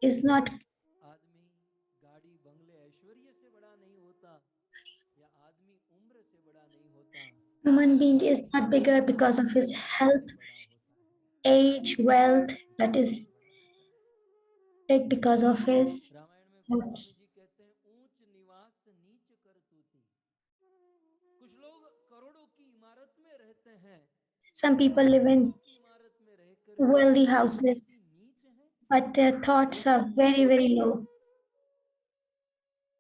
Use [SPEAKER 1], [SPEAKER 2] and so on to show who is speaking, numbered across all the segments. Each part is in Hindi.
[SPEAKER 1] is not.
[SPEAKER 2] आदमी गाड़ी बंगले ऐश्वर्य से बड़ा नहीं होता, या आदमी उम्र से बड़ा नहीं होता,
[SPEAKER 1] Human being is not bigger because of his health, age, wealth, that is big because of his
[SPEAKER 2] Ramayan में गोस्वामी जी कहते हैं ऊंच निवास नीच कर तूती। कुछ लोग करोड़ों की इमारत में रहते हैं,
[SPEAKER 1] some people live in
[SPEAKER 2] करोड़ों की इमारत में रहकर भी
[SPEAKER 1] wealthy
[SPEAKER 2] उनकी
[SPEAKER 1] houses,
[SPEAKER 2] संगति नीच है,
[SPEAKER 1] but their thoughts are very, very low.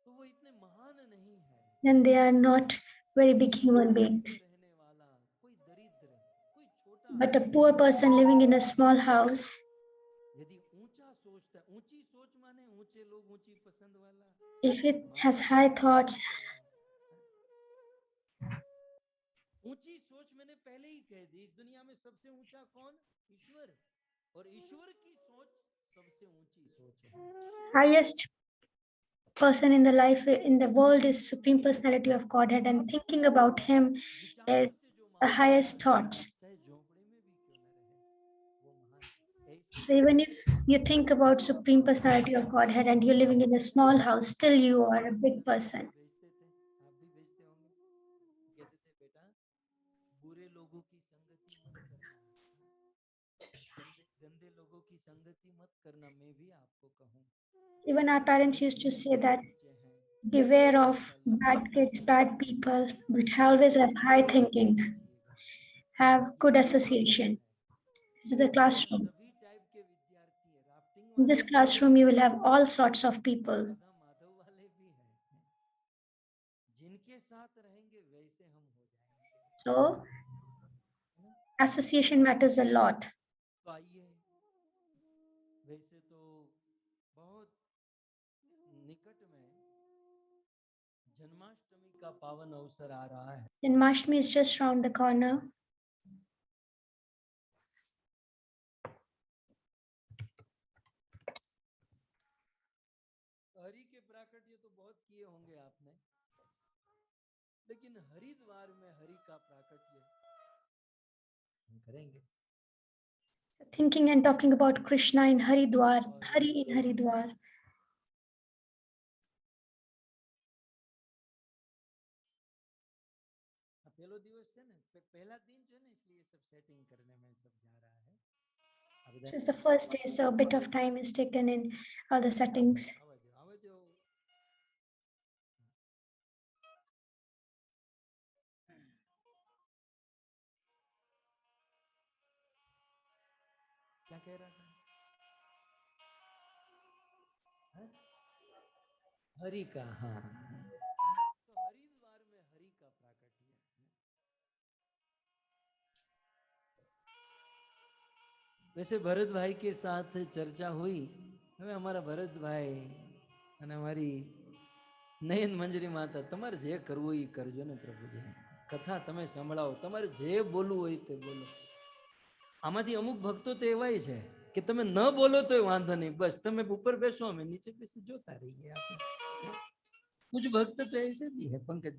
[SPEAKER 2] तो वो इतने महान नहीं है।
[SPEAKER 1] Then they are not very big human beings.
[SPEAKER 2] रहने वाला कोई दरिद्र, कोई छोटा
[SPEAKER 1] But a poor person living in a small house,
[SPEAKER 2] यदि ऊंचा सोचता है, ऊंची सोच माने ऊंचे लोग, ऊंची पसंद वाला,
[SPEAKER 1] if it has high thoughts,
[SPEAKER 2] ऊंची सोच मैंने पहले ही कह दी, इस दुनिया में सबसे ऊंचा कौन? ईश्वर। और ईश्वर की सोच सबसे ऊंची सोच है।
[SPEAKER 1] highest person in the life in the world is Supreme Personality of Godhead, and thinking about him
[SPEAKER 2] विचारों
[SPEAKER 1] is
[SPEAKER 2] से जो
[SPEAKER 1] the
[SPEAKER 2] महान
[SPEAKER 1] highest
[SPEAKER 2] होता है,
[SPEAKER 1] thoughts.
[SPEAKER 2] चाहे झोपड़े में भी क्यों न रहे, वो महान। ऐसे
[SPEAKER 1] So even if you think about Supreme Personality of Godhead and you're living in a small house, still you are a big person.
[SPEAKER 2] भेजते थे, आप भी भेजते होंगे, कहते थे बेटा बुरे लोगों की संगति मत करना, गंदे गंदे लोगों की संगति मत करना, मैं भी आपको कहूँ।
[SPEAKER 1] Even our parents used to say that beware of bad kids, bad people, but always have high thinking, have good association. This is a classroom.
[SPEAKER 2] सभी टाइप के विद्यार्थी है, राफ्टिंग
[SPEAKER 1] In
[SPEAKER 2] वाले
[SPEAKER 1] this classroom, you will have all sorts of people.
[SPEAKER 2] Radha Madhav वाले भी हैं, जिनके साथ रहेंगे वैसे हम हो जाएंगे।
[SPEAKER 1] So association matters a lot.
[SPEAKER 2] तो आइए, वैसे तो बहुत निकट में जन्माष्टमी का पावन अवसर आ रहा है।
[SPEAKER 1] Janmashtami is just around the corner.
[SPEAKER 2] Hari के प्राकट्य तो बहुत किए होंगे आपने, लेकिन हरिद्वार में हरि का प्राकट्य हम करेंगे।
[SPEAKER 1] So thinking and talking about Krishna in Haridwar, Hari in Haridwar.
[SPEAKER 2] पहलो दिवस है ना, पहला दिन जो है ना, इसलिए सब सेटिंग करने में सब जा रहा है।
[SPEAKER 1] This is the first day, so a bit of time is taken in all the settings.
[SPEAKER 2] आवे दो। क्या कह रहा था? हरि का, हाँ, तो हरिद्वार में हरि का प्राकट्य है। वैसे भरत भाई के साथ चर्चा हुई, हमें हमारा भरत भाई અને हमारी નયન મંજરી માતા, તમારે જે કરવું હોય એ કરજો ને પ્રભુજી, કથા તમે સંભળાવો, તમારે જે બોલવું હોય તે બોલો। આમાંથી અમુક ભક્તો તો એવાય છે કે તમે ન બોલો તોય વાંધો નહીં, બસ તમે ઉપર બેસો, અમે નીચે બેસી જોતા રહીએ। कुछ भक्त तो ऐसे भी है पंकज,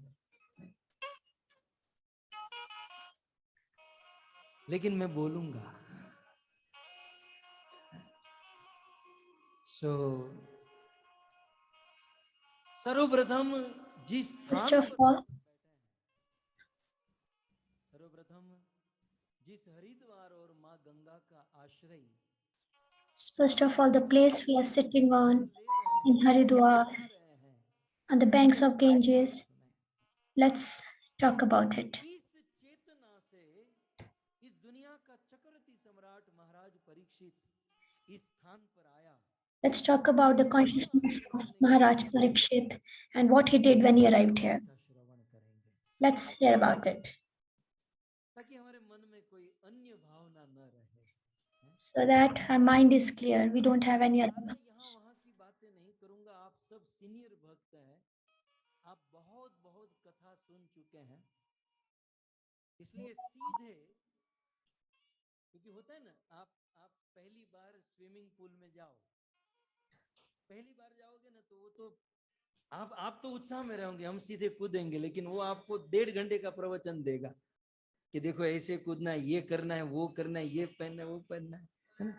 [SPEAKER 2] लेकिन मैं बोलूंगा। सो सर्वप्रथम जिस
[SPEAKER 1] First
[SPEAKER 2] स्थान
[SPEAKER 1] of
[SPEAKER 2] पर
[SPEAKER 1] all,
[SPEAKER 2] सर्वप्रथम जिस हरिद्वार और माँ गंगा का आश्रय,
[SPEAKER 1] the place we are sitting on in Haridwar, on the banks of Ganges, let's talk about it.
[SPEAKER 2] इस चेतना से इस दुनिया का चक्रवर्ती सम्राट महाराज परीक्षित इस स्थान पर आया।
[SPEAKER 1] Let's talk about the consciousness of Maharaj Parikshit and what he did when he arrived here. Let's hear about it.
[SPEAKER 2] ताकि हमारे मन में कोई अन्य भावना न रहे,
[SPEAKER 1] So that our mind is clear, we don't have any other.
[SPEAKER 2] यहाँ वहाँ की बातें नहीं करूंगा, आप सब सीनियर भक्त हैं, आप बहुत बहुत कथा सुन चुके हैं, इसलिए सीधे, क्योंकि होता है ना, आप पहली बार स्विमिंग पूल में जाओ, पहली बार जाओगे ना, तो वो तो आप तो उत्साह में रहोगे, हम सीधे कूदेंगे, लेकिन वो आपको 1.5 घंटे का प्रवचन देगा कि देखो ऐसे कूदना है, ये करना है, वो करना है, ये पहनना है, वो पहनना है ना।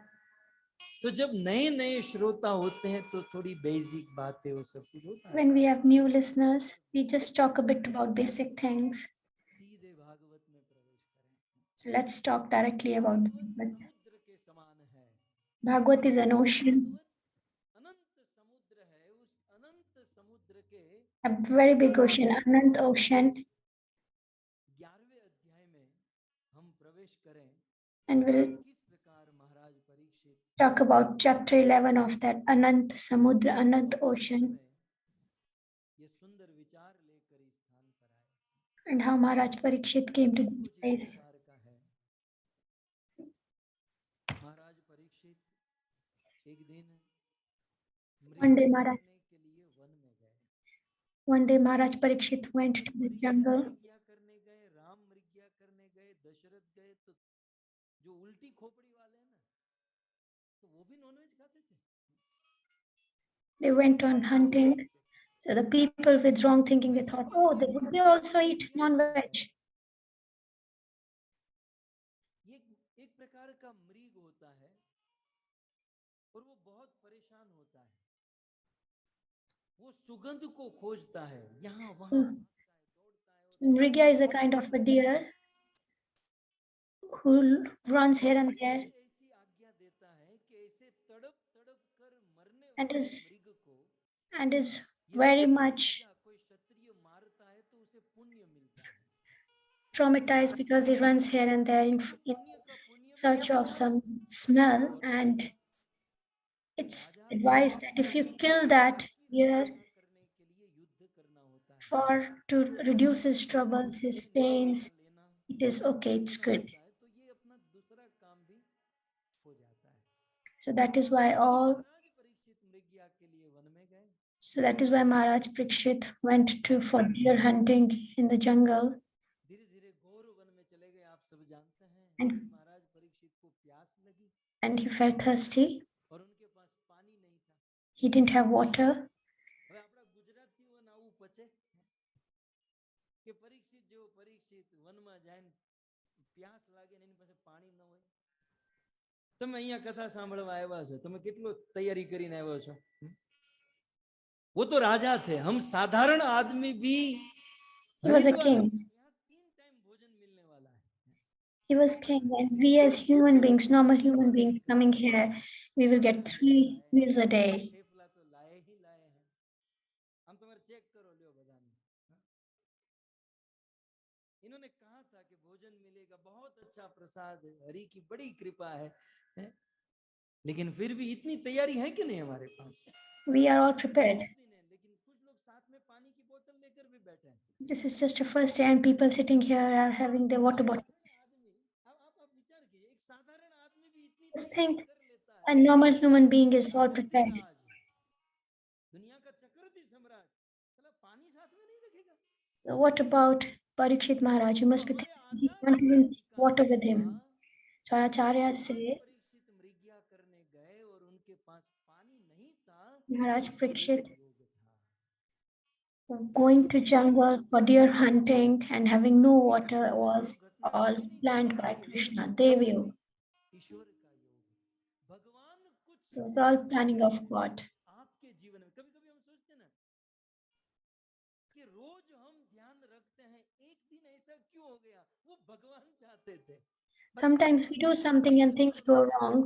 [SPEAKER 2] तो जब नए नए श्रोता होते हैं तो थोड़ी बेसिक बातें वो सब कुछ होता है।
[SPEAKER 1] When we have new listeners, we just talk a bit about basic things.
[SPEAKER 2] सीधे भागवत में प्रवेश करें।
[SPEAKER 1] So let's talk directly about
[SPEAKER 2] Bhagavat
[SPEAKER 1] Bhagavad.
[SPEAKER 2] समुद्र के समान है।
[SPEAKER 1] Bhagavad is an ocean,
[SPEAKER 2] Bhagavat अनंत समुद्र है, उस अनंत समुद्र के
[SPEAKER 1] a very big ocean, Anant Ocean,
[SPEAKER 2] 11वें अध्याय में हम प्रवेश करें
[SPEAKER 1] and we'll
[SPEAKER 2] किस प्रकार महाराज Parikshit
[SPEAKER 1] talk about chapter 11 of that Anant Samudra, Anant Ocean,
[SPEAKER 2] ये सुंदर विचार लेकर इस स्थान पर आए।
[SPEAKER 1] and how Maharaj Parikshit came to
[SPEAKER 2] सब
[SPEAKER 1] this
[SPEAKER 2] कुछ इस
[SPEAKER 1] place.
[SPEAKER 2] प्रकार का है। महाराज परीक्षित एक दिन
[SPEAKER 1] One day,
[SPEAKER 2] मृग
[SPEAKER 1] Maharaj,
[SPEAKER 2] करने के लिए वन में गए।
[SPEAKER 1] one day Maharaj Parikshit went to the jungle,
[SPEAKER 2] Mrigaya करने गए, राम मृग्या करने गए, दशरथ गए, तो जो उल्टी खोपड़ी वाले हैं ना, तो वो भी नॉनवेज खाते थे।
[SPEAKER 1] they went on hunting. So the people with wrong thinking, they thought, oh, they would be also eat non-veg.
[SPEAKER 2] ये एक प्रकार का मृग होता है और वो बहुत परेशान होता है। वो सुगंध को खोजता है, यहाँ वहाँ
[SPEAKER 1] Mrigya is a kind of a deer who runs here and there
[SPEAKER 2] ऐसी आज्ञा देता है कि ऐसे तड़प तड़प कर मरने
[SPEAKER 1] and
[SPEAKER 2] वाले
[SPEAKER 1] is
[SPEAKER 2] मृग को
[SPEAKER 1] and is
[SPEAKER 2] यदि
[SPEAKER 1] very
[SPEAKER 2] कोई
[SPEAKER 1] much
[SPEAKER 2] राजा, कोई क्षत्रिय मारता है तो उसे पुण्य मिलता है।
[SPEAKER 1] traumatized because he runs here and there in
[SPEAKER 2] पुण्य का पुण्य
[SPEAKER 1] search of some smell, and it's advised that if you kill that deer
[SPEAKER 2] करने के लिए युद्ध करना होता है।
[SPEAKER 1] for to reduce his troubles, his pains,
[SPEAKER 2] लेना
[SPEAKER 1] it is okay, it's good.
[SPEAKER 2] होता है तो ये अपना दूसरा काम भी हो जाता है।
[SPEAKER 1] So that is why
[SPEAKER 2] महाराज परीक्षित मृग्या के लिए वन में गए।
[SPEAKER 1] so that is why Maharaj Parikshit went to for deer hunting in the jungle,
[SPEAKER 2] धीरे धीरे घोर वन में चले गए। आप सब जानते हैं
[SPEAKER 1] and
[SPEAKER 2] महाराज परीक्षित को प्यास लगी
[SPEAKER 1] he felt thirsty.
[SPEAKER 2] और उनके पास पानी नहीं था।
[SPEAKER 1] He didn't have water.
[SPEAKER 2] હવે આપણા ગુજરાતીઓને આવું પચે કે પરીક્ષિત જેવો પરીક્ષિત વનમાં જાય પ્યાસ લાગે ને એની પાસે પાણી ન હોય। તમે અહીંયા કથા સાંભળવા આવ્યા છો, તમે કેટલો તૈયારી કરીને આવ્યા છો? वो तो राजा थे, हम साधारण आदमी भी
[SPEAKER 1] He was a king.
[SPEAKER 2] यहाँ 3 टाइम भोजन मिलने वाला है।
[SPEAKER 1] He was king, and we as human beings, normal human beings coming here, we will get 3 meals a day.
[SPEAKER 2] Thepla तो लाए ही लाए हैं। हम तुम्हारे चेक करो लियो बधाने। इन्होंने कहा था कि भोजन मिलेगा, बहुत अच्छा प्रसाद है, हरि की बड़ी कृपा है। लेकिन फिर भी इतनी तैयारी है कि नहीं हमारे पास?
[SPEAKER 1] We are all prepared.
[SPEAKER 2] लेकिन कुछ लोग साथ में पानी की बोतल लेकर भी बैठे हैं।
[SPEAKER 1] This is just a first day, and people sitting here are having their water bottles.
[SPEAKER 2] आप विचार कीजिए, एक साधारण आदमी भी इतनी
[SPEAKER 1] Just
[SPEAKER 2] तैयारी
[SPEAKER 1] think
[SPEAKER 2] कर लेता है।
[SPEAKER 1] a normal human being is all prepared.
[SPEAKER 2] दुनिया का चक्रवर्ती सम्राट चला पानी साथ में नहीं रखेगा।
[SPEAKER 1] So what about Parikshit Maharaj? You must be thinking he can't even keep water with him. So Acharya say
[SPEAKER 2] Parikshit Mrigaya करने गए और उनके पास पानी नहीं था।
[SPEAKER 1] Maharaj Parikshit
[SPEAKER 2] योग था।
[SPEAKER 1] going to jungle for deer hunting and having no water was all planned by Krishna, Dev Yoga.
[SPEAKER 2] ईश्वर का योग, भगवान कुछ
[SPEAKER 1] It was all planning of God.
[SPEAKER 2] आपके जीवन में कभी कभी हम सोचते हैं ना कि रोज हम ध्यान रखते हैं, एक दिन ऐसा क्यों हो गया? वो भगवान चाहते थे।
[SPEAKER 1] Sometimes we do something and things go wrong,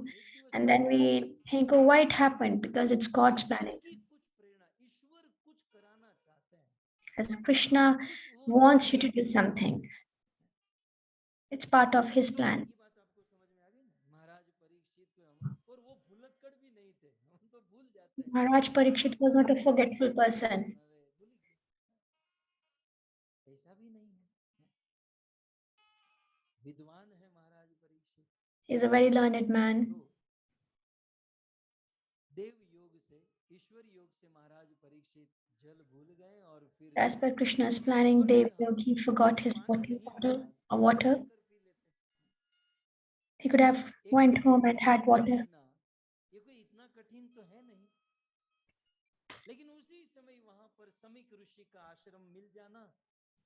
[SPEAKER 1] and then we think, oh, why it happened? Because it's God's planning.
[SPEAKER 2] कुछ प्रेरणा, ईश्वर कुछ कराना चाहते हैं।
[SPEAKER 1] As Krishna wants you to do something, it's part of his plan.
[SPEAKER 2] ये बात आपको समझ में आ गई ना? महाराज परीक्षित और वो भुलक्कड़ भी नहीं थे, हम तो भूल जाते हैं।
[SPEAKER 1] Maharaj Parikshit was not a forgetful person.
[SPEAKER 2] ऐसा भी नहीं है, विद्वान है महाराज Parikshit.
[SPEAKER 1] He's a very learned man.
[SPEAKER 2] देव योग से, ईश्वर योग से महाराज परीक्षित जल भूल गए और फिर
[SPEAKER 1] As per Krishna's planning, Dev Yogi he forgot his water bottle or water. He could have went home and had water.
[SPEAKER 2] ये कोई इतना कठिन तो है नहीं, लेकिन उसी समय वहां पर समीक ऋषि का आश्रम मिल जाना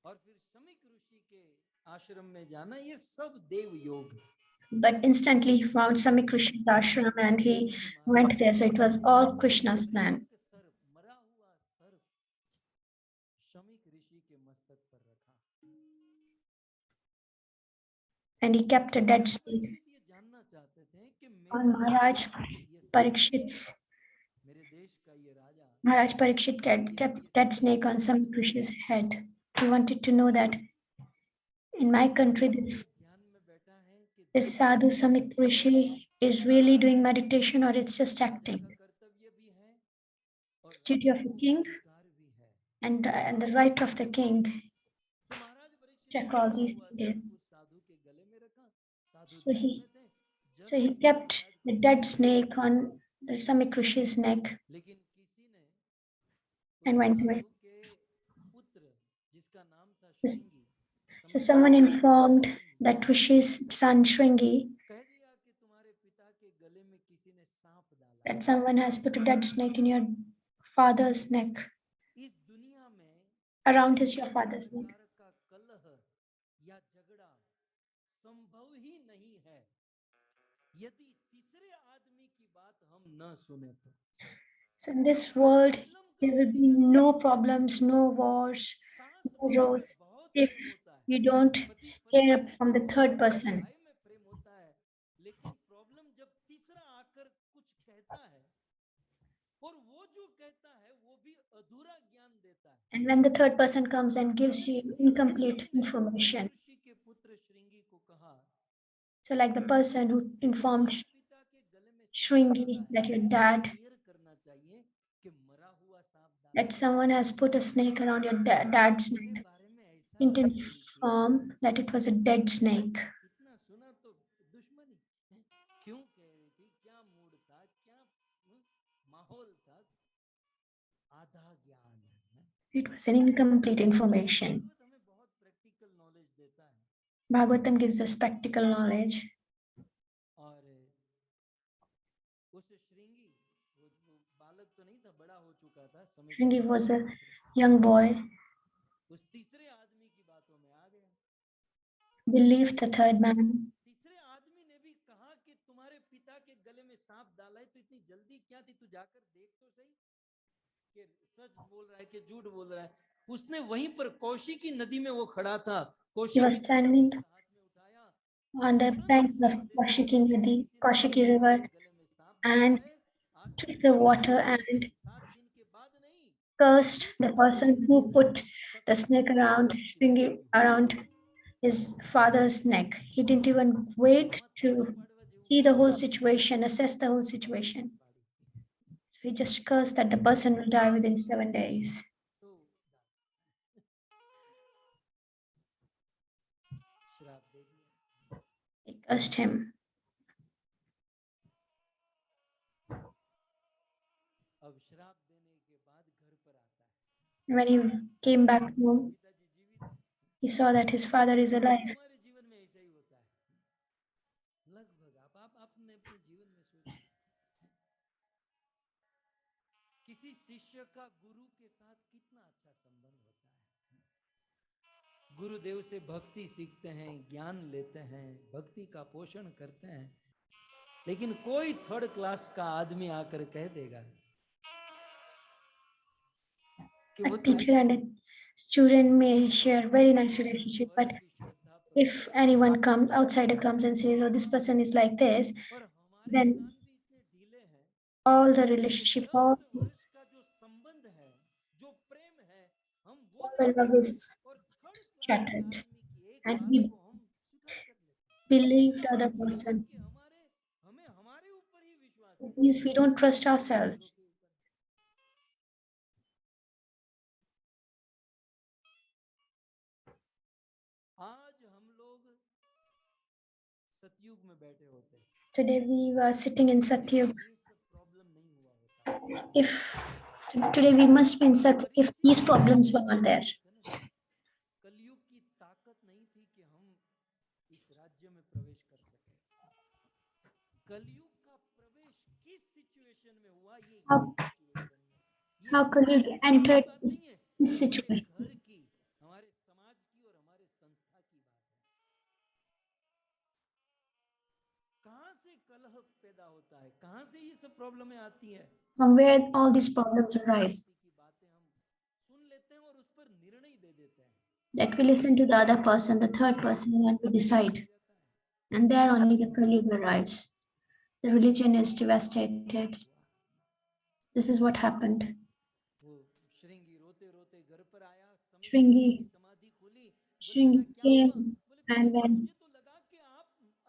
[SPEAKER 2] और फिर समीक ऋषि के आश्रम में जाना, ये सब देव योग।
[SPEAKER 1] but instantly he found Samik Rishi's ashram and he went there. So it was all Krishna's plan.
[SPEAKER 2] एक सर मरा हुआ सर शमीक ऋषि के मस्तक पर रखा
[SPEAKER 1] And he kept a dead
[SPEAKER 2] Maharaj
[SPEAKER 1] snake
[SPEAKER 2] Parikshit ये जानना चाहते थे कि
[SPEAKER 1] on
[SPEAKER 2] मेरा
[SPEAKER 1] Maharaj
[SPEAKER 2] ये सर
[SPEAKER 1] Parikshit's.
[SPEAKER 2] मेरे देश का ये राजा
[SPEAKER 1] Maharaj Parikshit kept dead snake on Samik Rishi's head. He wanted to know that in my country,
[SPEAKER 2] ध्यान में बैठा है कि
[SPEAKER 1] this sadhu Samik Rishi is really doing meditation or it's just
[SPEAKER 2] Raja
[SPEAKER 1] acting.
[SPEAKER 2] का कर्तव्य भी है और
[SPEAKER 1] It's duty of a king
[SPEAKER 2] अधिकार भी है
[SPEAKER 1] and the right of the king.
[SPEAKER 2] तो महाराज परीक्षित
[SPEAKER 1] Check
[SPEAKER 2] ने
[SPEAKER 1] all
[SPEAKER 2] मरा
[SPEAKER 1] these
[SPEAKER 2] हुआ सर
[SPEAKER 1] details.
[SPEAKER 2] उस साधु के गले में रखा साधु
[SPEAKER 1] So
[SPEAKER 2] ध्यान
[SPEAKER 1] he
[SPEAKER 2] में थे जब
[SPEAKER 1] so he
[SPEAKER 2] भी
[SPEAKER 1] kept
[SPEAKER 2] महाराज
[SPEAKER 1] the
[SPEAKER 2] को
[SPEAKER 1] dead snake on the Samik Rishi's neck
[SPEAKER 2] लेकिन किसी ने
[SPEAKER 1] and
[SPEAKER 2] उस
[SPEAKER 1] went
[SPEAKER 2] साधु
[SPEAKER 1] away.
[SPEAKER 2] के पुत्र जिसका नाम था
[SPEAKER 1] This-
[SPEAKER 2] Shringi
[SPEAKER 1] So someone informed that Rishi's son Shringi
[SPEAKER 2] कह दिया कि तुम्हारे पिता के गले में किसी ने सांप डाला
[SPEAKER 1] that someone has put a dead snake in your father's neck,
[SPEAKER 2] इस दुनिया में
[SPEAKER 1] around his your
[SPEAKER 2] किसी
[SPEAKER 1] father's neck.
[SPEAKER 2] प्रकार का कलह या झगड़ा संभव ही नहीं है यदि तीसरे आदमी की बात हम न सुने तो
[SPEAKER 1] So in this world, there will be no problems, no wars,
[SPEAKER 2] सांस
[SPEAKER 1] no
[SPEAKER 2] लेने में
[SPEAKER 1] roads
[SPEAKER 2] बहुत
[SPEAKER 1] if
[SPEAKER 2] प्रेम होता है
[SPEAKER 1] you don't
[SPEAKER 2] पति पत्नी
[SPEAKER 1] hear
[SPEAKER 2] में
[SPEAKER 1] from the
[SPEAKER 2] प्रेम
[SPEAKER 1] third
[SPEAKER 2] होता है
[SPEAKER 1] person.
[SPEAKER 2] भाई में प्रेम होता है लेकिन प्रॉब्लम जब तीसरा आकर कुछ कहता है और वो जो कहता है वो भी अधूरा ज्ञान देता है
[SPEAKER 1] And when the third person comes and gives you incomplete information,
[SPEAKER 2] ऋषि के पुत्र श्रृंगी को कहा
[SPEAKER 1] so like the person who informed
[SPEAKER 2] पिता के गले में सांप
[SPEAKER 1] Shringi
[SPEAKER 2] डाला है
[SPEAKER 1] that your dad,
[SPEAKER 2] क्लियर करना चाहिए कि मरा हुआ सांप डाला
[SPEAKER 1] that someone has put a snake around your dad's
[SPEAKER 2] मेरे
[SPEAKER 1] neck,
[SPEAKER 2] बारे में ऐसा
[SPEAKER 1] didn't
[SPEAKER 2] बोल रही थी
[SPEAKER 1] inform that it was a dead snake.
[SPEAKER 2] इतना सुना तो दुश्मनी हैं? क्यों कह रही थी क्या मूड था क्या माहौल था आधा ज्ञान है
[SPEAKER 1] So it was an incomplete information.
[SPEAKER 2] Bhagavat हमें बहुत प्रैक्टिकल नॉलेज देता है
[SPEAKER 1] Bhagavatam gives us practical knowledge.
[SPEAKER 2] और उस श्रृंगी वो बालक तो नहीं था बड़ा हो चुका था समय
[SPEAKER 1] Shringi was a young boy,
[SPEAKER 2] उस तीसरे आदमी की बातों में आ गया
[SPEAKER 1] believed the third man.
[SPEAKER 2] तीसरे आदमी ने भी कहा कि तुम्हारे पिता के गले में सांप डाला है तो इतनी जल्दी क्या थी तू जाकर देख तो सही कि सच बोल रहा है कि झूठ बोल रहा है उसने वहीं पर कौशिकी नदी में वो खड़ा था
[SPEAKER 1] He was standing
[SPEAKER 2] हाथ में उठाया
[SPEAKER 1] on the banks of Kaushiki Nadi, Kaushiki River,
[SPEAKER 2] गले में सांप डाला
[SPEAKER 1] and
[SPEAKER 2] है
[SPEAKER 1] took the water and
[SPEAKER 2] 7 दिन के बाद नहीं
[SPEAKER 1] cursed the person who put the snake around Shringi around his father's neck. He didn't even wait to see the whole situation, assess the whole situation. So he just cursed that the person will die within 7 days.
[SPEAKER 2] तो श्राप दे दिया
[SPEAKER 1] He cursed him.
[SPEAKER 2] अब श्राप देने के बाद घर पर आता है
[SPEAKER 1] When he came back home,
[SPEAKER 2] पिताजी जीवित है
[SPEAKER 1] he saw that his father is alive.
[SPEAKER 2] हमारे जीवन में ऐसा ही होता है लगभग आप आपने अपने जीवन में सोचिए किसी शिष्य का गुरु के साथ कितना अच्छा संबंध होता है गुरुदेव से भक्ति सीखते हैं ज्ञान लेते हैं भक्ति का पोषण करते हैं लेकिन कोई थर्ड क्लास का आदमी आकर कह देगा कि वो
[SPEAKER 1] A teacher and a student may share very nice relationship, but if anyone comes, outsider comes and says, "Oh, this person is like this,"
[SPEAKER 2] और हमारे
[SPEAKER 1] then
[SPEAKER 2] कान भी इतने ढीले हैं
[SPEAKER 1] all the relationship,
[SPEAKER 2] 10
[SPEAKER 1] all
[SPEAKER 2] वर्ष का जो संबंध है जो प्रेम है हम वो
[SPEAKER 1] the
[SPEAKER 2] भी
[SPEAKER 1] love is
[SPEAKER 2] और थर्ड क्लास के
[SPEAKER 1] shattered,
[SPEAKER 2] आदमी की एक
[SPEAKER 1] and
[SPEAKER 2] बात
[SPEAKER 1] we
[SPEAKER 2] को हम स्वीकार कर लेते हैं
[SPEAKER 1] believe the
[SPEAKER 2] इसका
[SPEAKER 1] other
[SPEAKER 2] मतलब ये है
[SPEAKER 1] person.
[SPEAKER 2] कि हमें हमारे ऊपर ही विश्वास
[SPEAKER 1] It
[SPEAKER 2] नहीं
[SPEAKER 1] means we don't trust ourselves.
[SPEAKER 2] दूसरों के ऊपर आज हम लोग सतयुग में बैठे होते हैं
[SPEAKER 1] Today we were sitting in Satyug.
[SPEAKER 2] ये सब प्रॉब्लम नहीं हुआ होता
[SPEAKER 1] If today we must be in Satyug if these problems were not there.
[SPEAKER 2] कलयुग की ताकत नहीं थी कि हम इस राज्य में प्रवेश कर सके कलयुग का प्रवेश किस सिचुएशन में हुआ ये
[SPEAKER 1] How could you enter this situation?
[SPEAKER 2] घर की हमारे समाज की और हमारे संस्था की बात है कहाँ से ये सब प्रॉब्लमें आती है?
[SPEAKER 1] From where all these problems arise?
[SPEAKER 2] की बातें हम सुन लेते हैं और उस पर निर्णय दे देते हैं।
[SPEAKER 1] That we listen to the other person, the third person, and we decide. And there only the Kali Yuga arrives. The religion is devastated. This is what happened.
[SPEAKER 2] वो श्रृंगी रोते रोते घर पर आया,
[SPEAKER 1] Shringi,
[SPEAKER 2] की समाधि खुली, बोले
[SPEAKER 1] Shringi
[SPEAKER 2] बेटा क्या हुआ?
[SPEAKER 1] came,
[SPEAKER 2] बोले
[SPEAKER 1] and
[SPEAKER 2] पिताजी
[SPEAKER 1] when
[SPEAKER 2] मुझे तो लगा कि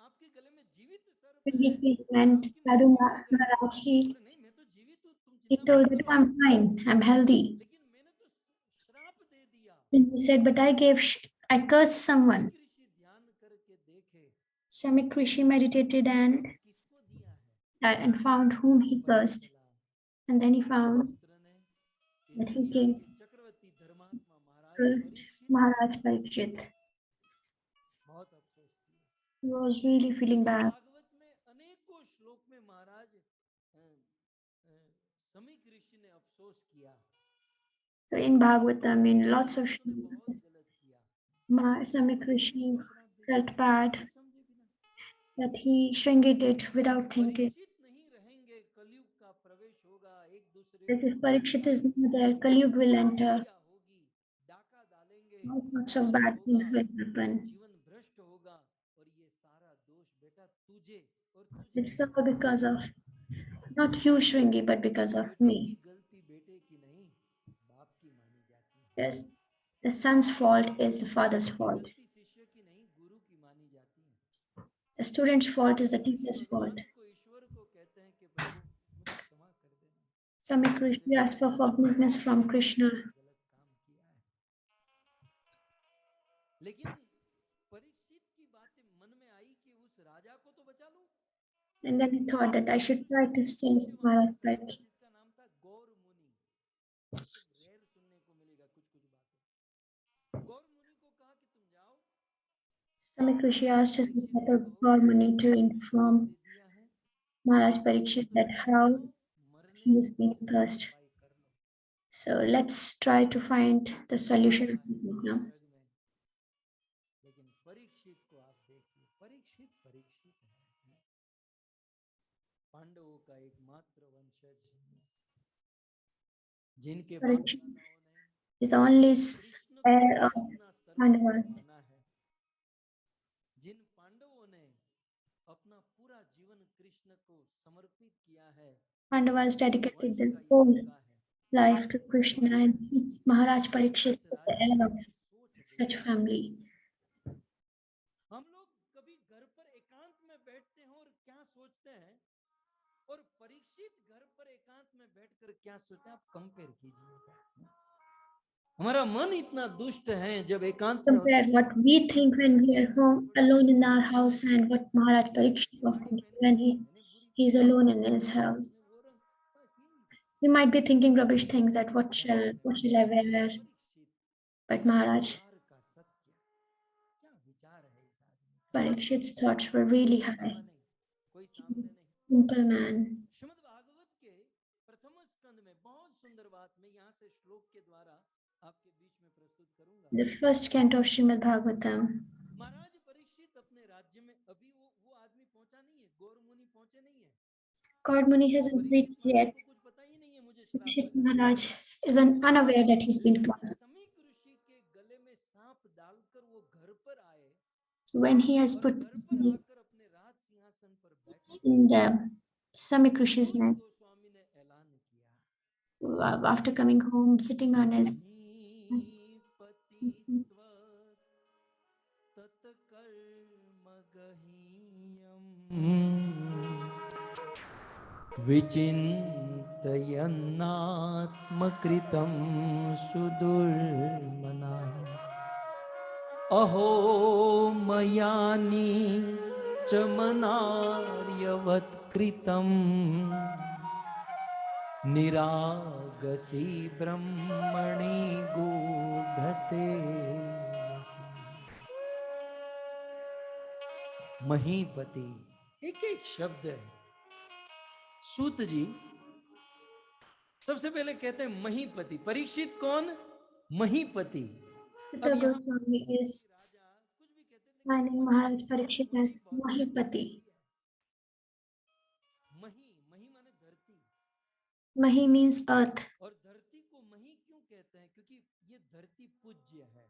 [SPEAKER 2] आपके गले में जीवित सर्प
[SPEAKER 1] Shringi
[SPEAKER 2] है
[SPEAKER 1] came
[SPEAKER 2] और
[SPEAKER 1] and
[SPEAKER 2] आपकी
[SPEAKER 1] Sadhu
[SPEAKER 2] मृत्यु हो गई।
[SPEAKER 1] Maharaj,
[SPEAKER 2] बोले नहीं मैं तो जीवित हूँ, तुम
[SPEAKER 1] he
[SPEAKER 2] चिंता मत
[SPEAKER 1] told that
[SPEAKER 2] करो,
[SPEAKER 1] I'm fine, I'm healthy.
[SPEAKER 2] लेकिन मैंने तो श्राप दे दिया।
[SPEAKER 1] Then he said, but I cursed someone.
[SPEAKER 2] ऋषि ध्यान करके देखे
[SPEAKER 1] Samik Rishi meditated and
[SPEAKER 2] किसको दिया है,
[SPEAKER 1] and found whom he cursed. And then he found
[SPEAKER 2] पुत्र ने इस
[SPEAKER 1] that he
[SPEAKER 2] दुनिया
[SPEAKER 1] came
[SPEAKER 2] के चक्रवर्ती धर्मात्मा महाराज
[SPEAKER 1] cursed
[SPEAKER 2] परीक्षित
[SPEAKER 1] Maharaj Parikshit.
[SPEAKER 2] बहुत अफसोस किया।
[SPEAKER 1] He was really feeling bad.
[SPEAKER 2] Bhagavat में अनेकों श्लोक में महाराज समीक ऋषि ने अफसोस किया।
[SPEAKER 1] So in Bhagavatam, in lots of
[SPEAKER 2] उन्होंने बहुत गलत किया।
[SPEAKER 1] Samik Rishi
[SPEAKER 2] श्राप दे
[SPEAKER 1] felt bad
[SPEAKER 2] समझे बिना।
[SPEAKER 1] that he shrinking it without thinking.
[SPEAKER 2] Parikshit नहीं रहेंगे, कलयुग का प्रवेश होगा, एक दूसरे
[SPEAKER 1] That
[SPEAKER 2] को
[SPEAKER 1] if Parikshit is
[SPEAKER 2] मारेंगे,
[SPEAKER 1] not there, Kali Yuga will enter.
[SPEAKER 2] हत्या होगी, डाका डालेंगे,
[SPEAKER 1] All sorts of
[SPEAKER 2] नाश
[SPEAKER 1] bad
[SPEAKER 2] होगा,
[SPEAKER 1] things will happen.
[SPEAKER 2] जीवन भ्रष्ट होगा और ये सारा दोष बेटा तुझे और तुझे
[SPEAKER 1] It's all because of not you, Shringi, but because of
[SPEAKER 2] बेटे की
[SPEAKER 1] me.
[SPEAKER 2] गलती बेटे की नहीं, बाप की मानी जाती है।
[SPEAKER 1] Yes, the son's fault is the father's
[SPEAKER 2] शिष्य की
[SPEAKER 1] fault.
[SPEAKER 2] गलती शिष्य की नहीं, गुरु की मानी जाती है।
[SPEAKER 1] The student's fault is the
[SPEAKER 2] Rishi
[SPEAKER 1] teacher's fault.
[SPEAKER 2] भगवान को ईश्वर को कहते हैं कि प्रभु मुझे क्षमा कर देना,
[SPEAKER 1] Samik Rishi asked for forgiveness from Krishna.
[SPEAKER 2] गलत काम किया है। लेकिन परीक्षित की बातें मन में आई कि उस राजा को तो बचा लूं।
[SPEAKER 1] And then he thought that I should try to save Maharaj Parikshit.
[SPEAKER 2] जिसका नाम था गौर मुनि, रेयर सुनने को मिलेगा कुछ कुछ बातें। गौर मुनि को कहा कि तुम जाओ,
[SPEAKER 1] Samik Rishi asked his disciple Gaurmuni to inform
[SPEAKER 2] दे दिया है,
[SPEAKER 1] Maharaj Parikshit that how
[SPEAKER 2] मरने
[SPEAKER 1] he
[SPEAKER 2] से
[SPEAKER 1] is being
[SPEAKER 2] पहले
[SPEAKER 1] cursed.
[SPEAKER 2] उपाय कर लो।
[SPEAKER 1] So let's try to find the solution of the problem.
[SPEAKER 2] लेकिन परीक्षित को आप देखिए, परीक्षित परीक्षित है, पांडवों का एकमात्र वंशज, जिनके बाप
[SPEAKER 1] Parikshit
[SPEAKER 2] दादाओं ने
[SPEAKER 1] is the only
[SPEAKER 2] कृष्ण को
[SPEAKER 1] heir
[SPEAKER 2] ही
[SPEAKER 1] of
[SPEAKER 2] अपना सर्वस्व
[SPEAKER 1] Pandavas.
[SPEAKER 2] माना है। जिन पांडवों ने अपना पूरा जीवन कृष्ण को समर्पित किया है,
[SPEAKER 1] Pandavas
[SPEAKER 2] उस
[SPEAKER 1] dedicated
[SPEAKER 2] वंश
[SPEAKER 1] their
[SPEAKER 2] का ये
[SPEAKER 1] whole
[SPEAKER 2] लड़का है।
[SPEAKER 1] life to Krishna, and Maharaj Parikshit
[SPEAKER 2] इस
[SPEAKER 1] is the
[SPEAKER 2] राजा
[SPEAKER 1] heir
[SPEAKER 2] की
[SPEAKER 1] of
[SPEAKER 2] सोच
[SPEAKER 1] such
[SPEAKER 2] देखिए।
[SPEAKER 1] family.
[SPEAKER 2] हम लोग कभी घर पर एकांत में बैठते हैं और क्या सोचते हैं, और परीक्षित घर पर एकांत में बैठकर क्या सोचते हैं, आप कंपेयर कीजिएगा। हमारा मन इतना दुष्ट है, जब एकांत में
[SPEAKER 1] Compare what we think when we are home alone in our house and what Maharaj Parikshit was thinking when he's alone in his house. We might be thinking rubbish things that what shall I wear? But Maharaj Parikshit's thoughts were really high.
[SPEAKER 2] कोई सामने नहीं।
[SPEAKER 1] Simple man.
[SPEAKER 2] श्रीमद् भागवत के प्रथम स्कंद में बहुत सुंदर बात मैं यहाँ से श्लोक के द्वारा आपके बीच में प्रस्तुत करूंगा।
[SPEAKER 1] The first canto of Srimad Bhagavatam.
[SPEAKER 2] महाराज परीक्षित अपने राज्य में अभी वो आदमी पहुंचा नहीं है, गौर मुनि पहुंचे नहीं है।
[SPEAKER 1] God Muni hasn't reached yet.
[SPEAKER 2] को कुछ पता ही नहीं है मुझे श्राप
[SPEAKER 1] Parikshit
[SPEAKER 2] लगा।
[SPEAKER 1] Maharaj is unaware that he's been
[SPEAKER 2] लेकिन
[SPEAKER 1] cursed.
[SPEAKER 2] समीक ऋषि के गले में सांप डालकर वो घर पर आए,
[SPEAKER 1] When he has
[SPEAKER 2] और
[SPEAKER 1] put
[SPEAKER 2] घर पर आकर अपने राज सिंहासन पर बैठे,
[SPEAKER 1] in the Samik Rishi's
[SPEAKER 2] Suta
[SPEAKER 1] neck,
[SPEAKER 2] Goswami ने ऐलान किया,
[SPEAKER 1] after coming home, sitting on his
[SPEAKER 2] विचिन्तयन्नात्मकृतं सुदुर्मना, अहो मयानि च मनार्यवत्कृतं निरागसी ब्रह्मणि गूढ़ते। महीपति एक एक शब्द है। सूत जी सबसे पहले कहते हैं महीपति। परीक्षित कौन? महीपति।
[SPEAKER 1] Sutta Goswami is planning Maharaj Parikshit as Mahipati.
[SPEAKER 2] मही
[SPEAKER 1] Mahi means earth.
[SPEAKER 2] और धरती को मही क्यों कहते हैं? क्योंकि ये धरती पूज्य है।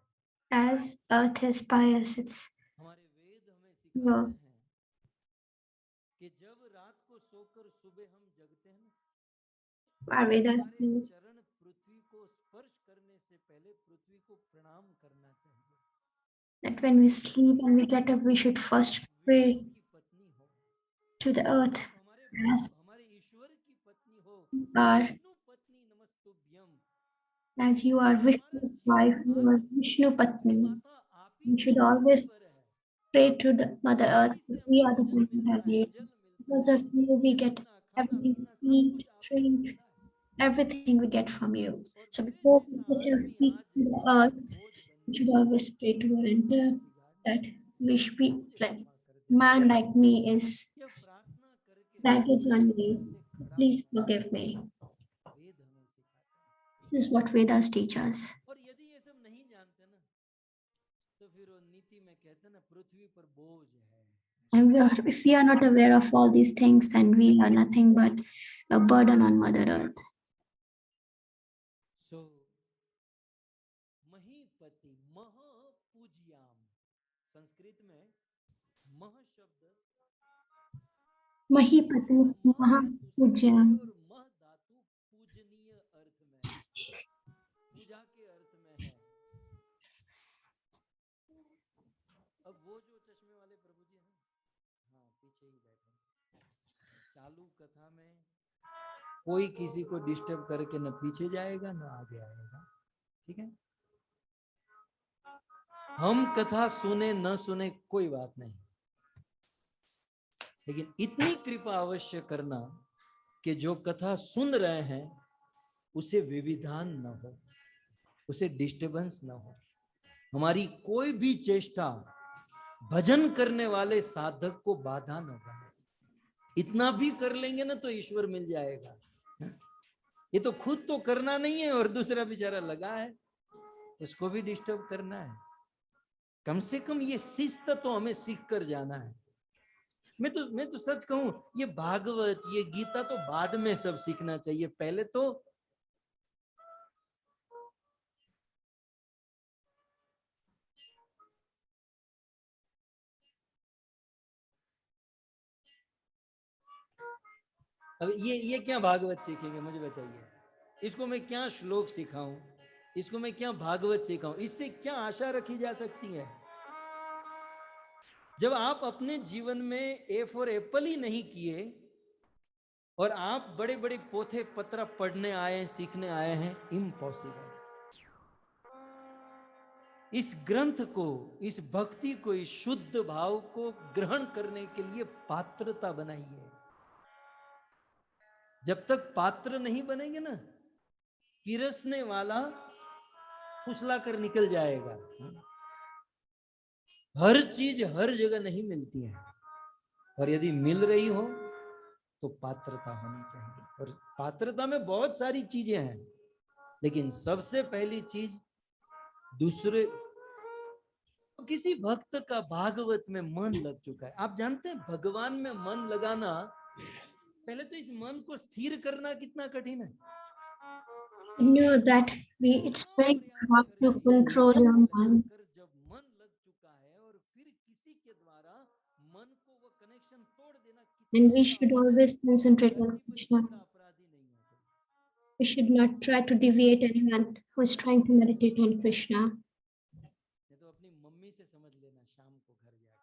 [SPEAKER 1] As earth is pious, it's
[SPEAKER 2] हमारे वेद हमें सिखाते
[SPEAKER 1] no.
[SPEAKER 2] हैं कि जब रात को सोकर सुबह हम जगते हैं ना,
[SPEAKER 1] Our Vedas
[SPEAKER 2] हमारे
[SPEAKER 1] say
[SPEAKER 2] चरण पृथ्वी को स्पर्श करने से पहले पृथ्वी को प्रणाम करना चाहिए।
[SPEAKER 1] that when we sleep and we get up, we should
[SPEAKER 2] चाहे
[SPEAKER 1] first
[SPEAKER 2] आप विष्णु
[SPEAKER 1] pray
[SPEAKER 2] की पत्नी हो,
[SPEAKER 1] to the earth
[SPEAKER 2] आप हमारे प्रभु
[SPEAKER 1] as
[SPEAKER 2] हमारे ईश्वर की पत्नी हो,
[SPEAKER 1] are
[SPEAKER 2] विष्णु पत्नी नमस्तुभ्यम।
[SPEAKER 1] as you are
[SPEAKER 2] हमारा
[SPEAKER 1] Vishnu's wife,
[SPEAKER 2] जीवन
[SPEAKER 1] you are
[SPEAKER 2] आदि
[SPEAKER 1] Vishnu
[SPEAKER 2] धरती
[SPEAKER 1] Patni.
[SPEAKER 2] माता आप ही
[SPEAKER 1] You
[SPEAKER 2] तो
[SPEAKER 1] should always
[SPEAKER 2] ईश्वर है।
[SPEAKER 1] pray to the Mother
[SPEAKER 2] आप
[SPEAKER 1] Earth.
[SPEAKER 2] ही से
[SPEAKER 1] We
[SPEAKER 2] हमें
[SPEAKER 1] are the
[SPEAKER 2] भोजन
[SPEAKER 1] people
[SPEAKER 2] मिलता
[SPEAKER 1] of
[SPEAKER 2] है,
[SPEAKER 1] the
[SPEAKER 2] जल मिलता
[SPEAKER 1] because
[SPEAKER 2] है,
[SPEAKER 1] of you we get
[SPEAKER 2] रहना खाना
[SPEAKER 1] everything
[SPEAKER 2] पीना सब
[SPEAKER 1] eat,
[SPEAKER 2] कुछ आपसे
[SPEAKER 1] drink,
[SPEAKER 2] मिलता है।
[SPEAKER 1] everything we get from you.
[SPEAKER 2] और
[SPEAKER 1] So
[SPEAKER 2] मेरे
[SPEAKER 1] before we
[SPEAKER 2] जैसा
[SPEAKER 1] put your
[SPEAKER 2] आदमी
[SPEAKER 1] feet
[SPEAKER 2] आज
[SPEAKER 1] to the
[SPEAKER 2] आपका
[SPEAKER 1] earth,
[SPEAKER 2] बोझ बन
[SPEAKER 1] we should
[SPEAKER 2] जाए
[SPEAKER 1] always pray to
[SPEAKER 2] तो
[SPEAKER 1] her and
[SPEAKER 2] मुझे
[SPEAKER 1] tell
[SPEAKER 2] बिगाड़ने
[SPEAKER 1] that
[SPEAKER 2] दो,
[SPEAKER 1] we should be
[SPEAKER 2] मुझे
[SPEAKER 1] like
[SPEAKER 2] क्षमा कर देना।
[SPEAKER 1] man like me is
[SPEAKER 2] यह प्रार्थना करके
[SPEAKER 1] baggage on
[SPEAKER 2] मेरे
[SPEAKER 1] me.
[SPEAKER 2] सर से खड़ा
[SPEAKER 1] Please
[SPEAKER 2] होना
[SPEAKER 1] forgive me.
[SPEAKER 2] वेद हमें सिखाते हैं।
[SPEAKER 1] This is what Vedas teach us.
[SPEAKER 2] और यदि ये सब नहीं जानते ना, तो फिर वो नीति में कहते हैं ना, पृथ्वी पर बोझ है।
[SPEAKER 1] And if we are not aware of all these things, then we are nothing but a burden on Mother Earth.
[SPEAKER 2] सो महीपति मह पूज्याम, संस्कृत में मह शब्द
[SPEAKER 1] Mahipati
[SPEAKER 2] मह
[SPEAKER 1] Maha
[SPEAKER 2] धातु से बना है
[SPEAKER 1] Pujyam.
[SPEAKER 2] और मह धातु पूजनीय अर्थ में है, पूजा के अर्थ में है। अब वो जो चश्मे वाले प्रभु जी है ना, हाँ पीछे ही बैठे, चालू कथा में कोई किसी को डिस्टर्ब करके न पीछे जाएगा न आगे आएगा, ठीक है। हम कथा सुने न सुने कोई बात नहीं, लेकिन इतनी कृपा अवश्य करना कि जो कथा सुन रहे हैं उसे विविधान न हो, उसे डिस्टरबेंस न हो। हमारी कोई भी चेष्टा भजन करने वाले साधक को बाधा न बने। इतना भी कर लेंगे ना तो ईश्वर मिल जाएगा। ये तो खुद तो करना नहीं है और दूसरा बेचारा लगा है, उसको भी डिस्टर्ब करना है। कम से कम ये शिस्त तो हमें सीख कर जाना है। मैं तो सच कहूं, ये भागवत ये गीता तो बाद में सब सीखना चाहिए, पहले तो अब ये क्या भागवत सीखेंगे मुझे बताइए, इसको मैं क्या श्लोक सिखाऊं, इसको मैं क्या भागवत सिखाऊं, इससे क्या आशा रखी जा सकती है? जब आप अपने जीवन में ए फॉर एप्पल ही नहीं किए और आप बड़े बड़े पोथे पत्र पढ़ने आए हैं, सीखने आए हैं, इम्पॉसिबल। इस ग्रंथ को, इस भक्ति को, इस शुद्ध भाव को ग्रहण करने के लिए पात्रता बनाइए। जब तक पात्र नहीं बनेंगे ना, पिरसने वाला फुसला कर निकल जाएगा। हर चीज हर जगह नहीं मिलती है, और यदि मिल रही हो तो पात्रता होनी चाहिए। और पात्रता में बहुत सारी चीजें हैं, लेकिन सबसे पहली चीज दूसरे, तो किसी भक्त का भागवत में मन लग चुका है। आप जानते हैं भगवान में मन लगाना, पहले तो इस मन को स्थिर करना कितना कठिन है।
[SPEAKER 1] You know that it's very hard to control your mind.
[SPEAKER 2] जब मन लग चुका है और फिर किसी के द्वारा मन को वो कनेक्शन तोड़ देना
[SPEAKER 1] And
[SPEAKER 2] कितना
[SPEAKER 1] we
[SPEAKER 2] बड़ा
[SPEAKER 1] should
[SPEAKER 2] अवसर
[SPEAKER 1] always
[SPEAKER 2] है।
[SPEAKER 1] concentrate on
[SPEAKER 2] धरती पर
[SPEAKER 1] Krishna.
[SPEAKER 2] इतना बड़ा अपराधी नहीं है कोई।
[SPEAKER 1] We should not try to deviate anyone who is trying to meditate on Krishna.
[SPEAKER 2] ये तो अपनी मम्मी से समझ लेना शाम को घर जाके,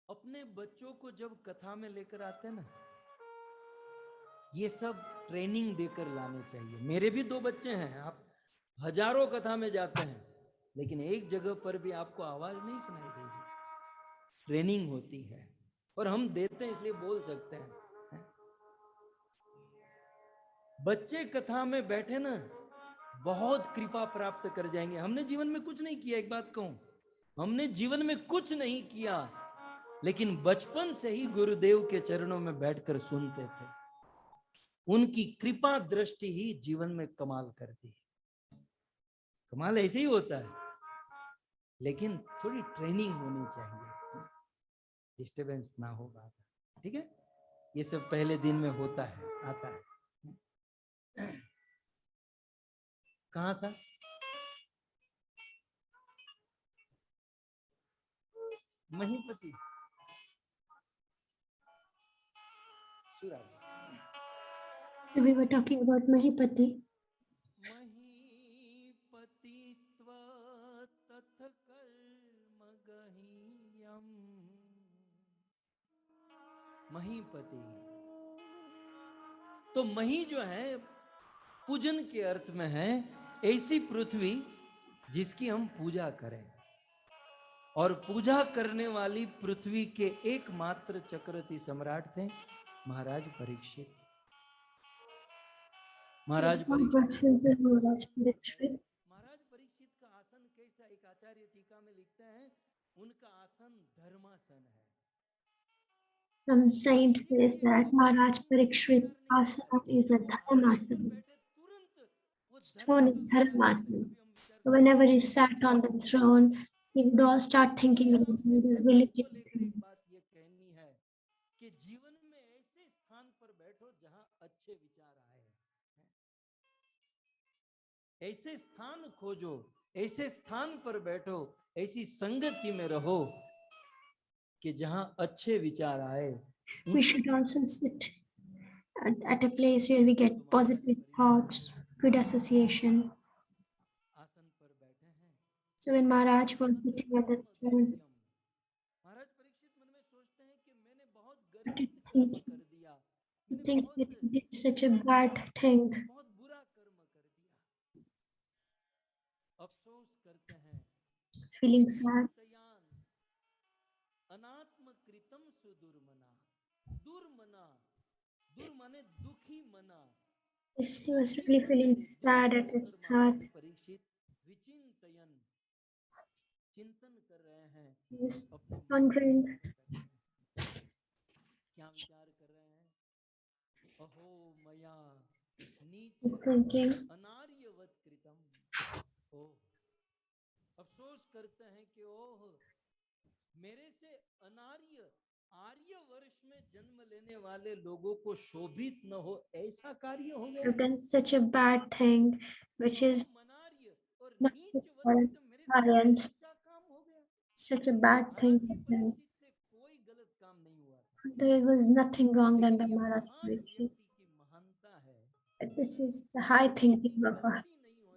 [SPEAKER 2] अपने बच्चों को जब कथा में लेकर आते हैं ना, ये सब ट्रेनिंग देकर लाने चाहिए। मेरे भी 2 बच्चे हैं, आप हजारों कथा में जाते हैं, लेकिन एक जगह पर भी आपको आवाज नहीं सुनाई देगी। ट्रेनिंग होती है और हम देते हैं, इसलिए बोल सकते हैं। बच्चे कथा में बैठे ना, बहुत कृपा प्राप्त कर जाएंगे। हमने जीवन में कुछ नहीं किया, एक बात कहूं, हमने जीवन में कुछ नहीं किया, लेकिन बचपन से ही गुरुदेव के चरणों में बैठकर सुनते थे। उनकी कृपा दृष्टि ही जीवन में कमाल करती है। कमाल ऐसे ही होता है, लेकिन थोड़ी ट्रेनिंग होनी चाहिए। डिस्टरबेंस ना हो बात, ठीक है। ये सब पहले दिन में होता है, आता है। कहाँ था? महीपति
[SPEAKER 1] We were talking about Mahipati.
[SPEAKER 2] महीपतिस्त्व तथ कर्म गहीयम। महीपति, तो मही जो है पूजन के अर्थ में है ऐसी पृथ्वी जिसकी हम पूजा करें, और पूजा करने वाली पृथ्वी के एकमात्र चक्रवर्ती सम्राट थे महाराज परीक्षित। महाराज परीक्षित का आसन कैसा, एक आचार्य टीका में लिखते हैं उनका आसन धर्मासन है।
[SPEAKER 1] Some saint says that Maharaj Parikshit's asana is the Dharmasana. Throne is Dharmasana. So whenever he sat on the throne, he would all start thinking about the religious things.
[SPEAKER 2] बात ये कहनी है कि जीवन में ऐसे स्थान पर बैठो जहां अच्छे विचार आए, ऐसे स्थान खोजो, ऐसे स्थान पर बैठो, ऐसी संगति में रहो कि जहां अच्छे विचार आए।
[SPEAKER 1] We should also sit at a place where we get positive thoughts, good association.
[SPEAKER 2] आसन पर बैठे हैं।
[SPEAKER 1] So when Maharaj was sitting at the throne,
[SPEAKER 2] महाराज परीक्षित मन में सोचते हैं कि मैंने बहुत गर्वित कर्म कर दिया,
[SPEAKER 1] he thinks that he did such a bad thing.
[SPEAKER 2] बहुत बुरा कर्म कर दिया। अफसोस करते हैं,
[SPEAKER 1] Feeling sad.
[SPEAKER 2] अनात्म कृतम सुदुर्मना। दुर्मना, दुर माने दुखी मना।
[SPEAKER 1] He was really feeling sad at his heart.
[SPEAKER 2] Parikshit विचिंतयन, चिंतन कर रहे हैं,
[SPEAKER 1] He was wondering,
[SPEAKER 2] क्या विचार कर रहे हैं? अहो मया नीच
[SPEAKER 1] thinking,
[SPEAKER 2] अनार्यवत कृतम। ओ, अफसोस करते हैं कि ओह, मेरे से अनार्य आर्य वर्ष में जन्म लेने वाले लोगों को शोभित न हो ऐसा कार्य हो गया।
[SPEAKER 1] I've done such a bad thing, which is not good for parents. Such a bad thing for them.
[SPEAKER 2] कोई गलत काम नहीं हुआ था।
[SPEAKER 1] There was nothing wrong done by Maharaj Parikshit.
[SPEAKER 2] महानता है,
[SPEAKER 1] But this is the high thinking of a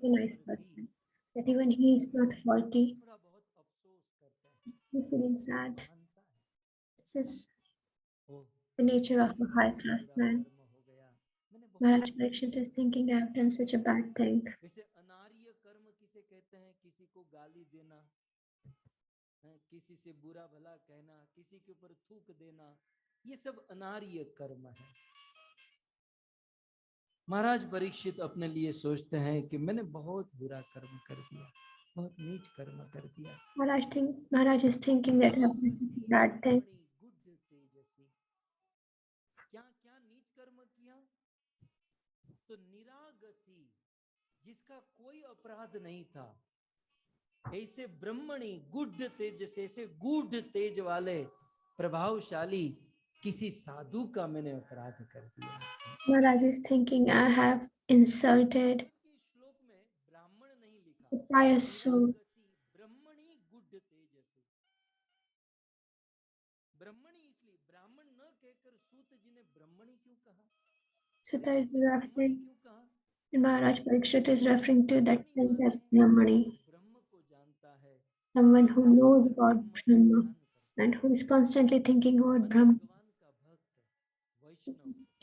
[SPEAKER 1] nice person. That even he is not faulty.
[SPEAKER 2] थोड़ा बहुत अफसोस करते हैं।
[SPEAKER 1] He's feeling sad. This is
[SPEAKER 2] O,
[SPEAKER 1] the nature of a high class man. Maharaj Parikshit is thinking, I have done such a bad thing.
[SPEAKER 2] जैसे अनार्य कर्म किसे कहते हैं? किसी को गाली देना, किसी से बुरा भला कहना, किसी के ऊपर थूक देना, ये सब अनार्य कर्म है। महाराज परीक्षित अपने लिए सोचते हैं कि मैंने बहुत बुरा कर्म कर दिया, बहुत नीच कर्म कर दिया।
[SPEAKER 1] Maharaj is thinking that I have done such a bad thing.
[SPEAKER 2] क्या क्या नीच कर्म किया? तो निरागसी, जिसका कोई अपराध नहीं था, ऐसे ब्रह्मणी गुड तेज से, ऐसे गूढ़ तेज वाले प्रभावशाली किसी साधु का मैंने अपराध कर दिया।
[SPEAKER 1] Maharaj is thinking, I have insulted
[SPEAKER 2] श्लोक में ब्राह्मण नहीं लिखा,
[SPEAKER 1] the pious soul.
[SPEAKER 2] Brahmani good तेज से। ब्रह्मणी इसलिए, ब्राह्मण न कहकर सूत जी ने ब्रह्मणी क्यों कहा?
[SPEAKER 1] Sutta is referring,
[SPEAKER 2] क्यों कहा?
[SPEAKER 1] Maharaj Parikshit is referring to that saint as Brahmani,
[SPEAKER 2] ब्रह्म को जानता है,
[SPEAKER 1] someone who knows about Brahma and who is constantly thinking about Brahma.
[SPEAKER 2] भगवान का भक्त, वैष्णव,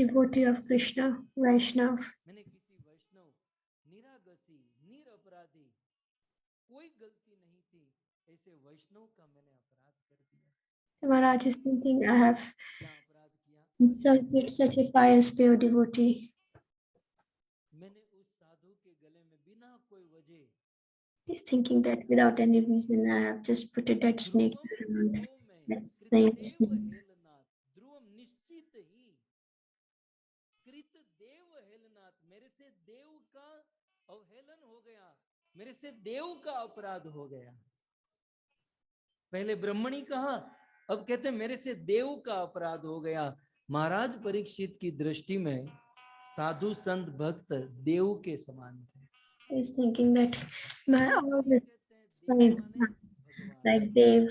[SPEAKER 1] Devotee of Krishna, Vaishnav.
[SPEAKER 2] मैंने किसी वैष्णव, निरागसी, निरपराधी, कोई गलती नहीं थी, ऐसे वैष्णव का मैंने अपराध कर दिया।
[SPEAKER 1] So Maharaj is thinking, I have
[SPEAKER 2] क्या अपराध किया?
[SPEAKER 1] insulted such a pious, pure devotee.
[SPEAKER 2] मैंने उस साधु के गले में बिना कोई वजह,
[SPEAKER 1] He's thinking that without any reason, I have just put a dead snake around that saint's neck.
[SPEAKER 2] ध्रुवम निश्चित ही कृत देव हेलनाथ, मेरे से देव का अवहेलन हो गया, मेरे से देव का अपराध हो गया। पहले ब्रह्मणी कहा, अब कहते हैं मेरे से देव का अपराध हो गया। महाराज परीक्षित की दृष्टि में साधु संत भक्त देव के समान थे।
[SPEAKER 1] He's thinking that my all
[SPEAKER 2] ये
[SPEAKER 1] the
[SPEAKER 2] कहते हैं देव
[SPEAKER 1] saints
[SPEAKER 2] माने भगवान।
[SPEAKER 1] like Dev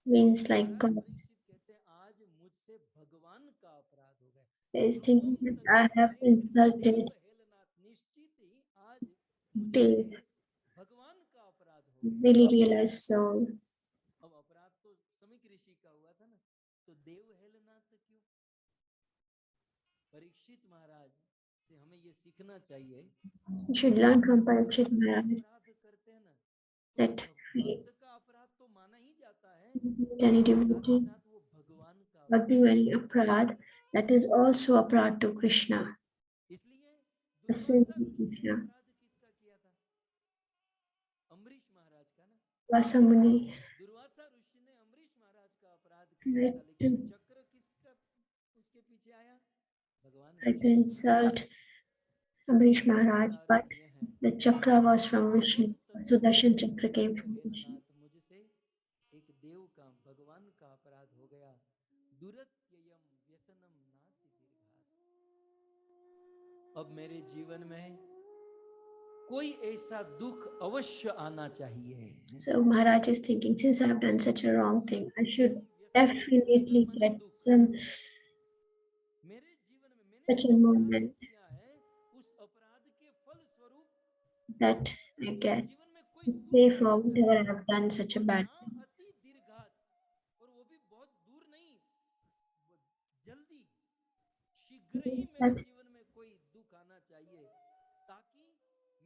[SPEAKER 1] means like
[SPEAKER 2] महाराज
[SPEAKER 1] God.
[SPEAKER 2] परीक्षित कहते हैं आज मुझसे भगवान का अपराध हो गया।
[SPEAKER 1] He's
[SPEAKER 2] भगवान
[SPEAKER 1] thinking that
[SPEAKER 2] तक
[SPEAKER 1] I have
[SPEAKER 2] नहीं, देव
[SPEAKER 1] insulted
[SPEAKER 2] हेलनाथ, निश्चित ही आज मुझसे
[SPEAKER 1] Dev.
[SPEAKER 2] भगवान का अपराध हो गया।
[SPEAKER 1] Really realized so.
[SPEAKER 2] अब अपराध तो समीक ऋषि का हुआ था ना, तो देव हेलनाथ क्यों? परीक्षित महाराज से हमें ये सीखना चाहिए,
[SPEAKER 1] You should learn from Parikshit
[SPEAKER 2] भगवान
[SPEAKER 1] Maharaj
[SPEAKER 2] अपराध करते हैं ना, तो
[SPEAKER 1] that
[SPEAKER 2] भक्त का अपराध तो माना ही जाता है,
[SPEAKER 1] any
[SPEAKER 2] लेकिन साथ ही
[SPEAKER 1] devotee
[SPEAKER 2] साथ वो भगवान का
[SPEAKER 1] or
[SPEAKER 2] अपराध।
[SPEAKER 1] do any aparad, that is also aparad to Krishna.
[SPEAKER 2] इसलिए
[SPEAKER 1] The sin
[SPEAKER 2] दुर्वासा
[SPEAKER 1] to
[SPEAKER 2] ऋषि ने
[SPEAKER 1] Krishna.
[SPEAKER 2] अपराध किसका किया था? अम्बरीश महाराज का ना।
[SPEAKER 1] Vasamuni.
[SPEAKER 2] दुर्वासा ऋषि ने अम्बरीश महाराज का अपराध किया था, लेकिन चक्र किसका उसके पीछे आया? भगवान
[SPEAKER 1] Tried to
[SPEAKER 2] Vishnu.
[SPEAKER 1] insult Amrish Maharaj,
[SPEAKER 2] इसका
[SPEAKER 1] but
[SPEAKER 2] अर्थ ये है
[SPEAKER 1] the chakra was from Vishnu.
[SPEAKER 2] तुम तक
[SPEAKER 1] Sudarshan
[SPEAKER 2] नहीं,
[SPEAKER 1] chakra came
[SPEAKER 2] Dev
[SPEAKER 1] from Vishnu.
[SPEAKER 2] हेलनाथ, मुझसे एक देव का, भगवान का अपराध हो गया। दुरत्ययम व्यसनम नाति दीर्घात्। अब मेरे जीवन में कोई ऐसा दुख अवश्य आना चाहिए।
[SPEAKER 1] So Maharaj is thinking, since I have done such a wrong thing, I should
[SPEAKER 2] व्यसन
[SPEAKER 1] definitely
[SPEAKER 2] माने
[SPEAKER 1] get
[SPEAKER 2] दुख।
[SPEAKER 1] some
[SPEAKER 2] मेरे जीवन में मैंने
[SPEAKER 1] such
[SPEAKER 2] जो
[SPEAKER 1] a
[SPEAKER 2] अपराध
[SPEAKER 1] moment
[SPEAKER 2] किया है, उस अपराध के फल स्वरूप
[SPEAKER 1] that I
[SPEAKER 2] मेरे
[SPEAKER 1] get
[SPEAKER 2] जीवन में कोई
[SPEAKER 1] to
[SPEAKER 2] दुख
[SPEAKER 1] pay
[SPEAKER 2] आना
[SPEAKER 1] for whatever I
[SPEAKER 2] चाहिए,
[SPEAKER 1] have done such a
[SPEAKER 2] और
[SPEAKER 1] bad
[SPEAKER 2] ना
[SPEAKER 1] thing.
[SPEAKER 2] अति दीर्घात, और वो भी बहुत दूर नहीं, वो जल्दी, शीघ्र ही मेरे
[SPEAKER 1] That
[SPEAKER 2] जीवन में कोई दुख आना चाहिए, ताकि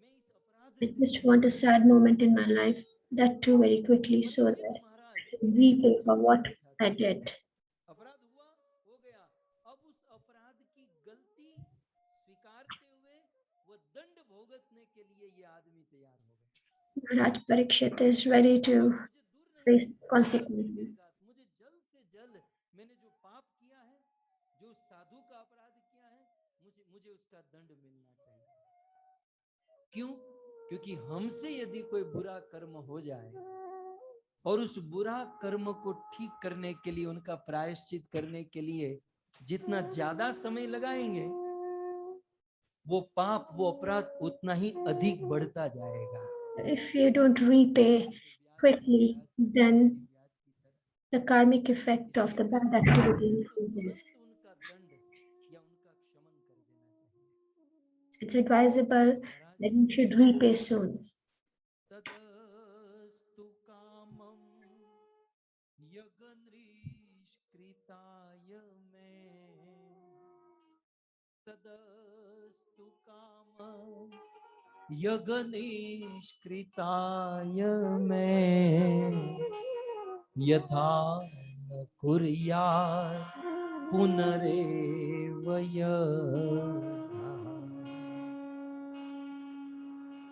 [SPEAKER 2] मैं इस अपराध
[SPEAKER 1] I
[SPEAKER 2] से
[SPEAKER 1] just want a sad moment in my life, that too very quickly, so that
[SPEAKER 2] Parikshit Maharaj
[SPEAKER 1] I can
[SPEAKER 2] इसलिए वो
[SPEAKER 1] repay for
[SPEAKER 2] चक्र
[SPEAKER 1] what
[SPEAKER 2] नहीं
[SPEAKER 1] I
[SPEAKER 2] चाहते।
[SPEAKER 1] did.
[SPEAKER 2] अपराध हुआ, हो गया, अब उस अपराध की गलती स्वीकारते हुए वो दंड भोगतने के लिए ये आदमी तैयार हो गए।
[SPEAKER 1] Maharaj Parikshit is ready
[SPEAKER 2] अब
[SPEAKER 1] to
[SPEAKER 2] मुझे दूर नहीं,
[SPEAKER 1] face
[SPEAKER 2] ना अति
[SPEAKER 1] consequences.
[SPEAKER 2] दीर्घात, मुझे जल्द से जल्द मैंने जो पाप किया है, जो साधु का अपराध किया है, मुझे मुझे उसका दंड मिलना चाहिए। क्यों? क्योंकि हमसे यदि कोई बुरा कर्म हो जाए और उस बुरा कर्म को ठीक करने के लिए, उनका प्रायश्चित करने के लिए जितना ज्यादा समय लगाएंगे, वो पाप, वो अपराध उतना ही अधिक बढ़ता जाएगा।
[SPEAKER 1] If you don't repay quickly, then the karmic effect of the bad activity increases.
[SPEAKER 2] उनका दंड या उनका क्षमन कर देना चाहिए।
[SPEAKER 1] It's advisable that you should repay soon.
[SPEAKER 2] तदस्तु कामं यगनिष्कृताय मे, तदस्तु कामं यगनिष्कृताय मे, यथा न कुर्यात् पुनरेव यथा।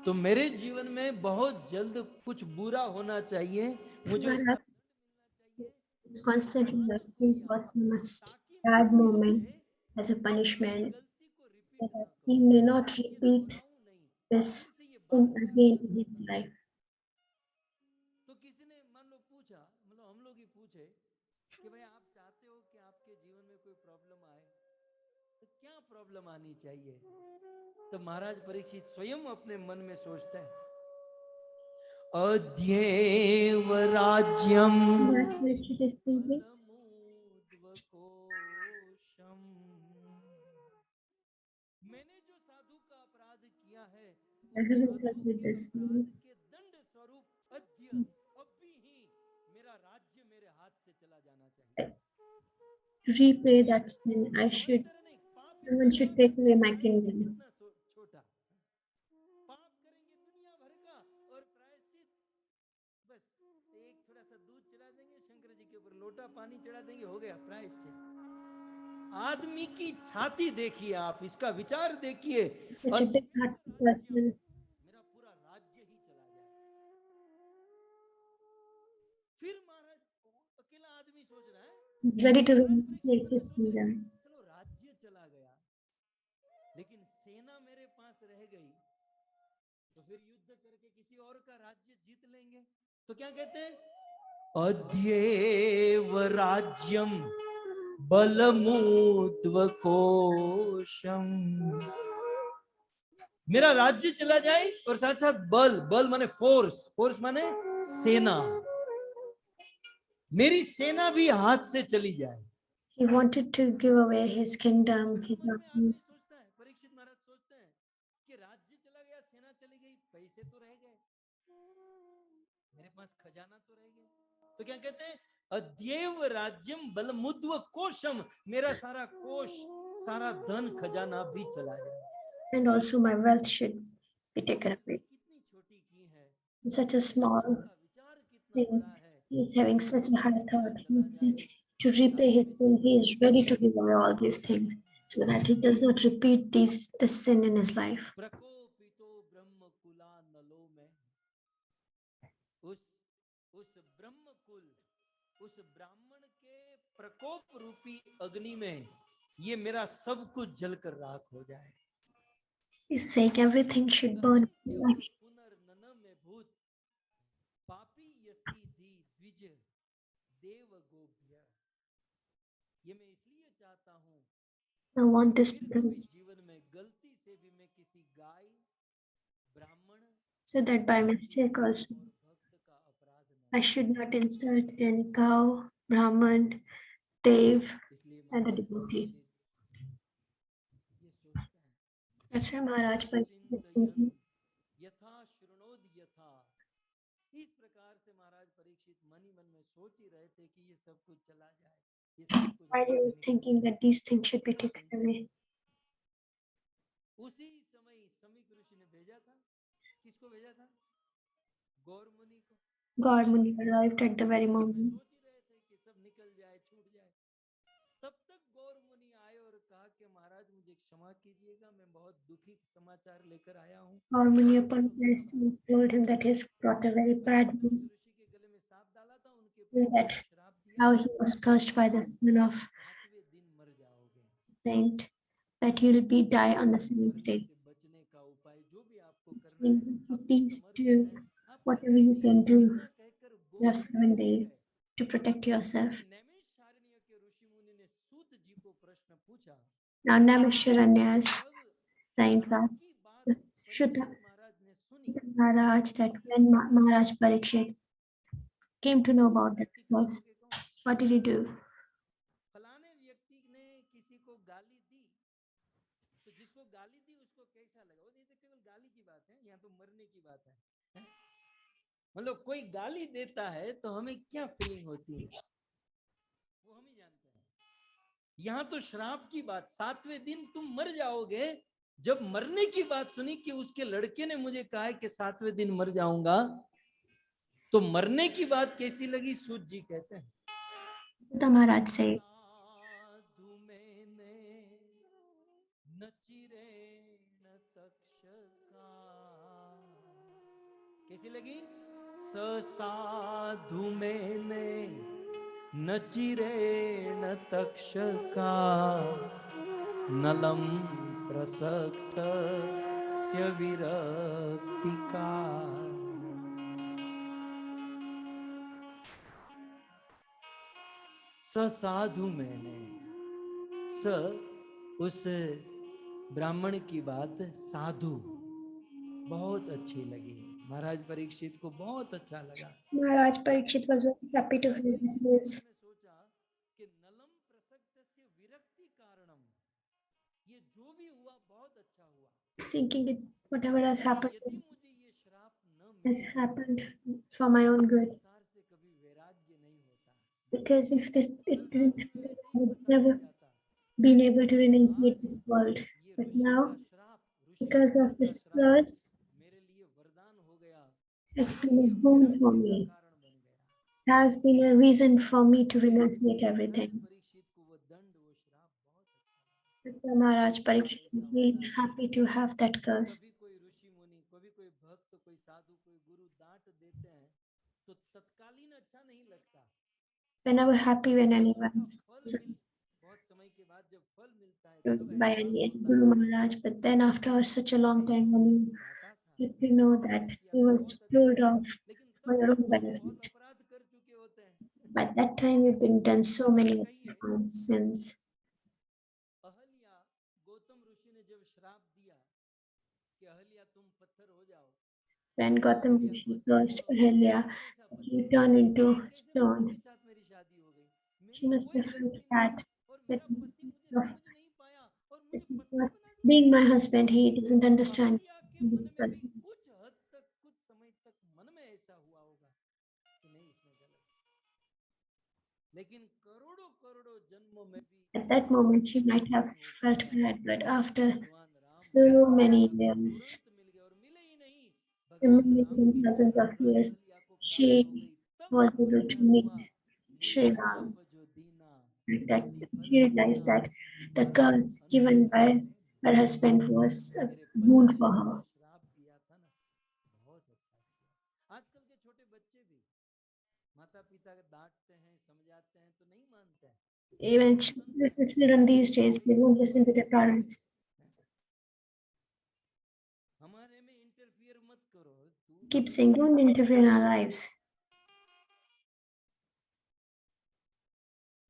[SPEAKER 2] तो मेरे जीवन में बहुत जल्द कुछ बुरा होना चाहिए, मुझे उसका
[SPEAKER 1] Maharaj constantly asking for some
[SPEAKER 2] ताकि मैं
[SPEAKER 1] bad
[SPEAKER 2] फिर
[SPEAKER 1] moment
[SPEAKER 2] से
[SPEAKER 1] as a punishment
[SPEAKER 2] गलती को
[SPEAKER 1] so
[SPEAKER 2] रिपीट
[SPEAKER 1] that
[SPEAKER 2] ना
[SPEAKER 1] he
[SPEAKER 2] करूं,
[SPEAKER 1] may not
[SPEAKER 2] फिर से ये
[SPEAKER 1] repeat
[SPEAKER 2] दोहराऊं नहीं,
[SPEAKER 1] this
[SPEAKER 2] फिर से ये
[SPEAKER 1] sin
[SPEAKER 2] बात को मैं
[SPEAKER 1] again
[SPEAKER 2] याद
[SPEAKER 1] in
[SPEAKER 2] ना
[SPEAKER 1] his
[SPEAKER 2] करूं।
[SPEAKER 1] life.
[SPEAKER 2] तो किसी ने मान लो पूछा, मतलब हम लोग ही पूछे कि भाई आप चाहते हो कि आपके जीवन में कोई प्रॉब्लम आए, तो क्या प्रॉब्लम आनी चाहिए? तो महाराज परीक्षित स्वयं अपने मन में सोचते हैं, अद्येव राज्यम
[SPEAKER 1] Maharaj Parikshit is thinking,
[SPEAKER 2] बलमूर्ध्वकोशम। मैंने जो साधु का अपराध किया है,
[SPEAKER 1] I
[SPEAKER 2] उस
[SPEAKER 1] have
[SPEAKER 2] साधु
[SPEAKER 1] insulted
[SPEAKER 2] के
[SPEAKER 1] this
[SPEAKER 2] अपराध
[SPEAKER 1] sin.
[SPEAKER 2] के दंड स्वरूप अद्य, अभी ही मेरा राज्य मेरे हाथ से चला जाना चाहिए।
[SPEAKER 1] To repay that sin, I
[SPEAKER 2] हमारी
[SPEAKER 1] should,
[SPEAKER 2] तरह नहीं, पाप
[SPEAKER 1] someone
[SPEAKER 2] इतना
[SPEAKER 1] should take
[SPEAKER 2] करते
[SPEAKER 1] away
[SPEAKER 2] हैं,
[SPEAKER 1] my
[SPEAKER 2] प्रायश्चित
[SPEAKER 1] kingdom.
[SPEAKER 2] इतना छोटा। पाप करेंगे दुनिया भर का और प्रायश्चित बस एक थोड़ा सा दूध चढ़ा देंगे, शंकर जी के ऊपर लोटा पानी चढ़ा देंगे, हो गया प्रायश्चित। आदमी की छाती देखिए आप, इसका विचार देखिए,
[SPEAKER 1] Such a big hearted person
[SPEAKER 2] मेरा पूरा राज्य ही चला जाए। फिर महाराज अकेला आदमी सोच रहा है,
[SPEAKER 1] is ready to
[SPEAKER 2] Maharaj Parikshit
[SPEAKER 1] take
[SPEAKER 2] को
[SPEAKER 1] his
[SPEAKER 2] लगा
[SPEAKER 1] kingdom.
[SPEAKER 2] चलो राज्य चला गया, लेकिन सेना मेरे पास रह गई, तो फिर युद्ध करके किसी और का राज्य जीत लेंगे। तो क्या कहते हैं, अद्येव राज्यम बलमुद्वकोशम। मेरा राज्य चला जाए और साथ साथ बल, बल माने फोर्स, फोर्स माने सेना, मेरी सेना भी हाथ से चली जाए।
[SPEAKER 1] He wanted to give away his kingdom, his
[SPEAKER 2] मन में
[SPEAKER 1] army.
[SPEAKER 2] आदमी सोचता है, परीक्षित महाराज सोचते हैं कि राज्य चला गया, सेना चली गई, पैसे तो रह गए, मेरे पास खजाना तो रह गया। तो क्या कहते हैं? अद्येव राज्यम बलमुद्व कोशम, मेरा सारा कोश, सारा धन खजाना भी चला जाए।
[SPEAKER 1] And also my wealth should be taken away.
[SPEAKER 2] कितनी छोटी की है,
[SPEAKER 1] Such a small
[SPEAKER 2] का विचार कितना
[SPEAKER 1] thing.
[SPEAKER 2] बड़ा है।
[SPEAKER 1] He is having such a high thought. He is to repay his sin. He is ready to give away all these things so that he does not repeat this sin in his life.
[SPEAKER 2] प्रकोपितो ब्रह्म कुला नलो में, उस ब्रह्म कुल, उस ब्राह्मण के प्रकोप रूपी अग्नि में ये मेरा सब कुछ जलकर राख हो जाए।
[SPEAKER 1] He's saying everything should burn.
[SPEAKER 2] पुनर्नन में भूत पापी यसी धी द्विज देव गोभ्य। ये मैं इसलिए चाहता हूँ,
[SPEAKER 1] I want this
[SPEAKER 2] कभी जीवन में गलती से भी मैं किसी गाय, ब्राह्मण,
[SPEAKER 1] so that by mistake also I should not insult any cow, Brahman, Dev, and the devotee. That's why Maharaj
[SPEAKER 2] यथा श्रृणोद यथा, इस प्रकार से महाराज परीक्षित मन ही मन में सोच ही रहे थे कि ये सब कुछ चला जाए, ये सब कुछ
[SPEAKER 1] why they were thinking that these things should be taken away.
[SPEAKER 2] उसी समय समीक ऋषि ने भेजा था, किसको भेजा था? गौर मुनि को।
[SPEAKER 1] God Muni arrived at the very moment.
[SPEAKER 2] सोच ही रहे थे कि सब निकल जाए, छूट जाए, तब तक गौर मुनि आए और कहा कि महाराज मुझे क्षमा कीजिएगा, मैं बहुत दुखी समाचार लेकर आया हूँ।
[SPEAKER 1] God Muni apologized and told him that he has brought a very bad news.
[SPEAKER 2] ऋषि के गले में सांप डाला था, उनके पुत्र
[SPEAKER 1] That
[SPEAKER 2] को श्राप दिया,
[SPEAKER 1] how he was cursed by the son of
[SPEAKER 2] 7वें दिन मर जाओगे,
[SPEAKER 1] saint, that he will be die on the seventh day.
[SPEAKER 2] बचने का उपाय जो भी आपको करना
[SPEAKER 1] Saying,
[SPEAKER 2] है,
[SPEAKER 1] please do whatever you can do. You have 7 days to protect yourself.
[SPEAKER 2] Naimisharanya के ऋषि मुनि ने सूत जी को प्रश्न पूछा,
[SPEAKER 1] Now Naimisharanyas saints are Shuddha
[SPEAKER 2] महाराज ने सुनी,
[SPEAKER 1] Maharaj, that when Maharaj Parikshit came to know about that verse, what did he do?
[SPEAKER 2] फलाने व्यक्ति ने किसी को गाली दी, तो जिसको गाली दी उसको कैसा लगा? वो नहीं तो केवल गाली की बात है, यहाँ तो मरने की बात है। मतलब कोई गाली देता है तो हमें क्या फीलिंग होती है वो हम ही जानते हैं। यहाँ तो श्राप की बात, 7वें दिन तुम मर जाओगे। जब मरने की बात सुनी कि उसके लड़के ने मुझे कहा है कि 7वें दिन मर जाऊंगा, तो मरने की बात कैसी लगी? सूत जी कहते हैं,
[SPEAKER 1] The Maharaj say,
[SPEAKER 2] कैसी लगी? साधु मैंने नचिरेण तक्षका नलम प्रसक्त स्य विरक्तिका। साधु मैंने, उस ब्राह्मण की बात साधु बहुत अच्छी लगी, महाराज परीक्षित को बहुत अच्छा लगा।
[SPEAKER 1] Maharaj Parikshit was very happy to hear this news.
[SPEAKER 2] सोचा कि नलम प्रसक्तस्य विरक्ति कारणम, ये जो भी हुआ बहुत अच्छा हुआ।
[SPEAKER 1] Thinking that whatever has happened
[SPEAKER 2] यदि मुझे ये श्राप न
[SPEAKER 1] has
[SPEAKER 2] मिले,
[SPEAKER 1] happened for my own good.
[SPEAKER 2] संसार से कभी वैराग्य नहीं होता,
[SPEAKER 1] Because if this, it didn't,
[SPEAKER 2] संसार में
[SPEAKER 1] I
[SPEAKER 2] ऐसे ही
[SPEAKER 1] would
[SPEAKER 2] फंसा
[SPEAKER 1] never
[SPEAKER 2] रह जाता।
[SPEAKER 1] been able to renunciate
[SPEAKER 2] आज
[SPEAKER 1] this world.
[SPEAKER 2] ये
[SPEAKER 1] But
[SPEAKER 2] ऋषि
[SPEAKER 1] now,
[SPEAKER 2] का श्राप, ऋषि
[SPEAKER 1] because
[SPEAKER 2] मुनि
[SPEAKER 1] of
[SPEAKER 2] का
[SPEAKER 1] this
[SPEAKER 2] श्राप
[SPEAKER 1] curse,
[SPEAKER 2] मेरे लिए वरदान हो गया,
[SPEAKER 1] has
[SPEAKER 2] मेरे
[SPEAKER 1] been a
[SPEAKER 2] लिए
[SPEAKER 1] boon
[SPEAKER 2] वैराग्य
[SPEAKER 1] for
[SPEAKER 2] का
[SPEAKER 1] me.
[SPEAKER 2] कारण बन गया।
[SPEAKER 1] Has been a reason for me to renunciate everything.
[SPEAKER 2] Parikshit को वो दंड, वो श्राप बहुत अच्छा लगा।
[SPEAKER 1] But the Maharaj Parikshit was really happy to have that curse.
[SPEAKER 2] कभी कोई ऋषि मुनि, कभी कोई भक्त, कोई साधु, कोई गुरु डांट देते हैं तो तत्कालीन अच्छा नहीं लगता।
[SPEAKER 1] We're never happy when anyone
[SPEAKER 2] बहुत समय के बाद जब फल मिलता है तब
[SPEAKER 1] by
[SPEAKER 2] एहसास
[SPEAKER 1] any
[SPEAKER 2] होता
[SPEAKER 1] Guru
[SPEAKER 2] है।
[SPEAKER 1] Maharaj, but then after such a long time when you get to know that he was told off
[SPEAKER 2] लेकिन
[SPEAKER 1] for
[SPEAKER 2] तब
[SPEAKER 1] your
[SPEAKER 2] तक
[SPEAKER 1] own
[SPEAKER 2] तो हम बहुत
[SPEAKER 1] benefit.
[SPEAKER 2] अपराध कर चुके होते हैं,
[SPEAKER 1] By that time, we've been done so many sins.
[SPEAKER 2] Ahalya Gautam ऋषि ने जब श्राप दिया कि अहल्या तुम पत्थर हो जाओ,
[SPEAKER 1] When Gautam
[SPEAKER 2] अहल्या
[SPEAKER 1] Rishi
[SPEAKER 2] को अच्छा
[SPEAKER 1] cursed
[SPEAKER 2] लगा,
[SPEAKER 1] Ahilya,
[SPEAKER 2] मैं कैसा
[SPEAKER 1] he
[SPEAKER 2] पति,
[SPEAKER 1] turned into
[SPEAKER 2] ये कैसे पति के
[SPEAKER 1] stone.
[SPEAKER 2] साथ मेरी शादी हो गई,
[SPEAKER 1] She
[SPEAKER 2] मेरी
[SPEAKER 1] must
[SPEAKER 2] कोई
[SPEAKER 1] have felt
[SPEAKER 2] गलती नहीं
[SPEAKER 1] that,
[SPEAKER 2] और
[SPEAKER 1] that
[SPEAKER 2] मेरा पति मुझे
[SPEAKER 1] instead of
[SPEAKER 2] समझ नहीं पाया और
[SPEAKER 1] that
[SPEAKER 2] मुझे
[SPEAKER 1] he
[SPEAKER 2] पत्थर
[SPEAKER 1] was
[SPEAKER 2] बना दिया।
[SPEAKER 1] being my husband, he doesn't understand
[SPEAKER 2] Ahalya के
[SPEAKER 1] this
[SPEAKER 2] मन में भी
[SPEAKER 1] person.
[SPEAKER 2] कुछ हद तक, कुछ समय तक मन में ऐसा हुआ होगा कि नहीं इसने गलत, लेकिन करोड़ों करोड़ों जन्मों में भी
[SPEAKER 1] At that
[SPEAKER 2] कभी
[SPEAKER 1] moment, she
[SPEAKER 2] ऐसा
[SPEAKER 1] might have
[SPEAKER 2] नहीं हो
[SPEAKER 1] felt
[SPEAKER 2] पाया
[SPEAKER 1] bad, but
[SPEAKER 2] कि
[SPEAKER 1] after
[SPEAKER 2] भगवान राम
[SPEAKER 1] so many
[SPEAKER 2] अहल्या को
[SPEAKER 1] years,
[SPEAKER 2] तुरंत मिल गए और मिले ही नहीं, भगवान राम
[SPEAKER 1] millions,
[SPEAKER 2] की
[SPEAKER 1] thousands of
[SPEAKER 2] तुरंत
[SPEAKER 1] years,
[SPEAKER 2] अहल्या को प्राप्त हो
[SPEAKER 1] she
[SPEAKER 2] गई, तब
[SPEAKER 1] was
[SPEAKER 2] उनको
[SPEAKER 1] able to
[SPEAKER 2] एहसास
[SPEAKER 1] meet
[SPEAKER 2] हुआ मुझ
[SPEAKER 1] Sri Ram.
[SPEAKER 2] श्राप जो दीना
[SPEAKER 1] That
[SPEAKER 2] अति फल
[SPEAKER 1] she realized
[SPEAKER 2] Dina
[SPEAKER 1] that the
[SPEAKER 2] परम
[SPEAKER 1] curse given
[SPEAKER 2] अनुग्रह,
[SPEAKER 1] by her husband was a
[SPEAKER 2] मेरे
[SPEAKER 1] boon
[SPEAKER 2] पति ने
[SPEAKER 1] for
[SPEAKER 2] जो
[SPEAKER 1] her.
[SPEAKER 2] मुझे श्राप दिया था ना, बहुत अच्छा किया। आजकल के छोटे बच्चे भी माता पिता डांटते हैं, समझाते हैं तो नहीं मानते हैं,
[SPEAKER 1] Even
[SPEAKER 2] नहीं सुनते हैं,
[SPEAKER 1] children these days,
[SPEAKER 2] वही
[SPEAKER 1] they won't
[SPEAKER 2] करते
[SPEAKER 1] listen to
[SPEAKER 2] रहते
[SPEAKER 1] their
[SPEAKER 2] हैं।
[SPEAKER 1] parents.
[SPEAKER 2] हमारे में इंटरफियर मत करो, तू
[SPEAKER 1] Keep
[SPEAKER 2] तू
[SPEAKER 1] saying, don't interfere in our lives.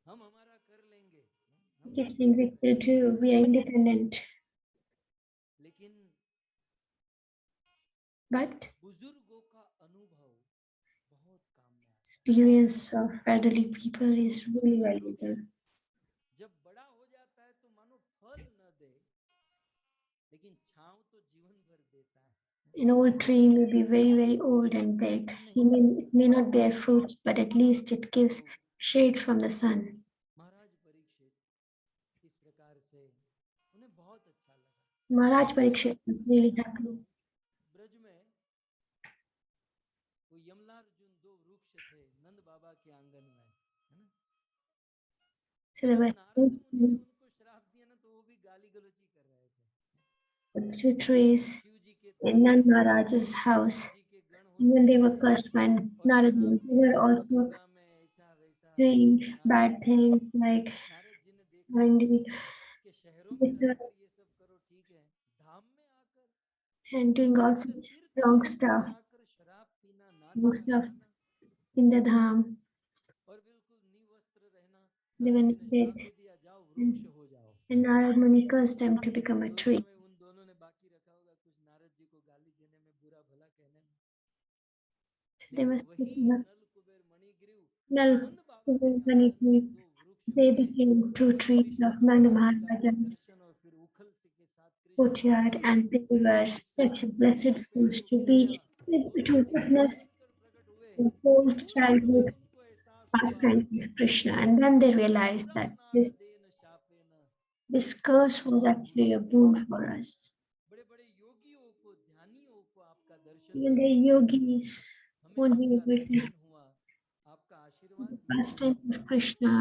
[SPEAKER 2] हम हमारा कर लेंगे, हम
[SPEAKER 1] Keep
[SPEAKER 2] ठीक
[SPEAKER 1] saying,
[SPEAKER 2] से
[SPEAKER 1] we will
[SPEAKER 2] करेंगे,
[SPEAKER 1] too, we are independent.
[SPEAKER 2] लेकिन
[SPEAKER 1] But
[SPEAKER 2] बुजुर्गों का अनुभव बहुत काम में आता है।
[SPEAKER 1] experience of elderly people is really
[SPEAKER 2] वृक्ष
[SPEAKER 1] valuable.
[SPEAKER 2] जब बड़ा हो जाता है तो मानो फल न दे, लेकिन छांव तो जीवन भर देता है।
[SPEAKER 1] An old tree may be very, very old and big. It may not bear fruit, but at least it gives shade from the sun.
[SPEAKER 2] महाराज परीक्षित इस प्रकार से उन्हें बहुत अच्छा लगा।
[SPEAKER 1] Maharaj Parikshit was really happy.
[SPEAKER 2] Braj में वो यमलार्जुन दो वृक्ष थे नंद बाबा के आंगन में, है ना?
[SPEAKER 1] So there
[SPEAKER 2] जब
[SPEAKER 1] were
[SPEAKER 2] नारद मुनि ने उनको श्राप दिया ना, तो वो भी गाली गलौजी कर रहे थे।
[SPEAKER 1] two trees
[SPEAKER 2] शिव जी के
[SPEAKER 1] in
[SPEAKER 2] तांडव
[SPEAKER 1] Nand
[SPEAKER 2] में
[SPEAKER 1] Maharaj's house.
[SPEAKER 2] शिव जी के गण होते
[SPEAKER 1] When they were
[SPEAKER 2] थे
[SPEAKER 1] cursed by
[SPEAKER 2] और
[SPEAKER 1] Narad
[SPEAKER 2] श्राप
[SPEAKER 1] Muni, they
[SPEAKER 2] दिया
[SPEAKER 1] were
[SPEAKER 2] कि
[SPEAKER 1] also
[SPEAKER 2] गंगा में ऐसा वैसा।
[SPEAKER 1] doing bad
[SPEAKER 2] Narad
[SPEAKER 1] things like
[SPEAKER 2] Narad ji ने देखा
[SPEAKER 1] finding
[SPEAKER 2] कि शहरों में रहकर ये सब करो ठीक है, धाम में आकर
[SPEAKER 1] and doing all
[SPEAKER 2] तीर्थ
[SPEAKER 1] such
[SPEAKER 2] तीर्थ
[SPEAKER 1] wrong
[SPEAKER 2] क्षेत्र में
[SPEAKER 1] stuff,
[SPEAKER 2] आकर शराब पीना,
[SPEAKER 1] wrong
[SPEAKER 2] नाचना
[SPEAKER 1] stuff
[SPEAKER 2] गाना
[SPEAKER 1] in the dham.
[SPEAKER 2] और बिल्कुल निवस्त्र रहना।
[SPEAKER 1] They were
[SPEAKER 2] नारद जी ने
[SPEAKER 1] naked,
[SPEAKER 2] श्राप दे दिया, जाओ वृक्ष हो जाओ।
[SPEAKER 1] and Narad Muni cursed them to become a
[SPEAKER 2] जो
[SPEAKER 1] tree.
[SPEAKER 2] समय उन दोनों ने बाकी रखा होगा कुछ नारद जी को गाली देने में, बुरा भला कहने में,
[SPEAKER 1] They
[SPEAKER 2] लेकिन
[SPEAKER 1] must be
[SPEAKER 2] वही
[SPEAKER 1] enough.
[SPEAKER 2] नल कुबेर मणिग्रीव
[SPEAKER 1] Nal,
[SPEAKER 2] नंद बाबा के
[SPEAKER 1] many
[SPEAKER 2] आंगन में दो वृक्ष
[SPEAKER 1] they
[SPEAKER 2] बने।
[SPEAKER 1] became two
[SPEAKER 2] वही
[SPEAKER 1] trees
[SPEAKER 2] कृष्ण
[SPEAKER 1] of Nand
[SPEAKER 2] भगवान का वो
[SPEAKER 1] Maharaj's
[SPEAKER 2] दर्शन और फिर उखल से के साथ कृष्ण
[SPEAKER 1] courtyard,
[SPEAKER 2] भगवान
[SPEAKER 1] and they were such blessed souls to be to witness
[SPEAKER 2] प्रकट हुए।
[SPEAKER 1] the whole
[SPEAKER 2] उस समय
[SPEAKER 1] childhood
[SPEAKER 2] उनको एहसास हुआ
[SPEAKER 1] pastime of Krishna. And then they realized
[SPEAKER 2] पुरा
[SPEAKER 1] that
[SPEAKER 2] नारदेन शापेन
[SPEAKER 1] this curse was actually a boon for us.
[SPEAKER 2] बड़े बड़े योगियों को, ध्यानियों को आपका दर्शन
[SPEAKER 1] Even the
[SPEAKER 2] नहीं हुआ,
[SPEAKER 1] yogis
[SPEAKER 2] हमें
[SPEAKER 1] won't be
[SPEAKER 2] आपका
[SPEAKER 1] able to
[SPEAKER 2] दर्शन हुआ, आपका आशीर्वाद
[SPEAKER 1] the
[SPEAKER 2] मिला,
[SPEAKER 1] pastime of Krishna,
[SPEAKER 2] आपकी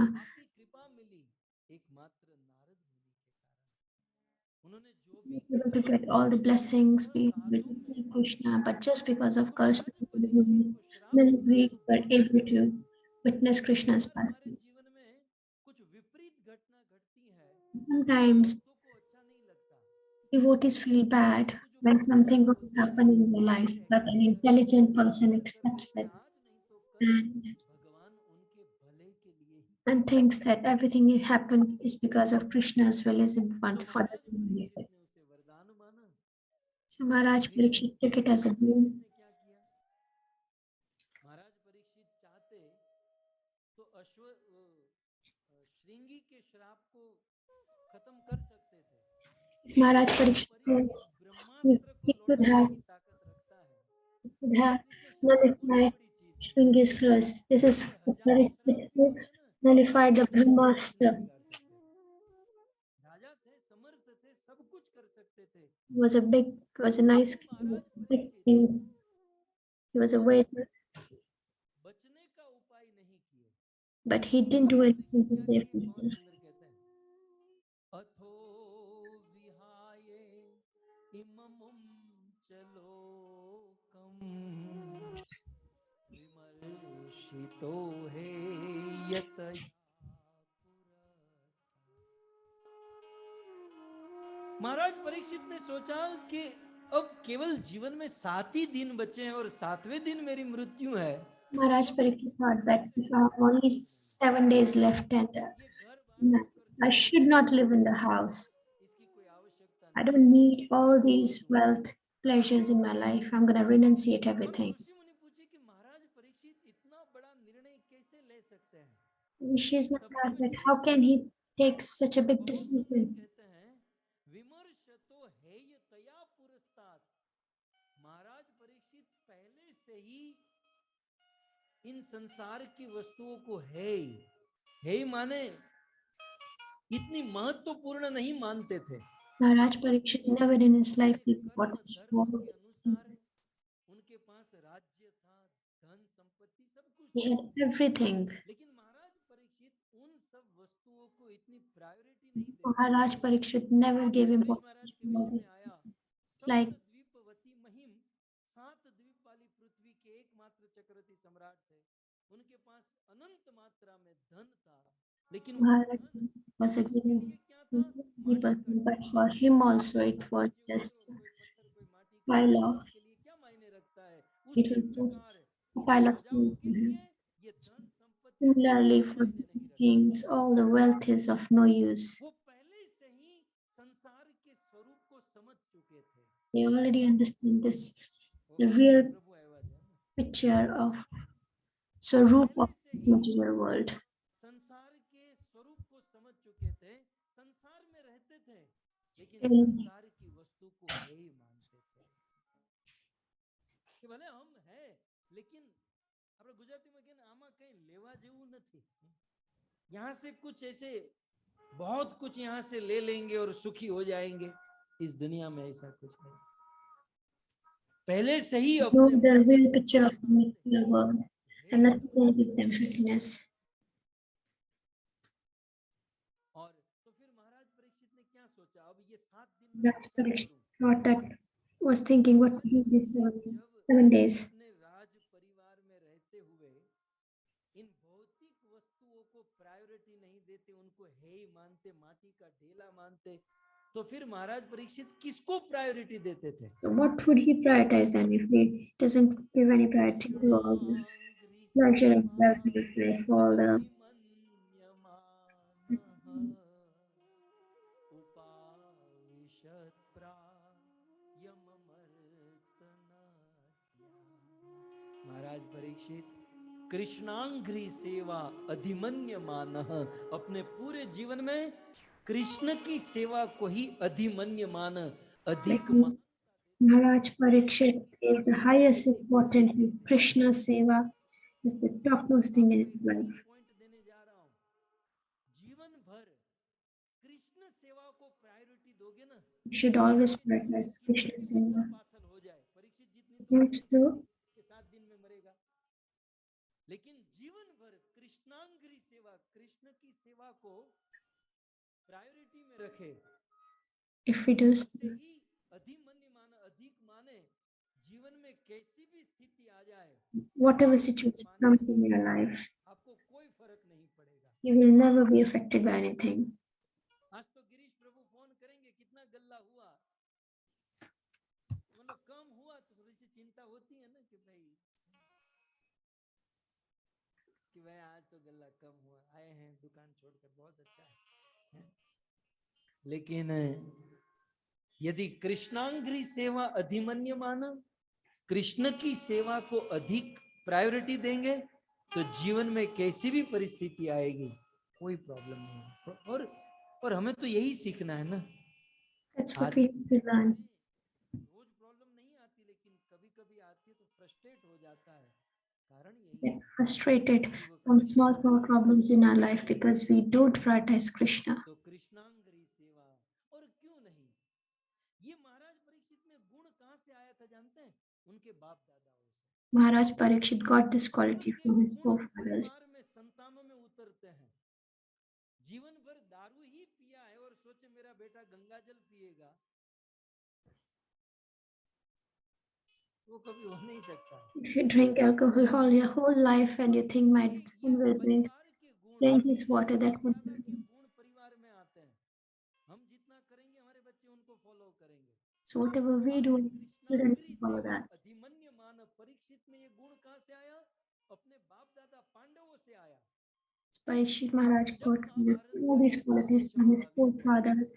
[SPEAKER 2] कृपा मिली, एकमात्र नारद मुनि के कारण। उन्होंने जो भी
[SPEAKER 1] be able to
[SPEAKER 2] किया
[SPEAKER 1] get all the blessings,
[SPEAKER 2] वह
[SPEAKER 1] be able
[SPEAKER 2] साधु
[SPEAKER 1] to
[SPEAKER 2] में
[SPEAKER 1] see Krishna, but just because
[SPEAKER 2] जब
[SPEAKER 1] of curse,
[SPEAKER 2] महाराज परीक्षित को श्राप
[SPEAKER 1] many
[SPEAKER 2] मिला
[SPEAKER 1] Greeks
[SPEAKER 2] तो
[SPEAKER 1] were
[SPEAKER 2] बहुत
[SPEAKER 1] able
[SPEAKER 2] अच्छा
[SPEAKER 1] to
[SPEAKER 2] लगा।
[SPEAKER 1] witness Krishna's
[SPEAKER 2] अगर हमारे
[SPEAKER 1] pastime.
[SPEAKER 2] जीवन में कुछ विपरीत घटना घटती है तो
[SPEAKER 1] Sometimes
[SPEAKER 2] भक्तों को अच्छा नहीं लगता,
[SPEAKER 1] devotees feel bad
[SPEAKER 2] परंतु जो
[SPEAKER 1] when something
[SPEAKER 2] बुद्धिमान
[SPEAKER 1] good
[SPEAKER 2] होते हैं
[SPEAKER 1] happen in their
[SPEAKER 2] वो
[SPEAKER 1] lives,
[SPEAKER 2] फिर
[SPEAKER 1] but an
[SPEAKER 2] एक्सेप्ट कर लेते
[SPEAKER 1] intelligent
[SPEAKER 2] हैं,
[SPEAKER 1] person
[SPEAKER 2] स्वीकार कर
[SPEAKER 1] accepts
[SPEAKER 2] लेते हैं,
[SPEAKER 1] it
[SPEAKER 2] आज नहीं तो कल
[SPEAKER 1] and,
[SPEAKER 2] भगवान उनके भले के लिए ही
[SPEAKER 1] and
[SPEAKER 2] करते हैं।
[SPEAKER 1] thinks that everything that happened is because of Krishna's will is in
[SPEAKER 2] so
[SPEAKER 1] front for
[SPEAKER 2] Maharaj
[SPEAKER 1] them.
[SPEAKER 2] Parikshit ने उसे वरदान माना।
[SPEAKER 1] So Maharaj
[SPEAKER 2] फिर
[SPEAKER 1] Parikshit took it as
[SPEAKER 2] Maharaj
[SPEAKER 1] a
[SPEAKER 2] Parikshit
[SPEAKER 1] boon.
[SPEAKER 2] ने क्या किया? महाराज परीक्षित चाहते तो श्रृंगी के श्राप को खत्म कर सकते थे,
[SPEAKER 1] Maharaj
[SPEAKER 2] परंतु
[SPEAKER 1] Parikshit
[SPEAKER 2] परीक्षित
[SPEAKER 1] he
[SPEAKER 2] ब्रह्मास्त्र को
[SPEAKER 1] could
[SPEAKER 2] लौटाने
[SPEAKER 1] have,
[SPEAKER 2] की ताकत रखता है।
[SPEAKER 1] could have
[SPEAKER 2] कृष्ण श्राप बहुत
[SPEAKER 1] nullified
[SPEAKER 2] बड़ी चीज है,
[SPEAKER 1] Shringi's curse. This is
[SPEAKER 2] अगर हजारों श्राप
[SPEAKER 1] Parikshit
[SPEAKER 2] भी
[SPEAKER 1] who
[SPEAKER 2] होते ना तो
[SPEAKER 1] nullified the
[SPEAKER 2] कृष्ण एक भी नहीं
[SPEAKER 1] Brahmastra.
[SPEAKER 2] बिगाड़ सकते। राजा थे, समर्थ थे, सब कुछ कर सकते थे,
[SPEAKER 1] Was a nice
[SPEAKER 2] परंतु
[SPEAKER 1] king,
[SPEAKER 2] Maharaj
[SPEAKER 1] big
[SPEAKER 2] Parikshit
[SPEAKER 1] king. He was a waiter,
[SPEAKER 2] बचने का उपाय नहीं किए।
[SPEAKER 1] but he didn't
[SPEAKER 2] Maharaj
[SPEAKER 1] do
[SPEAKER 2] Parikshit
[SPEAKER 1] anything to
[SPEAKER 2] क्या
[SPEAKER 1] save
[SPEAKER 2] किए,
[SPEAKER 1] people.
[SPEAKER 2] बहुत सुंदर कहते हैं, अथो विहाय इममुम चलोकम विमर्शितो हे यतया पुरस्तात्। महाराज परीक्षित ने सोचा कि अब केवल जीवन में 7 ही दिन बचे हैं और 7वें दिन मेरी मृत्यु है,
[SPEAKER 1] Maharaj
[SPEAKER 2] अब
[SPEAKER 1] Parikshit thought that
[SPEAKER 2] है
[SPEAKER 1] I have only 7 days left and
[SPEAKER 2] ये घर बार होकर
[SPEAKER 1] I
[SPEAKER 2] चला
[SPEAKER 1] should
[SPEAKER 2] जाएगा,
[SPEAKER 1] not live in the house.
[SPEAKER 2] इसकी कोई आवश्यकता
[SPEAKER 1] I
[SPEAKER 2] नहीं है,
[SPEAKER 1] don't need
[SPEAKER 2] इसलिए
[SPEAKER 1] all
[SPEAKER 2] मैं
[SPEAKER 1] these
[SPEAKER 2] छोड़ दूंगा।
[SPEAKER 1] wealth pleasures in my life. I'm gonna renunciate
[SPEAKER 2] और
[SPEAKER 1] everything.
[SPEAKER 2] ऋषि मुनि पूछे कि महाराज परीक्षित इतना बड़ा निर्णय कैसे ले सकते हैं?
[SPEAKER 1] She's not
[SPEAKER 2] सब
[SPEAKER 1] asked
[SPEAKER 2] कुछ
[SPEAKER 1] that how
[SPEAKER 2] छोड़
[SPEAKER 1] can
[SPEAKER 2] दिया।
[SPEAKER 1] he take such a big
[SPEAKER 2] बहुत सुंदर
[SPEAKER 1] decision?
[SPEAKER 2] कहते हैं, विमर्श तो है ये तया पुरस्ताद। महाराज परीक्षित पहले से ही इन संसार की वस्तुओं को है माने इतनी महत्वपूर्ण नहीं मानते थे।
[SPEAKER 1] Maharaj Parikshit never in his life
[SPEAKER 2] उनके
[SPEAKER 1] he got
[SPEAKER 2] कर्म
[SPEAKER 1] all
[SPEAKER 2] धर्म के
[SPEAKER 1] these things.
[SPEAKER 2] अनुसार उनके पास राज्य था, धन संपत्ति सब कुछ
[SPEAKER 1] He
[SPEAKER 2] था,
[SPEAKER 1] had everything.
[SPEAKER 2] लेकिन महाराज परीक्षित उन सब वस्तुओं को इतनी प्रायोरिटी नहीं देते थे।
[SPEAKER 1] Maharaj Parikshit never gave
[SPEAKER 2] Shri Krishna
[SPEAKER 1] importance
[SPEAKER 2] महाराज के
[SPEAKER 1] to all
[SPEAKER 2] विषय
[SPEAKER 1] this.
[SPEAKER 2] में आया,
[SPEAKER 1] Like
[SPEAKER 2] सप्त द्वीपवती महिम, 7 द्वीप वाली पृथ्वी के एकमात्र चक्रवर्ती सम्राट थे। उनके पास अनंत मात्रा में धन था, लेकिन वो
[SPEAKER 1] Maharaj
[SPEAKER 2] धन
[SPEAKER 1] was a
[SPEAKER 2] उसके
[SPEAKER 1] given
[SPEAKER 2] लिए क्या था? माटी का
[SPEAKER 1] person, but
[SPEAKER 2] ढेला।
[SPEAKER 1] for him
[SPEAKER 2] कोई
[SPEAKER 1] also it
[SPEAKER 2] सोना
[SPEAKER 1] was
[SPEAKER 2] राज्य हो
[SPEAKER 1] just
[SPEAKER 2] और कोई पत्थर कोई माटी का
[SPEAKER 1] pile
[SPEAKER 2] ढेला,
[SPEAKER 1] of
[SPEAKER 2] उसके लिए क्या मायने रखता है?
[SPEAKER 1] it
[SPEAKER 2] उसी
[SPEAKER 1] was just
[SPEAKER 2] प्रकार
[SPEAKER 1] a
[SPEAKER 2] in
[SPEAKER 1] pile of
[SPEAKER 2] प्रजाओं
[SPEAKER 1] stone
[SPEAKER 2] के
[SPEAKER 1] to
[SPEAKER 2] लिए
[SPEAKER 1] him.
[SPEAKER 2] ये धन संपत्ति सब
[SPEAKER 1] Similarly,
[SPEAKER 2] कोई
[SPEAKER 1] for
[SPEAKER 2] मायने नहीं
[SPEAKER 1] these
[SPEAKER 2] रखता।
[SPEAKER 1] kings, all the wealth is of no use.
[SPEAKER 2] वो पहले से ही संसार के स्वरूप को समझ चुके थे।
[SPEAKER 1] They already understand this,
[SPEAKER 2] O
[SPEAKER 1] the real
[SPEAKER 2] प्रभु आवाज है ना,
[SPEAKER 1] picture of
[SPEAKER 2] वो
[SPEAKER 1] Swaroop
[SPEAKER 2] पहले
[SPEAKER 1] of
[SPEAKER 2] से
[SPEAKER 1] this
[SPEAKER 2] ही
[SPEAKER 1] material world.
[SPEAKER 2] संसार के स्वरूप को समझ चुके थे, संसार में रहते थे, लेकिन
[SPEAKER 1] Still,
[SPEAKER 2] संसार की वस्तु को है ही मानते थे कि भले हम है, लेकिन આપણે ગુજરાતીમાં કે આમાં કઈ લેવા જેવું નથી। यहाँ से कुछ ऐसे बहुत कुछ यहाँ से ले लेंगे और सुखी हो जाएंगे, इस दुनिया में ऐसा कुछ नहीं। पहले से ही
[SPEAKER 1] know
[SPEAKER 2] अपने
[SPEAKER 1] the
[SPEAKER 2] मन में
[SPEAKER 1] real
[SPEAKER 2] वो
[SPEAKER 1] picture of
[SPEAKER 2] बात
[SPEAKER 1] the
[SPEAKER 2] डाल
[SPEAKER 1] material
[SPEAKER 2] देते
[SPEAKER 1] world,
[SPEAKER 2] हैं,
[SPEAKER 1] and
[SPEAKER 2] हे
[SPEAKER 1] nothing
[SPEAKER 2] सब
[SPEAKER 1] will
[SPEAKER 2] कुछ
[SPEAKER 1] give them happiness.
[SPEAKER 2] और तो फिर महाराज परीक्षित ने क्या सोचा, अब ये 7 दिन में मैं
[SPEAKER 1] That's
[SPEAKER 2] क्या
[SPEAKER 1] Parikshit
[SPEAKER 2] करूं?
[SPEAKER 1] thought that was thinking what to
[SPEAKER 2] Maharaj
[SPEAKER 1] do these
[SPEAKER 2] Parikshit जब
[SPEAKER 1] 7 days.
[SPEAKER 2] अपने राज परिवार में रहते हुए इन भौतिक वस्तुओं को प्रायोरिटी नहीं देते, उनको है ही मानते, माटी का ढेला मानते, तो फिर महाराज परीक्षित किसको प्रायोरिटी देते थे?
[SPEAKER 1] So what would he prioritize then if he doesn't give any priority to all the
[SPEAKER 2] कृष्णांग्रि
[SPEAKER 1] pleasure of
[SPEAKER 2] सेवा
[SPEAKER 1] wealth in his life, all the
[SPEAKER 2] अधिमन्यमानः उपाविशत् प्रायममर्तनाट्या। महाराज परीक्षित कृष्णांग्री सेवा अधिमन्यमानः, अपने पूरे जीवन में कृष्ण की सेवा को ही अधिमन्य मान, अधिक
[SPEAKER 1] like Maharaj Parikshit gave the highest importance to Krishna Seva is the topmost thing in
[SPEAKER 2] आपको
[SPEAKER 1] his
[SPEAKER 2] इसमें एक
[SPEAKER 1] life.
[SPEAKER 2] पॉइंट देने जा रहा हूं, जीवन भर कृष्ण सेवा को प्रायोरिटी दोगे ना,
[SPEAKER 1] You should
[SPEAKER 2] भले
[SPEAKER 1] always
[SPEAKER 2] आपके जीवन में
[SPEAKER 1] prioritize
[SPEAKER 2] कितनी
[SPEAKER 1] Krishna
[SPEAKER 2] भी उथल
[SPEAKER 1] Seva.
[SPEAKER 2] पाथल हो जाए, परीक्षित जितनी तो होगी
[SPEAKER 1] Also,
[SPEAKER 2] कि 7 दिन में मरेगा, लेकिन जीवन भर कृष्णांग्री सेवा, कृष्ण की सेवा को प्रायोरिटी में रखे,
[SPEAKER 1] if we do
[SPEAKER 2] उसे
[SPEAKER 1] so,
[SPEAKER 2] ही अधिमन्य माने, अधिक माने, जीवन में कैसी भी स्थिति आ जाए,
[SPEAKER 1] whatever
[SPEAKER 2] कृष्ण को
[SPEAKER 1] situation
[SPEAKER 2] मानने
[SPEAKER 1] comes
[SPEAKER 2] से
[SPEAKER 1] in your life,
[SPEAKER 2] आपको कोई फर्क नहीं पड़ेगा।
[SPEAKER 1] you will never be affected by anything.
[SPEAKER 2] आज तो गिरीश प्रभु फोन करेंगे, कितना गल्ला हुआ, मतलब कम हुआ तो थोड़ी सी चिंता होती है ना कि भाई आज तो गल्ला कम हुआ, आए हैं दुकान छोड़कर, बहुत अच्छा है। लेकिन यदि कृष्णांग्री सेवा अधिमन्य माना, कृष्ण की सेवा को अधिक प्रायोरिटी देंगे, तो जीवन में कैसी भी परिस्थिति आएगी कोई प्रॉब्लम नहीं। और हमें तो यही सीखना है ना।
[SPEAKER 1] That's what we have to learn.
[SPEAKER 2] रोज प्रॉब्लम नहीं आती, लेकिन कभी कभी आती है तो फ्रस्ट्रेट हो जाता है, कारण यही
[SPEAKER 1] Get
[SPEAKER 2] है
[SPEAKER 1] frustrated
[SPEAKER 2] कि वो
[SPEAKER 1] from
[SPEAKER 2] कृष्ण
[SPEAKER 1] small,
[SPEAKER 2] को
[SPEAKER 1] small
[SPEAKER 2] नहीं
[SPEAKER 1] problems in our
[SPEAKER 2] मानते।
[SPEAKER 1] life because we don't prioritize Krishna.
[SPEAKER 2] तो कृष्णांगरी सेवा, और क्यों नहीं, ये महाराज परीक्षित में गुण कहां से आया था जानते हैं? उनके बाप दादाओं से।
[SPEAKER 1] Maharaj Parikshit got this quality
[SPEAKER 2] उनके
[SPEAKER 1] from his
[SPEAKER 2] गुण
[SPEAKER 1] forefathers.
[SPEAKER 2] परिवार में संतानों में उतरते हैं। जीवन भर दारू ही पिया है और सोचे मेरा बेटा गंगा जल पिएगा, वो कभी हो नहीं सकता।
[SPEAKER 1] If you drink alcohol all your whole life and you think my
[SPEAKER 2] ये
[SPEAKER 1] son will drink
[SPEAKER 2] परिवार के गुण,
[SPEAKER 1] plenty water,
[SPEAKER 2] बाप
[SPEAKER 1] that would
[SPEAKER 2] दादा के गुण परिवार में आते हैं। हम जितना करेंगे हमारे बच्चे उनको फॉलो करेंगे।
[SPEAKER 1] so whatever we
[SPEAKER 2] अब
[SPEAKER 1] do, children
[SPEAKER 2] कृष्णांगरी
[SPEAKER 1] follow
[SPEAKER 2] सेवा
[SPEAKER 1] that.
[SPEAKER 2] अधिमन्य मान, परीक्षित में ये गुण कहां से आया? अपने बाप दादा पांडवों से आया।
[SPEAKER 1] Parikshit Maharaj
[SPEAKER 2] जब
[SPEAKER 1] got
[SPEAKER 2] महाभारत
[SPEAKER 1] all
[SPEAKER 2] का
[SPEAKER 1] these
[SPEAKER 2] युद्ध
[SPEAKER 1] qualities from his
[SPEAKER 2] अवश्यंभावी से
[SPEAKER 1] forefathers,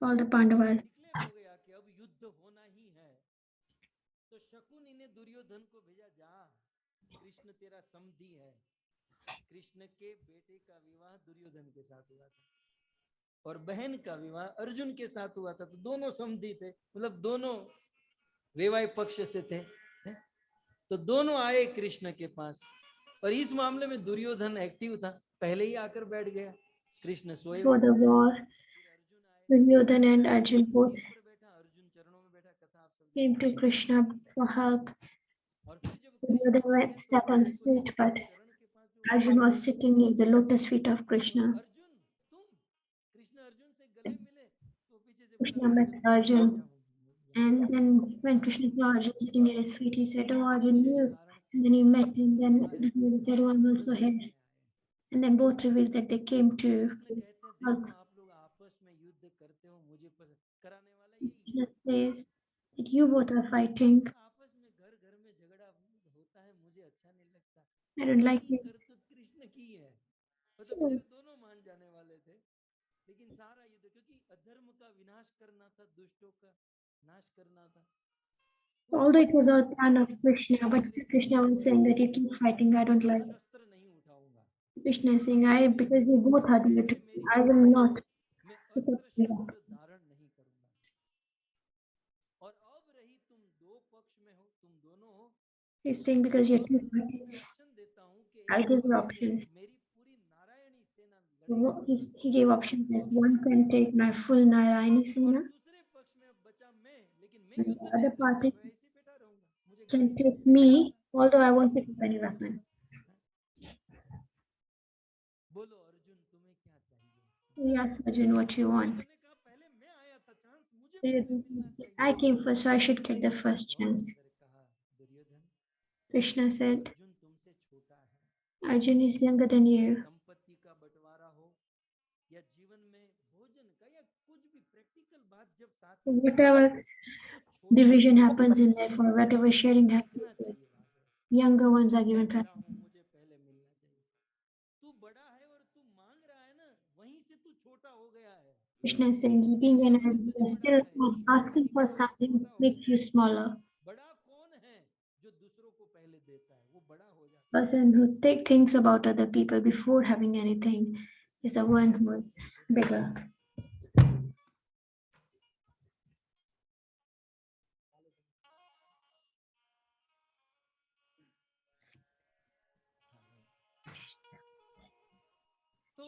[SPEAKER 1] all the Pandavas.
[SPEAKER 2] Declare हो गया कि अब युद्ध होना ही है, तो शकुनी ने दुर्योधन को भेजा, जा कृष्ण तेरा समधी है। कृष्ण के बेटे का विवाह दुर्योधन के साथ हुआ था और बहन का विवाह अर्जुन के साथ हुआ था, तो दोनों समधी थे, मतलब दोनों वैवाहिक पक्ष से थे। तो दोनों आए कृष्ण के पास और इस मामले में दुर्योधन एक्टिव था, पहले ही आकर बैठ गया। कृष्ण सोए
[SPEAKER 1] For the war, Duryodhan and Arjun both
[SPEAKER 2] पर बैठा, अर्जुन चरणों में बैठा, कथा आप सब
[SPEAKER 1] came to Krishna for help.
[SPEAKER 2] और फिर जब
[SPEAKER 1] Duryodhan
[SPEAKER 2] Krishna
[SPEAKER 1] went sat on a seat, but
[SPEAKER 2] चरण के पास जो
[SPEAKER 1] Arjun was sitting near the lotus feet of Krishna.
[SPEAKER 2] Arjun तुम, कृष्ण अर्जुन से गले मिले तो पीछे से बोला,
[SPEAKER 1] Krishna met Arjun, and then when Krishna saw Arjun sitting near his feet, he said, "Oh, Arjun, you." And then he met him. Then Duryodhan said, "Oh, I'm also here." And then both revealed that they came to
[SPEAKER 2] Krishna कहते हैं,
[SPEAKER 1] help.
[SPEAKER 2] देखो आप लोग आपस में युद्ध करते हो, मुझे कराने वाला यही है।
[SPEAKER 1] Krishna says that you both are fighting.
[SPEAKER 2] आपस में घर घर में झगड़ा होता है, मुझे अच्छा नहीं लगता।
[SPEAKER 1] I don't like
[SPEAKER 2] पहली
[SPEAKER 1] it.
[SPEAKER 2] करतूत कृष्ण की है, मतलब
[SPEAKER 1] So,
[SPEAKER 2] बेचारे दोनों मान जाने वाले थे, लेकिन सारा युद्ध, क्योंकि अधर्म का विनाश करना था, दुष्टों का नाश करना था।
[SPEAKER 1] although it was all plan of Krishna, but still Krishna was saying that you keep fighting. I don't like it.
[SPEAKER 2] शस्त्र नहीं उठाऊंगा,
[SPEAKER 1] Krishna is saying, I, because you both are doing it, I will not.
[SPEAKER 2] मैं
[SPEAKER 1] pick up
[SPEAKER 2] अस्त्र
[SPEAKER 1] the rock."
[SPEAKER 2] शस्त्र धारण नहीं करूंगा। और अब रही तुम दो पक्ष में हो, तुम दोनों हो,
[SPEAKER 1] He's saying, because you're two
[SPEAKER 2] मैं
[SPEAKER 1] parties,
[SPEAKER 2] ऑप्शन देता हूं कि
[SPEAKER 1] I'll
[SPEAKER 2] एक
[SPEAKER 1] give you
[SPEAKER 2] पक्ष
[SPEAKER 1] options.
[SPEAKER 2] में मेरी पूरी नारायणी सेना लड़ेगी,
[SPEAKER 1] He gave options that one can take my full Narayani
[SPEAKER 2] और
[SPEAKER 1] Sena,
[SPEAKER 2] दूसरे पक्ष में अब बचा मैं, लेकिन मैं
[SPEAKER 1] and
[SPEAKER 2] युद्ध
[SPEAKER 1] the
[SPEAKER 2] नहीं
[SPEAKER 1] other
[SPEAKER 2] करूंगा,
[SPEAKER 1] party
[SPEAKER 2] मैं ऐसे ही बैठा रहूंगा, मुझे
[SPEAKER 1] can
[SPEAKER 2] गाली
[SPEAKER 1] take
[SPEAKER 2] देते
[SPEAKER 1] me,
[SPEAKER 2] रहना।
[SPEAKER 1] although I won't pick up any weapon.
[SPEAKER 2] बोलो अर्जुन तुम्हें क्या चाहिए?
[SPEAKER 1] He asked Arjun, what you want?
[SPEAKER 2] Duryodhan ने कहा, पहले मैं आया था, चांस मुझे
[SPEAKER 1] Duryodhan
[SPEAKER 2] पहले
[SPEAKER 1] said,
[SPEAKER 2] मिलना चाहिए।
[SPEAKER 1] I came first, so I should get the first
[SPEAKER 2] बहुत
[SPEAKER 1] chance.
[SPEAKER 2] सुंदर कहा दुर्योधन,
[SPEAKER 1] Krishna said,
[SPEAKER 2] अर्जुन तुमसे छोटा है,
[SPEAKER 1] Arjun is younger than you.
[SPEAKER 2] संपत्ति का बंटवारा हो या जीवन में भोजन का या कुछ भी प्रैक्टिकल बात जब साथ में हो,
[SPEAKER 1] Whatever
[SPEAKER 2] तो छोटे
[SPEAKER 1] division
[SPEAKER 2] बच्चों
[SPEAKER 1] happens in life or whatever sharing
[SPEAKER 2] को
[SPEAKER 1] happens,
[SPEAKER 2] सीखना चाहिए वहां पे।
[SPEAKER 1] younger ones are
[SPEAKER 2] मैं
[SPEAKER 1] given
[SPEAKER 2] बड़ा
[SPEAKER 1] priority.
[SPEAKER 2] हूं, मुझे पहले मिलना चाहिए। तू बड़ा है और तू मांग रहा है ना, वहीं से तू छोटा हो गया है।
[SPEAKER 1] Krishna is saying, being an
[SPEAKER 2] इसीलिए
[SPEAKER 1] adult,
[SPEAKER 2] तुझे
[SPEAKER 1] you're
[SPEAKER 2] बड़ा
[SPEAKER 1] still
[SPEAKER 2] कहे,
[SPEAKER 1] asking for
[SPEAKER 2] शुरू करने के
[SPEAKER 1] something
[SPEAKER 2] बाद
[SPEAKER 1] to
[SPEAKER 2] छोटा हो
[SPEAKER 1] make
[SPEAKER 2] गया।
[SPEAKER 1] you smaller.
[SPEAKER 2] बड़ा कौन है? जो दूसरों को पहले देता है, वो बड़ा हो जाता है।
[SPEAKER 1] Person who thinks about other people before having anything is the one who is bigger.
[SPEAKER 2] तो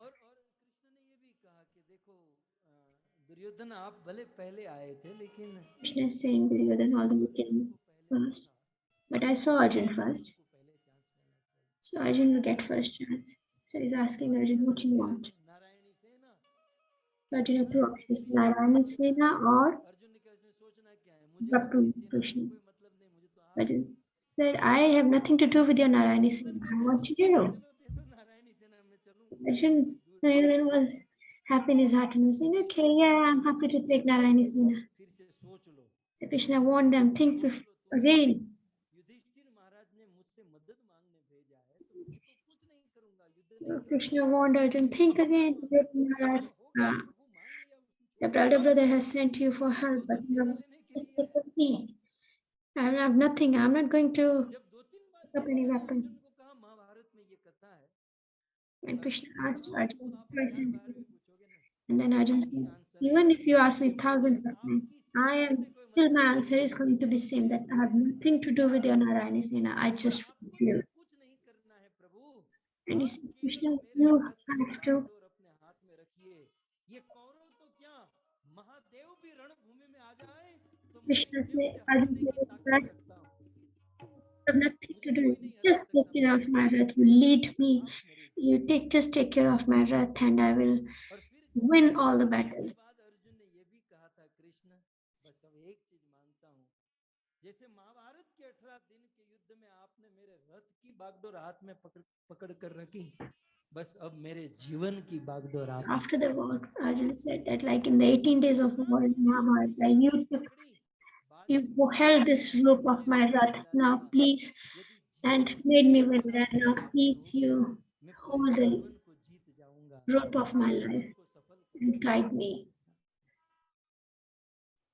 [SPEAKER 2] और कृष्ण ने ये भी कहा कि देखो दुर्योधन आप भले पहले आए थे, लेकिन
[SPEAKER 1] Krishna is saying, Duryodhan, although you came first, but I saw Arjun first,
[SPEAKER 2] को पहले चांस मिलना चाहिए।
[SPEAKER 1] so Arjun will get first chance. So he's asking Arjun, what you want?
[SPEAKER 2] Narayani सेना,
[SPEAKER 1] So Arjun had two options, Narayani Sena or
[SPEAKER 2] Arjun ने कहा इसमें सोचना क्या है, मुझे
[SPEAKER 1] Baptu
[SPEAKER 2] आपकी सेना से
[SPEAKER 1] Krishna.
[SPEAKER 2] कोई मतलब नहीं, मुझे तो आप
[SPEAKER 1] Arjun said, I have nothing to do with your Narayani Sena. I want you.
[SPEAKER 2] चलो दे दो नारायणी सेना, मैं चलूं
[SPEAKER 1] Arjun, Duryodhan was happy in his heart and was saying, okay, yeah, I'm happy to take Narayani Sena.
[SPEAKER 2] फिर से सोच लो।
[SPEAKER 1] So Krishna warned them, think again.
[SPEAKER 2] Yudhishthir महाराज ने मुझसे मदद मांगने भेजा है, तो मैं तो कुछ नहीं करूंगा, युद्ध नहीं करूंगा।
[SPEAKER 1] Krishna warned Arjun, think again. Maharaj,
[SPEAKER 2] प्रभु मांग लिया उसने।
[SPEAKER 1] your elder brother has sent you for help, but you have just take with me. I have nothing. I'm not going to
[SPEAKER 2] जब दो तीन बार
[SPEAKER 1] pick up any
[SPEAKER 2] कृष्ण ने
[SPEAKER 1] weapon.
[SPEAKER 2] अर्जुन को कहा महाभारत में ये कथा है,
[SPEAKER 1] And Krishna asked
[SPEAKER 2] आप
[SPEAKER 1] Arjun
[SPEAKER 2] आप
[SPEAKER 1] twice,
[SPEAKER 2] 1000 बार भी पूछोगे ना,
[SPEAKER 1] and then Arjun
[SPEAKER 2] एक ही
[SPEAKER 1] said,
[SPEAKER 2] आंसर
[SPEAKER 1] even
[SPEAKER 2] है।
[SPEAKER 1] if you ask me thousands of times,
[SPEAKER 2] आपकी
[SPEAKER 1] I
[SPEAKER 2] सेना
[SPEAKER 1] am
[SPEAKER 2] से कोई
[SPEAKER 1] still
[SPEAKER 2] मतलब
[SPEAKER 1] my
[SPEAKER 2] नहीं,
[SPEAKER 1] answer is going to be same that I have nothing to do with your Narayani Sena. I just
[SPEAKER 2] आपको
[SPEAKER 1] feel.
[SPEAKER 2] तो कुछ नहीं करना है प्रभु,
[SPEAKER 1] And he
[SPEAKER 2] आप
[SPEAKER 1] said,
[SPEAKER 2] केवल
[SPEAKER 1] Krishna,
[SPEAKER 2] मेरे
[SPEAKER 1] you
[SPEAKER 2] रथ की
[SPEAKER 1] have to.
[SPEAKER 2] बागडोर अपने हाथ में रखिए। ये कौरव तो क्या, महादेव भी रणभूमि में आ जाए तो मैं
[SPEAKER 1] Krishna
[SPEAKER 2] महादेव
[SPEAKER 1] said,
[SPEAKER 2] से
[SPEAKER 1] Arjun
[SPEAKER 2] हारने की
[SPEAKER 1] said,
[SPEAKER 2] ताकत
[SPEAKER 1] that
[SPEAKER 2] रखता हूँ,
[SPEAKER 1] have nothing to
[SPEAKER 2] मुझे
[SPEAKER 1] do.
[SPEAKER 2] कोई नहीं हरा
[SPEAKER 1] Just take
[SPEAKER 2] सकता,
[SPEAKER 1] care of my wrath. You lead me. You just take care of my wrath, and I will
[SPEAKER 2] और फिर
[SPEAKER 1] win all the
[SPEAKER 2] इसके
[SPEAKER 1] battles.
[SPEAKER 2] बाद अर्जुन ने ये भी कहा था, कृष्ण बस अब एक चीज मांगता हूँ, जैसे महाभारत के 18 दिन के युद्ध में आपने मेरे रथ की बागडोर हाथ में पकड़ कर रखी, बस अब मेरे जीवन की बागडोर आप।
[SPEAKER 1] After the war, Arjun said that, like in the 18 days of war in Mahabharata, you took You held this rope of my wrath. Now please, and made me win that. Now please, you
[SPEAKER 2] मैं पूरे
[SPEAKER 1] hold the
[SPEAKER 2] जीवन को जीत जाऊंगा,
[SPEAKER 1] rope of my
[SPEAKER 2] जीवन
[SPEAKER 1] life
[SPEAKER 2] को सफल
[SPEAKER 1] and guide me.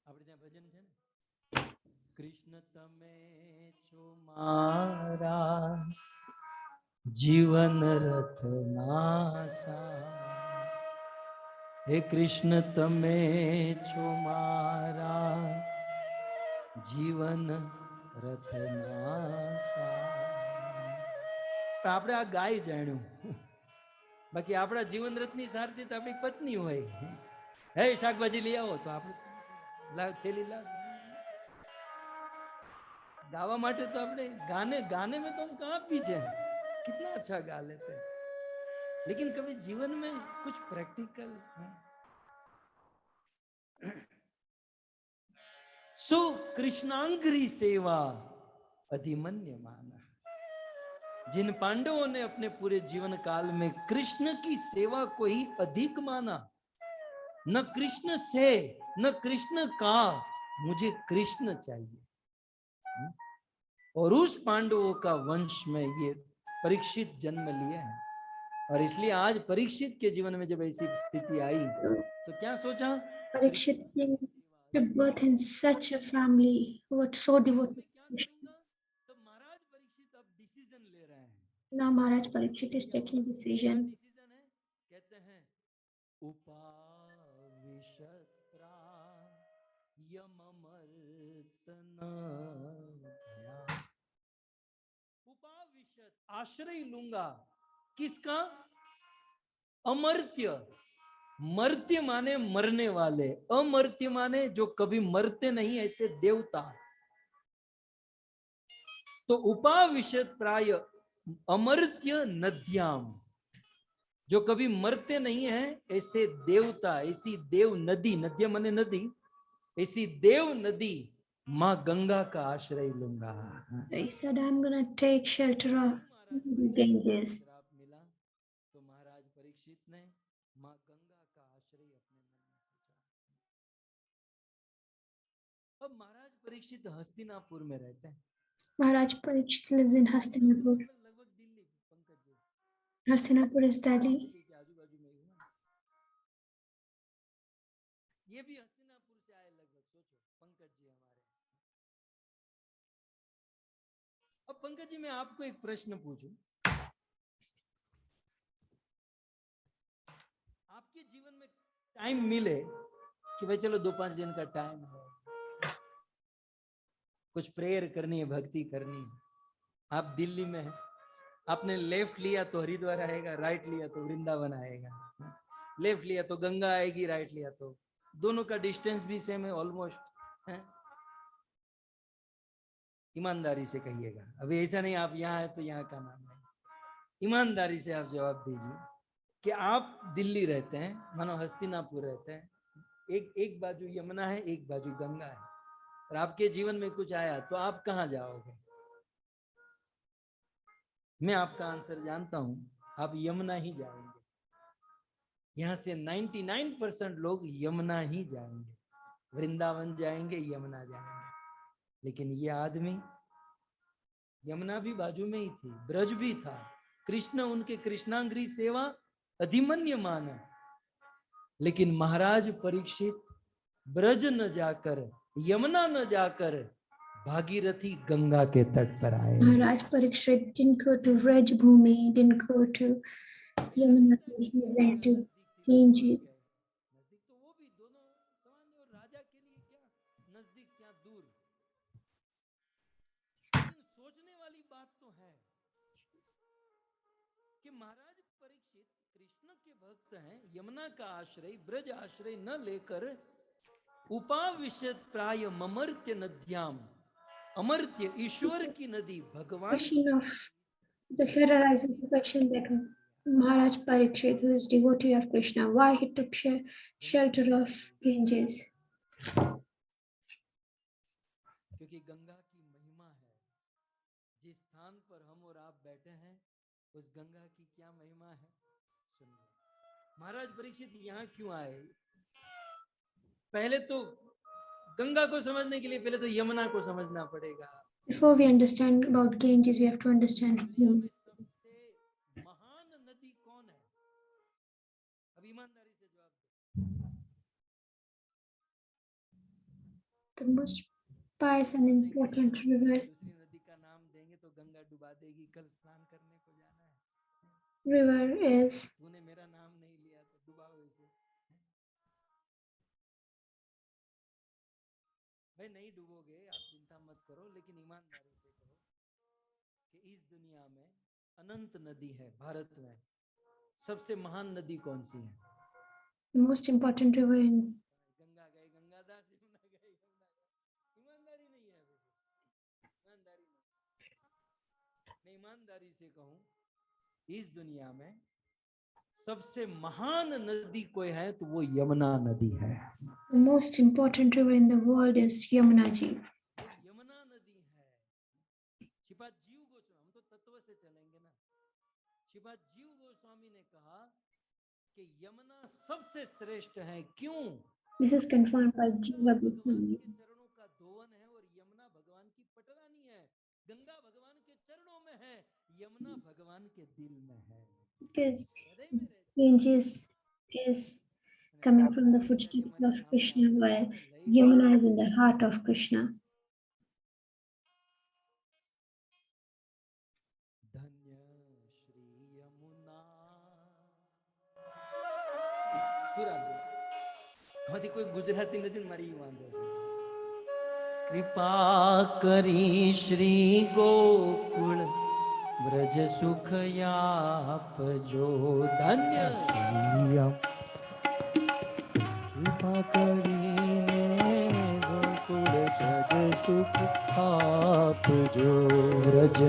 [SPEAKER 2] આપણે ત્યાં ભજન છે ને, કૃષ્ણ તમે છો મારા જીવન રથના સા, હે કૃષ્ણ તમે છો મારા જીવન રથના સા. આપણે આ ગાય જાણ્યું, બાકી આપણા જીવન રથની સારથી તો આપણી પત્ની હોય. હે શાકભાજી લઈ આવો તો આપણે લાવ થેલી लाव. गावा माटे तो अपने गाने में तो हम कहाँ पीछे हैं, कितना अच्छा गा लेते हैं, लेकिन कभी जीवन में कुछ प्रैक्टिकल. सो कृष्णांगरी सेवा अधिमन्य माना. जिन पांडवों ने अपने पूरे जीवन काल में कृष्ण की सेवा को ही अधिक माना, न कृष्ण से न कृष्ण का, मुझे कृष्ण चाहिए. और उस पांडवों का वंश में ये परीक्षित जन्म लिए हैं. और इसलिए आज परीक्षित के जीवन में जब ऐसी स्थिति आई तो क्या सोचा,
[SPEAKER 1] Parikshit took birth in such a family who was so devoted.
[SPEAKER 2] तो महाराज परीक्षित अब डिसीजन ले रहे हैं.
[SPEAKER 1] Now Maharaj Parikshit is taking decision.
[SPEAKER 2] Decision है, कहते हैं उपाविशत्रा यममर्तन. उपाविशत आश्रय लूंगा किसका, अमर्त्य. मर्त्य माने मरने वाले, अमर्त्य माने जो कभी मरते नहीं, ऐसे देवता. तो उपाविशत प्राय अमर्त्य नद्याम, जो कभी मरते नहीं है ऐसे देवता, ऐसी देव नदी, नद्या माने नदी, ऐसी देव नदी मां गंगा का आश्रय लूंगा.
[SPEAKER 1] He said, I'm gonna take shelter of Ganges.
[SPEAKER 2] श्राप मिला तो महाराज परीक्षित ने मां गंगा का आश्रय अपने मन में सोचा. अब महाराज परीक्षित हस्तिनापुर में रहते हैं.
[SPEAKER 1] Maharaj Parikshit lives in Hastinapur.
[SPEAKER 2] लगभग Delhi, Pankaj ji
[SPEAKER 1] Hastinapur is Delhi.
[SPEAKER 2] के आजू बाजू में ही है. ये भी हस्तिनापुर से आए लगभग, सोचो पंकज जी हमारे. अब पंकज जी मैं आपको एक प्रश्न पूछूं, आपके जीवन में टाइम मिले कि भाई चलो 2-5 दिन का टाइम है, कुछ प्रेयर करनी है, भक्ति करनी है, आप दिल्ली में हैं, आपने लेफ्ट लिया तो हरिद्वार आएगा, राइट लिया तो वृंदावन आएगा, लेफ्ट लिया तो गंगा आएगी, राइट लिया तो, दोनों का डिस्टेंस भी सेम है ऑलमोस्ट. ईमानदारी से कहिएगा, अभी ऐसा नहीं आप यहाँ है तो यहाँ का नाम नहीं, ईमानदारी से आप जवाब दीजिए कि आप दिल्ली रहते हैं, मानो हस्तिनापुर रहते हैं, एक बाजू यमुना है, एक बाजू गंगा है, और आपके जीवन में कुछ आया तो आप कहाँ जाओगे. मैं आपका आंसर जानता हूं, आप यमुना ही जाएंगे. यहां से 99% लोग यमुना ही जाएंगे, वृंदावन जाएंगे, यमुना जाएंगे. लेकिन ये आदमी, यमुना भी बाजू में ही थी, ब्रज भी था, कृष्ण उनके कृष्णांगरी सेवा अधिमन्य माना, लेकिन महाराज परीक्षित ब्रज न जाकर, यमुना न जाकर भागीरथी गंगा के तट पर आए.
[SPEAKER 1] Maharaj Parikshit didn't go to Raj Bhumi, didn't go to Yamuna, he went to Ganges.
[SPEAKER 2] नजदीक तो वो भी दोनों समान है, और राजा के लिए क्या नजदीक क्या दूर. लेकिन सोचने वाली बात तो है कि महाराज परीक्षित कृष्ण के भक्त हैं, यमुना का आश्रय, ब्रज आश्रय न लेकर उपाविशत प्राय ममर्त्य नद्याम, अमर्त्य ईश्वर की नदी, भगवान.
[SPEAKER 1] Question of here arises the question that Maharaj Parikshit, who is devotee of Krishna, why he took shelter of Ganges?
[SPEAKER 2] क्योंकि गंगा की महिमा है. जिस स्थान पर हम और आप बैठे हैं उस गंगा की क्या महिमा है, सुनिए. महाराज परीक्षित यहाँ क्यों आए, पहले तो गंगा को समझने के लिए पहले तो यमुना को समझना पड़ेगा।
[SPEAKER 1] Before we understand about Ganges, we have to understand
[SPEAKER 2] दुनिया
[SPEAKER 1] him.
[SPEAKER 2] में सबसे महान नदी कौन है? अब ईमानदारी से जवाब दो।
[SPEAKER 1] The most pious and important river.
[SPEAKER 2] दूसरी नदी का नाम देंगे तो गंगा डुबा देगी। कल स्नान करने को जाना है।
[SPEAKER 1] River is
[SPEAKER 2] तूने मेरा नाम नहीं लिया तो डुबाओ इसे। भाई नहीं डूबोगे, आप चिंता मत करो, लेकिन ईमानदारी से कहो कि इस दुनिया में अनंत नदी है। भारत में सबसे महान नदी कौन सी है?
[SPEAKER 1] the most important river in.
[SPEAKER 2] Ganga गए गंगादास, यमुना गए यमुना। ईमानदारी नहीं है, ईमानदारी नहीं। मैं ईमानदारी से कहूं, इस दुनिया में सबसे महान नदी कोई है तो वो यमुना नदी है।
[SPEAKER 1] The most important river in the world is Yamuna Ji.
[SPEAKER 2] वो यमुना नदी है। श्रीपाद जीव गोस्वामी, हम तो तत्व से चलेंगे ना। श्रीपाद जीव गोस्वामी ने कहा कि यमुना सबसे श्रेष्ठ है। क्यों?
[SPEAKER 1] This is confirmed by Jiva Goswami.
[SPEAKER 2] के चरणों का धोवन है और यमुना भगवान की पटरानी है। गंगा भगवान के चरणों में है, यमुना भगवान के दिल में है।
[SPEAKER 1] Because Ganges is coming from the footsteps of Krishna, while Yamuna is in the heart of Krishna.
[SPEAKER 2] धन्य श्री यमुना। માંથી કોઈ ગુજરાતી નથી, મારી વાંધો છે। कृपा करी श्री गोकुल ब्रज सुख याप जो। धन्य
[SPEAKER 3] कृपा करीने गोकुल ब्रज सुख आप जो।
[SPEAKER 2] ब्रज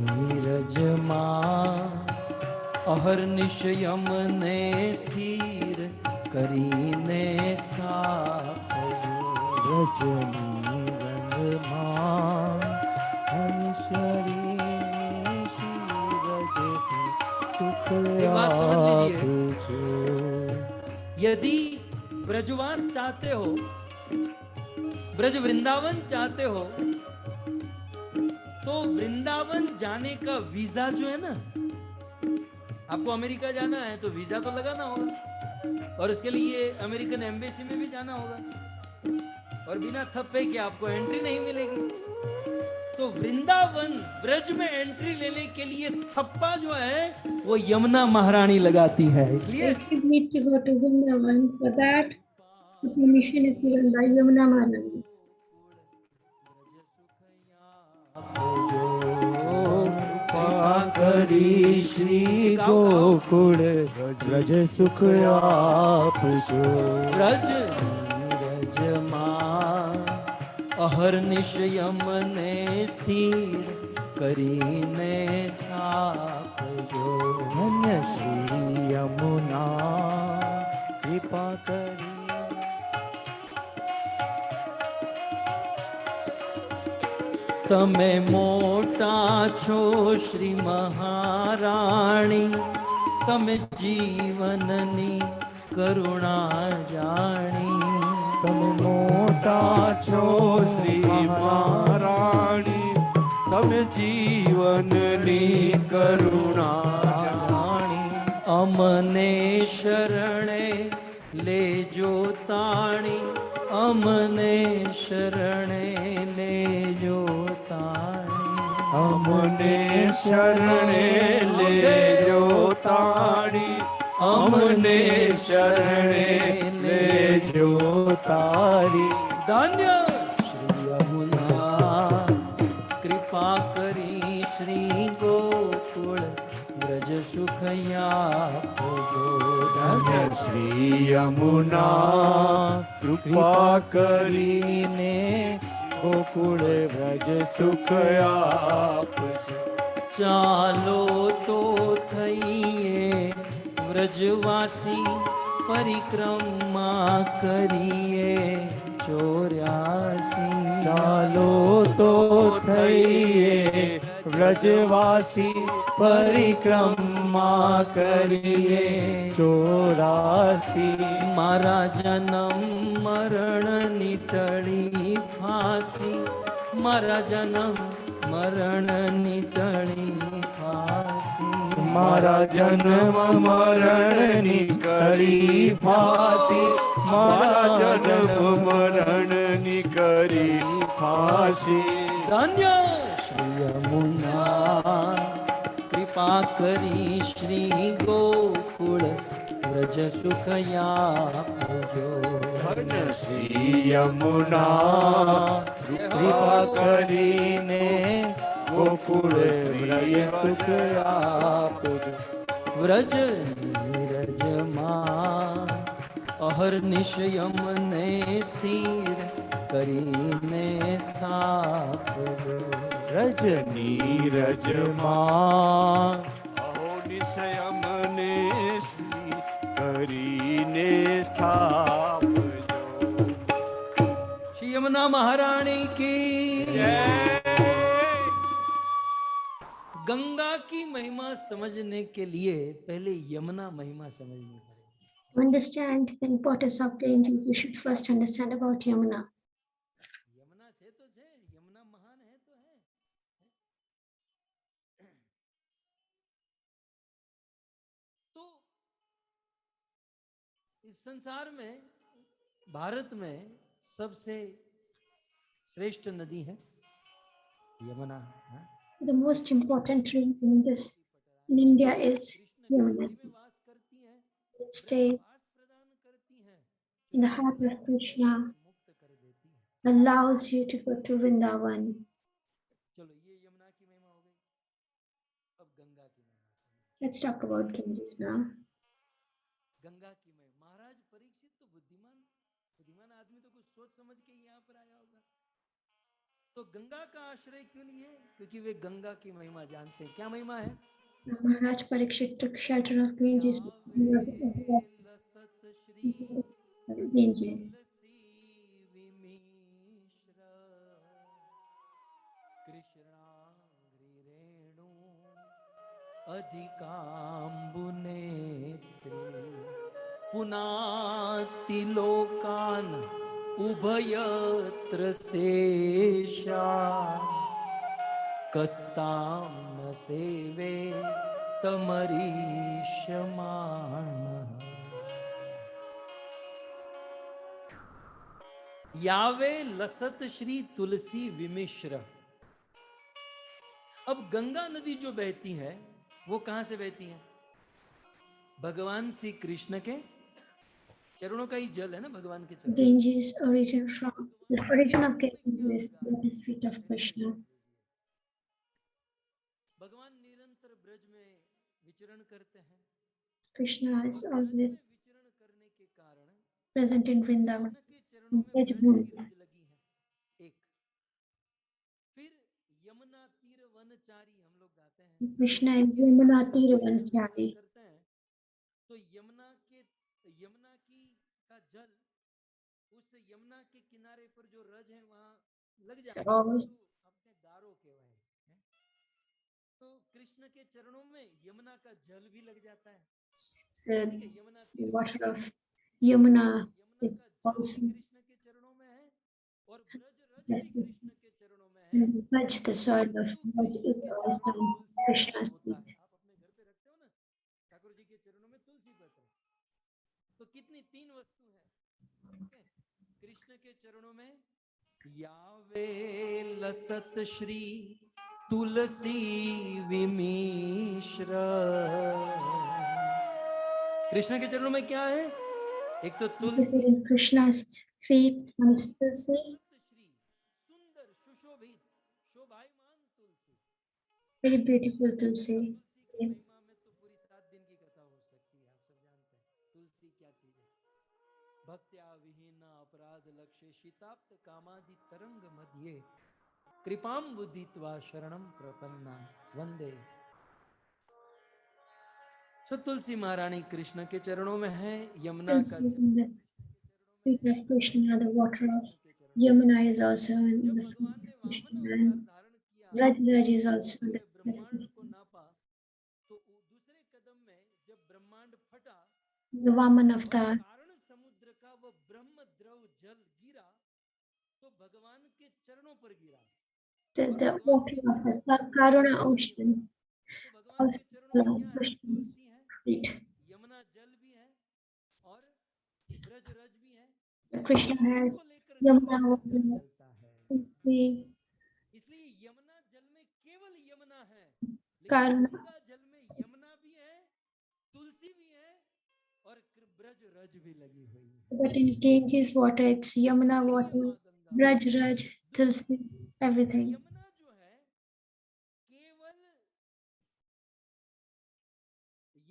[SPEAKER 2] नीरज मां अहर्निश यमने स्थिर करीने स्थापयो।
[SPEAKER 3] रजनी रंग हंसरी सूरज सुख
[SPEAKER 2] एक बात समझ
[SPEAKER 3] आप
[SPEAKER 2] लीजिए।
[SPEAKER 3] जो।
[SPEAKER 2] यदि ब्रजवास चाहते हो, ब्रज वृंदावन चाहते हो, तो वृंदावन जाने का वीजा जो है ना, आपको अमेरिका जाना है तो वीजा तो लगाना होगा, और उसके लिए अमेरिकन एम्बेसी में भी जाना होगा, और बिना थप्पे के आपको एंट्री नहीं मिलेगी। तो वृंदावन ब्रज में एंट्री लेने के लिए थप्पा जो है वो यमुना महारानी लगाती है। इसलिए
[SPEAKER 1] If you need to go to Vrindavan, for that the permission is given by Yamuna Maharani.
[SPEAKER 3] कृपा करी श्री गोकुल ब्रज सुख आप जो।
[SPEAKER 2] ब्रज नीरज मां अहर्निश यमने स्थिर करीने स्थापयो।
[SPEAKER 3] धन्य श्री यमुना कृपा करी।
[SPEAKER 2] તમે મોટા છો શ્રી મહારાણી, તમે જીવનની કરુણા જાણી।
[SPEAKER 3] તમે મોટા છો શ્રી મહારાણી, તમે જીવનની કરુણા જાણી।
[SPEAKER 2] અમને શરણે લેજો તાણી, અમને શરણે લેજો તાણી।
[SPEAKER 3] અમને શરણે લેજો તાણી, અમને શરણે લેજો તારી।
[SPEAKER 2] ધન્ય શ્રી યમુના कृपा करी श्री गोकुल ब्रज सुख याप जो।
[SPEAKER 3] ધન્ય શ્રી યમુના કૃપા કરીને ગોકુળ વ્રજ સુખ આપજો।
[SPEAKER 2] ચાલો તો થઈએ વ્રજવાસી, પરિક્રમા કરીએ 84।
[SPEAKER 3] ચાલો તો થઈએ વ્રજવાસી પરિક્રમા કરીએ 84
[SPEAKER 2] મારા જન્મ મરણની ટળી ફાંસી, મારા જન્મ મરણની ટળી ફાંસી,
[SPEAKER 3] મારા જન્મ મરણની કરી ફાંસી, મારા જન્મ મરણની કરી ફાંસી.
[SPEAKER 2] ધન્ય શ્રી યમુના કૃપા કરી શ્રી ગોકુળ વ્રજ સુખયાપજો.
[SPEAKER 3] ધન્ય શ્રી યમુના કૃપા કરીને ગોકુળ વ્રજ સુખ આપજો.
[SPEAKER 2] વ્રજ નીરજમાં અહર્નિશ યમને સ્થિર કરીને સ્થાપજો.
[SPEAKER 3] રજ નીરજમાં અહો નિશયમને શ્રી કરીને સ્થાપજો.
[SPEAKER 2] श्री यमुना महारानी की गंगा की महिमा समझने के लिए पहले यमुना महिमा समझनी पड़ेगी.
[SPEAKER 1] To understand the importance of Ganges, we should first understand about Yamuna.
[SPEAKER 2] Yamuna છે તો છે, यमुना महान है तो है. तो इस संसार में, भारत में सबसे श्रेष्ठ नदी है Yamuna.
[SPEAKER 1] The most important river in India is Yamuna.
[SPEAKER 2] वास करती है,
[SPEAKER 1] It stays
[SPEAKER 2] आस प्रदान करती है,
[SPEAKER 1] in the heart of Krishna,
[SPEAKER 2] मुक्त कर देती है.
[SPEAKER 1] allows you to go to Vrindavan.
[SPEAKER 2] चलो ये यमुना की महिमा हो गई. अब गंगा की महिमा.
[SPEAKER 1] Let's talk about Ganges now.
[SPEAKER 2] Ganga की महिमा. महाराज परीक्षित तो बुद्धिमान आदमी तो कुछ सोच समझ के यहाँ पर आया होगा. तो गंगा का आश्रय क्यों लिए? क्योंकि वे गंगा की महिमा जानते हैं. क्या महिमा है?
[SPEAKER 1] Maharaj Parikshit took shelter of Ganges.
[SPEAKER 2] लसत Shri
[SPEAKER 1] Ganges.
[SPEAKER 2] तुलसी विमिश्र कृष्णांग्रि रेणु अधिकाम्बुनेत्री पुनाति लोकान उभयत्र शेषा कस्तां न सेवे तमरीष्यमाण. यावे लसत श्री तुलसी विमिश्र. अब गंगा नदी जो बहती है वो कहां से बहती है? भगवान श्री कृष्ण के चरणों का ही जल है ना, भगवान के चरण.
[SPEAKER 1] Ganges origin the origin of Ganges is the lotus feet of Krishna.
[SPEAKER 2] भगवान निरंतर ब्रज में विचरण करते हैं.
[SPEAKER 1] Krishna is always
[SPEAKER 2] विचरण करने के कारण
[SPEAKER 1] present in Vrindavan.
[SPEAKER 2] कृष्ण के चरणों में
[SPEAKER 1] ब्रज
[SPEAKER 2] ब्रज
[SPEAKER 1] भूमि.
[SPEAKER 2] की रज लगी है. एक फिर यमुना तीर वनचारी हम लोग गाते हैं.
[SPEAKER 1] Krishna is Yamuna Tiravanchari.
[SPEAKER 2] करते हैं तो यमुना की का जल उस यमुना के किनारे पर जो रज है वहां लग जाता है.
[SPEAKER 1] So,
[SPEAKER 2] अपने गारो के वहीं तो कृष्ण के चरणों में यमुना का जल भी लग जाता है. Yamuna
[SPEAKER 1] the water of Yamuna is
[SPEAKER 2] का जल
[SPEAKER 1] also
[SPEAKER 2] भी कृष्ण के चरणों में है और ब्रज रज भी कृष्ण के चरणों में है.
[SPEAKER 1] Braj, the soil of Braj is always on Krishna's feet.
[SPEAKER 2] आप अपने घर पे रखते हो ना, ठाकुर जी के चरणों में तुलसी पत्र. तो कितनी तीन वस्तु है. ठीक है, कृष्ण के चरणों में यावे लसत श्री तुलसी विमिश्र. कृष्ण के चरणों में क्या है? एक तो तुलसी
[SPEAKER 1] Visiting Krishna's feet on his tulsi,
[SPEAKER 2] Shri सुंदर सुशोभित शोभायमान तुलसी.
[SPEAKER 1] very beautiful tulsi.
[SPEAKER 2] तुलसी की
[SPEAKER 1] Yes.
[SPEAKER 2] महिमा में तो पूरी 7 दिन की कथा हो सकती है. आप सब जानते हैं तुलसी क्या चीज है. भक्त्या विहीन अपराध लक्ष्य शीताप्त कामादि तरंग मध्य कृपाम बुद्धित्वा शरणम प्रपन्ना वंदे. सो तुलसी महारानी कृष्ण के चरणों में है. यमुना का
[SPEAKER 1] Tulsi is in the feet of Krishna, the water of Yamuna is also in the feet of Krishna. And Raj Raj is also
[SPEAKER 2] जब
[SPEAKER 1] the
[SPEAKER 2] हमने ब्रह्मांड को नापा तो दूसरे कदम में जब ब्रह्मांड फटा
[SPEAKER 1] Vaman
[SPEAKER 2] और
[SPEAKER 1] avatar.
[SPEAKER 2] कारण समुद्र का वो ब्रह्म द्रव जल गिरा तो भगवान के चरणों पर गिरा
[SPEAKER 1] The,
[SPEAKER 2] और
[SPEAKER 1] the
[SPEAKER 2] भगवान के
[SPEAKER 1] ocean of
[SPEAKER 2] चरणों
[SPEAKER 1] the
[SPEAKER 2] पर
[SPEAKER 1] Karuna
[SPEAKER 2] तुलसी गिरी।
[SPEAKER 1] ocean
[SPEAKER 2] तो भगवान
[SPEAKER 1] also
[SPEAKER 2] के चरणों में क्या है?
[SPEAKER 1] Krishna's
[SPEAKER 2] तुलसी है,
[SPEAKER 1] feet.
[SPEAKER 2] यमुना जल भी है और ब्रज रज भी है।
[SPEAKER 1] So Krishna
[SPEAKER 2] इन तीन
[SPEAKER 1] has
[SPEAKER 2] को लेकर
[SPEAKER 1] Yamuna
[SPEAKER 2] गंगा का जल
[SPEAKER 1] water,
[SPEAKER 2] चलता है।
[SPEAKER 1] Tulsi,
[SPEAKER 2] इसलिए यमुना जल में केवल यमुना है, लेकिन
[SPEAKER 1] Karuna.
[SPEAKER 2] गंगा जल में यमुना भी है, तुलसी भी है और ब्रज रज भी लगी हुई है।
[SPEAKER 1] But in Ganges water, it's Yamuna
[SPEAKER 2] इसलिए
[SPEAKER 1] water,
[SPEAKER 2] माँ Ganga
[SPEAKER 1] Braj Raj, Tulsi, everything.
[SPEAKER 2] Yamuna जो है केवल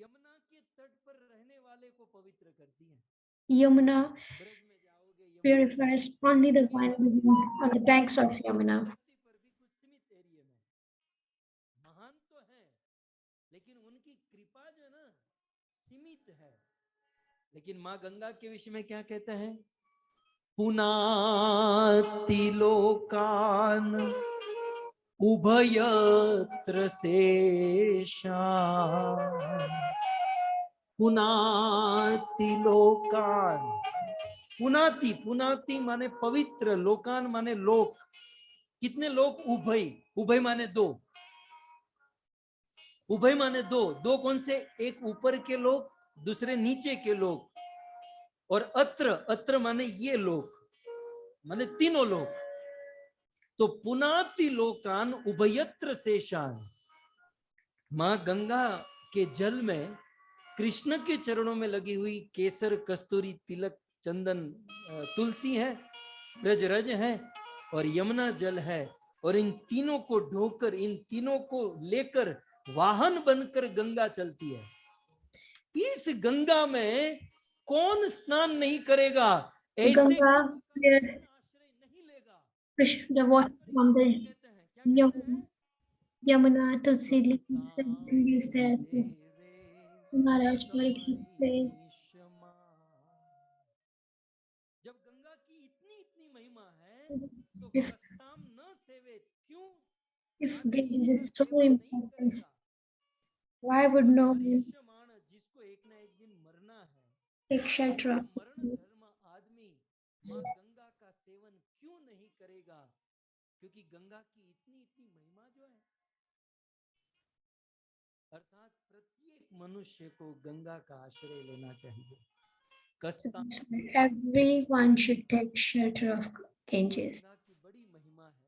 [SPEAKER 2] यमुना के तट पर रहने वाले को पवित्र करती है।
[SPEAKER 1] Yamuna
[SPEAKER 2] ब्रज में जाओगे Yamuna
[SPEAKER 1] purifies only the one living on the banks of Yamuna.
[SPEAKER 2] धरती पर भी कुछ सीमित एरिया में महान तो है, लेकिन उनकी कृपा जो है ना सीमित है। लेकिन माँ गंगा के विषय में क्या कहते हैं? पुनाति लोकान उभयत्र शेषान् पुनाति लोकान। पुनाति, पुनाति माने पवित्र, लोकान माने लोक। कितने लोक? उभय, उभय माने दो, उभय माने दो। दो कौन से? एक ऊपर के लोक, दूसरे नीचे के लोक। और अत्र, अत्र माने ये लोक, माने तीनों लोक। तो पुनाति लोकान उभयत्र शेषान। मां गंगा के जल में कृष्ण के चरणों में लगी हुई केसर, कस्तूरी, तिलक, चंदन, तुलसी है, ब्रजरज है और यमुना जल है। और इन तीनों को ढोकर, इन तीनों को लेकर वाहन बनकर गंगा चलती है। इस गंगा में कौन स्नान नहीं करेगा? ऐसे
[SPEAKER 1] Ganga, where
[SPEAKER 2] आश्रय नहीं लेगा।
[SPEAKER 1] the water from the
[SPEAKER 2] कहते हैं क्या कहते हैं?
[SPEAKER 1] Yamuna, Tulsi leaves, everything is there. Maharaj Parikshit says,
[SPEAKER 2] जब गंगा की इतनी इतनी महिमा है तो
[SPEAKER 1] if,
[SPEAKER 2] कस्ताम न सेवे, क्यों
[SPEAKER 1] if
[SPEAKER 2] आदमी
[SPEAKER 1] Ganges
[SPEAKER 2] इसका
[SPEAKER 1] is so
[SPEAKER 2] सेवन नहीं
[SPEAKER 1] important,
[SPEAKER 2] करेगा?
[SPEAKER 1] why would no one
[SPEAKER 2] मनुष्यमाण, जिसको एक ना एक दिन मरना है,
[SPEAKER 1] take shelter
[SPEAKER 2] ऐसा
[SPEAKER 1] of
[SPEAKER 2] मरण धर्म आदमी माँ गंगा का सेवन क्यों नहीं करेगा? क्योंकि गंगा की इतनी इतनी महिमा जो है, अर्थात प्रत्येक मनुष्य को गंगा का आश्रय लेना चाहिए। कस्ताम,
[SPEAKER 1] everyone should take shelter of Ganges.
[SPEAKER 2] Ganga की बड़ी महिमा है।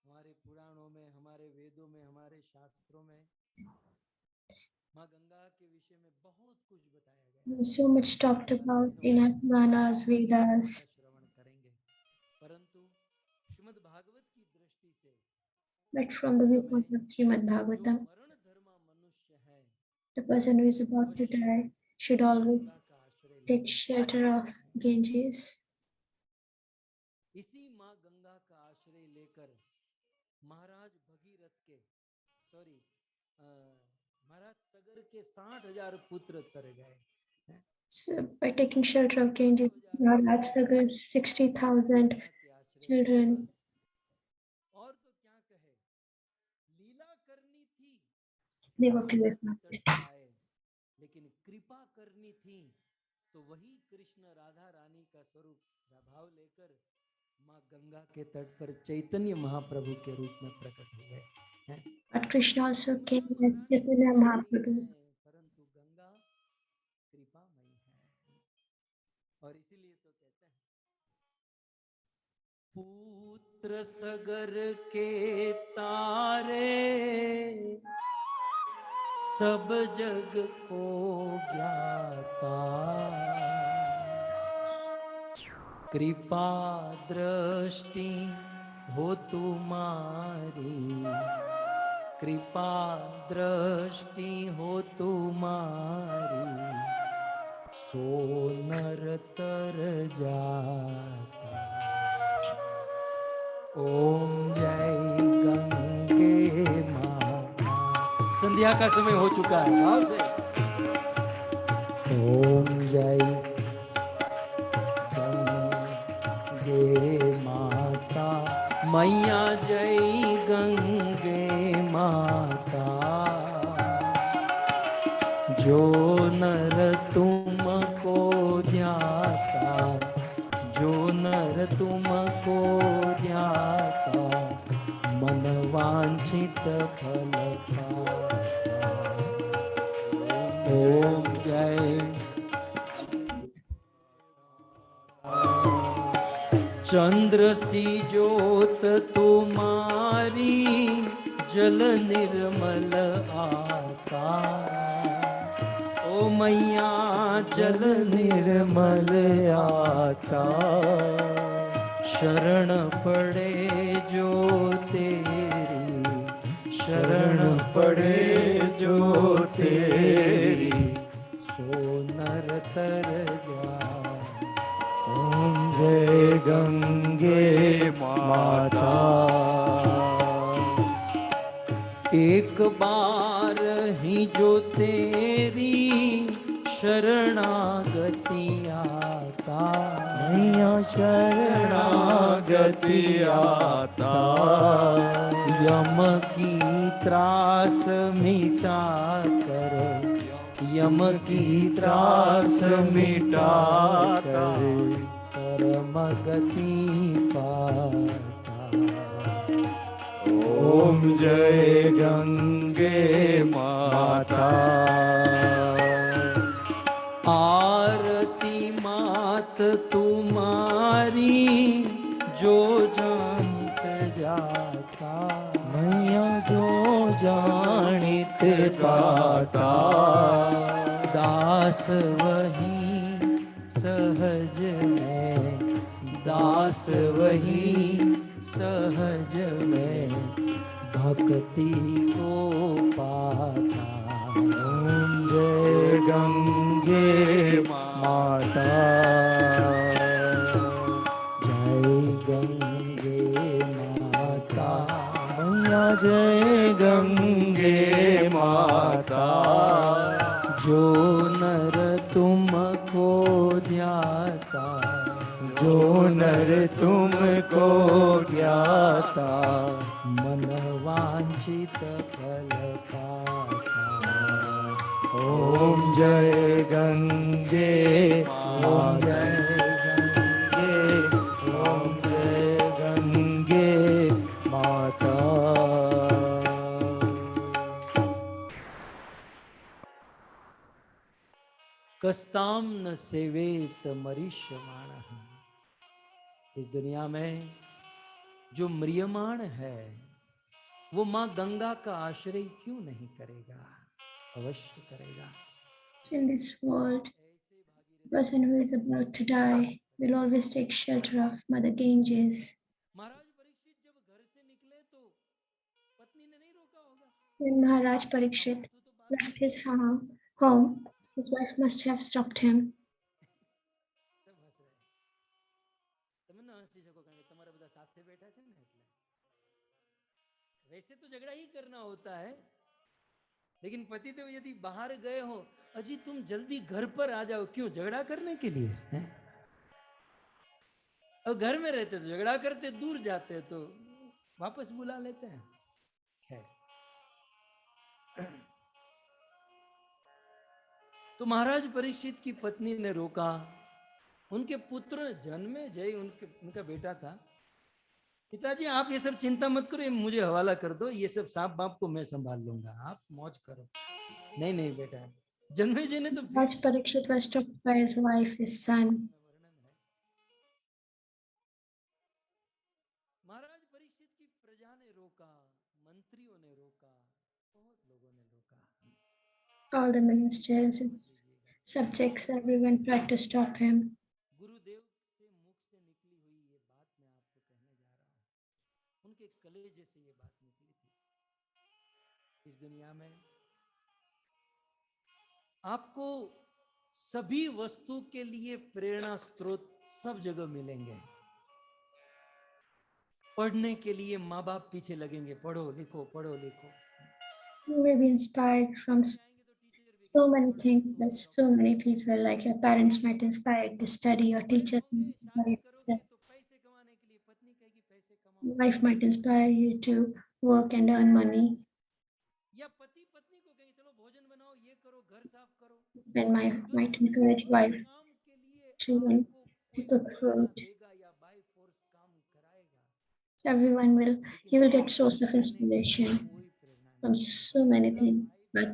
[SPEAKER 2] हमारे पुराणों में, हमारे वेदों में, हमारे शास्त्रों में माँ गंगा के विषय में बहुत कुछ बताया गया है।
[SPEAKER 1] There's so much talked about in our Puranas, Vedas,
[SPEAKER 2] श्रवण करेंगे, परंतु श्रीमद् भागवत की दृष्टि से
[SPEAKER 1] but from the viewpoint of Srimad
[SPEAKER 2] जो
[SPEAKER 1] Bhagavatam,
[SPEAKER 2] मरण धर्मा मनुष्य है
[SPEAKER 1] the person who is about to die should always
[SPEAKER 2] Ganga का आश्रय
[SPEAKER 1] take
[SPEAKER 2] लेना।
[SPEAKER 1] shelter of Ganges.
[SPEAKER 2] इसी माँ गंगा का आश्रय लेकर महाराज भगीरथ के, सॉरी, महाराज सगर के 60,000 पुत्र तर गए।
[SPEAKER 1] So by taking shelter of Ganges, Maharaj Sagar 60,000 children.
[SPEAKER 2] और तो क्या कहे, लीला करनी थी,
[SPEAKER 1] They were
[SPEAKER 2] तो
[SPEAKER 1] purified.
[SPEAKER 2] तट पर आए, लेकिन कृपा करनी थी तो वही कृष्ण राधा रानी का स्वरूप भाव लेकर माँ गंगा के तट पर चैतन्य महाप्रभु के रूप में प्रकट हो गए हैं।
[SPEAKER 1] But Krishna also came as Chaitanya Mahaprabhu.
[SPEAKER 2] परंतु गंगा कृपामयी है, और इसीलिए तो कहते हैं पुत्र सगर के तारे सब जग को ज्ञाता, कृपा दृष्टि हो तुम्हारी, कृपा दृष्टि हो तुम्हारी, सो नर तर जाता। ओम जय गंगे माता। संध्या का समय हो चुका है, भाव से ओम जय गंगे माता, मैया जय गंगे ध्याता, जो नर तुमको ध्याता, मन वांछित फल पाता। ओम जय। चंद्र सी ज्योत तुम्हारी, जल निर्मल आता। ओ मैया जल निर्मल आता, शरण पड़े जो तेरी, शरण पड़े जो तेरी, सो नर तर जा।
[SPEAKER 3] ओम जय गंगे माता।
[SPEAKER 2] एक बार ही जो तेरी शरणागति आता,
[SPEAKER 3] मैया शरणागति आता,
[SPEAKER 2] यम की त्रास मिटा कर, यम की त्रास मिटा कर, परम गति पाता।
[SPEAKER 3] ओम जय गंगे माता।
[SPEAKER 2] आरती मात तुम्हारी, जो जानत जाता,
[SPEAKER 3] मैया जो जानित गाता,
[SPEAKER 2] दास वही सहज में, दास वही सहज में, भक्ति को पाता।
[SPEAKER 3] ओम जय गंगे माता।
[SPEAKER 2] जय गंगे माता,
[SPEAKER 3] मैया जय गंगे माता,
[SPEAKER 2] जो नर तुमको ध्याता,
[SPEAKER 3] जो नर तुमको ज्ञाता,
[SPEAKER 2] मन वांछित फल पाता।
[SPEAKER 3] ओम जय गंगे
[SPEAKER 2] ओम
[SPEAKER 3] माता।
[SPEAKER 2] जय
[SPEAKER 3] ओम जय गंगे माता।
[SPEAKER 2] कस्ताम न सेवेत मरीष्यमाणः। इस दुनिया में जो म्रियमाण है, वो माँ गंगा का आश्रय क्यों नहीं करेगा? अवश्य करेगा।
[SPEAKER 1] So in this world, the person who is about to die will always take shelter of Mother Ganges.
[SPEAKER 2] महाराज परीक्षित जब घर से निकले तो पत्नी ने नहीं रोका होगा।
[SPEAKER 1] When Maharaj Parikshit left his home, his wife must have stopped him.
[SPEAKER 2] सब हंस रहे, તમે ન હસી શકો કારણ કે તમારા બધા સાથે બેઠા છે ને એટલે। वैसे तो झगड़ा ही करना होता है, लेकिन पति देव यदि बाहर गए हो, अजी तुम जल्दी घर पर आ जाओ, क्यों झगड़ा करने के लिए हैं? और घर में रहते तो झगड़ा करते, दूर जाते तो वापस बुला लेते हैं। खैर, तो महाराज परीक्षित की पत्नी ने रोका। उनके पुत्र जन्मे जय, उनका बेटा था। पिताजी आप ये सब चिंता मत करो, ये मुझे हवाला कर दो, ये सब सांप बाप को मैं संभाल लूंगा, आप मौज करो। नहीं नहीं बेटा, जन्मे जी ने तो
[SPEAKER 1] Maharaj Parikshit was stopped by his wife, his son.
[SPEAKER 2] महाराज परीक्षित की प्रजा ने रोका, मंत्रियों ने रोका, बहुत लोगों ने रोका।
[SPEAKER 1] All the ministers and subjects, everyone tried to stop him.
[SPEAKER 2] गुरुदेव से मुख से निकली हुई ये बात मैं आपको कहने जा रहा हूँ। उनके कलेजे से ये बात निकली थी। इस दुनिया में आपको सभी वस्तु के लिए प्रेरणा स्रोत सब जगह मिलेंगे। पढ़ने के लिए माँ बाप पीछे लगेंगे, पढ़ो लिखो पढ़ो लिखो।
[SPEAKER 1] You may be inspired from so many things by so many people, like your parents might inspire you to study, or teachers might inspire you to study.
[SPEAKER 2] तो पैसे कमाने के लिए पत्नी कहेगी पैसे कमाओ,
[SPEAKER 1] Wife might inspire you to work and earn money.
[SPEAKER 2] या पति पत्नी को कहेंगे चलो भोजन बनाओ, ये करो, घर साफ करो।
[SPEAKER 1] And my might encourage wife everyone to the throat.
[SPEAKER 2] देगा या बाय फोर्स काम कराएगा,
[SPEAKER 1] Everyone will,
[SPEAKER 2] लेकिन
[SPEAKER 1] you will get source of
[SPEAKER 2] करने की
[SPEAKER 1] inspiration
[SPEAKER 2] कोई प्रेरणा
[SPEAKER 1] from
[SPEAKER 2] नहीं।
[SPEAKER 1] so many things, but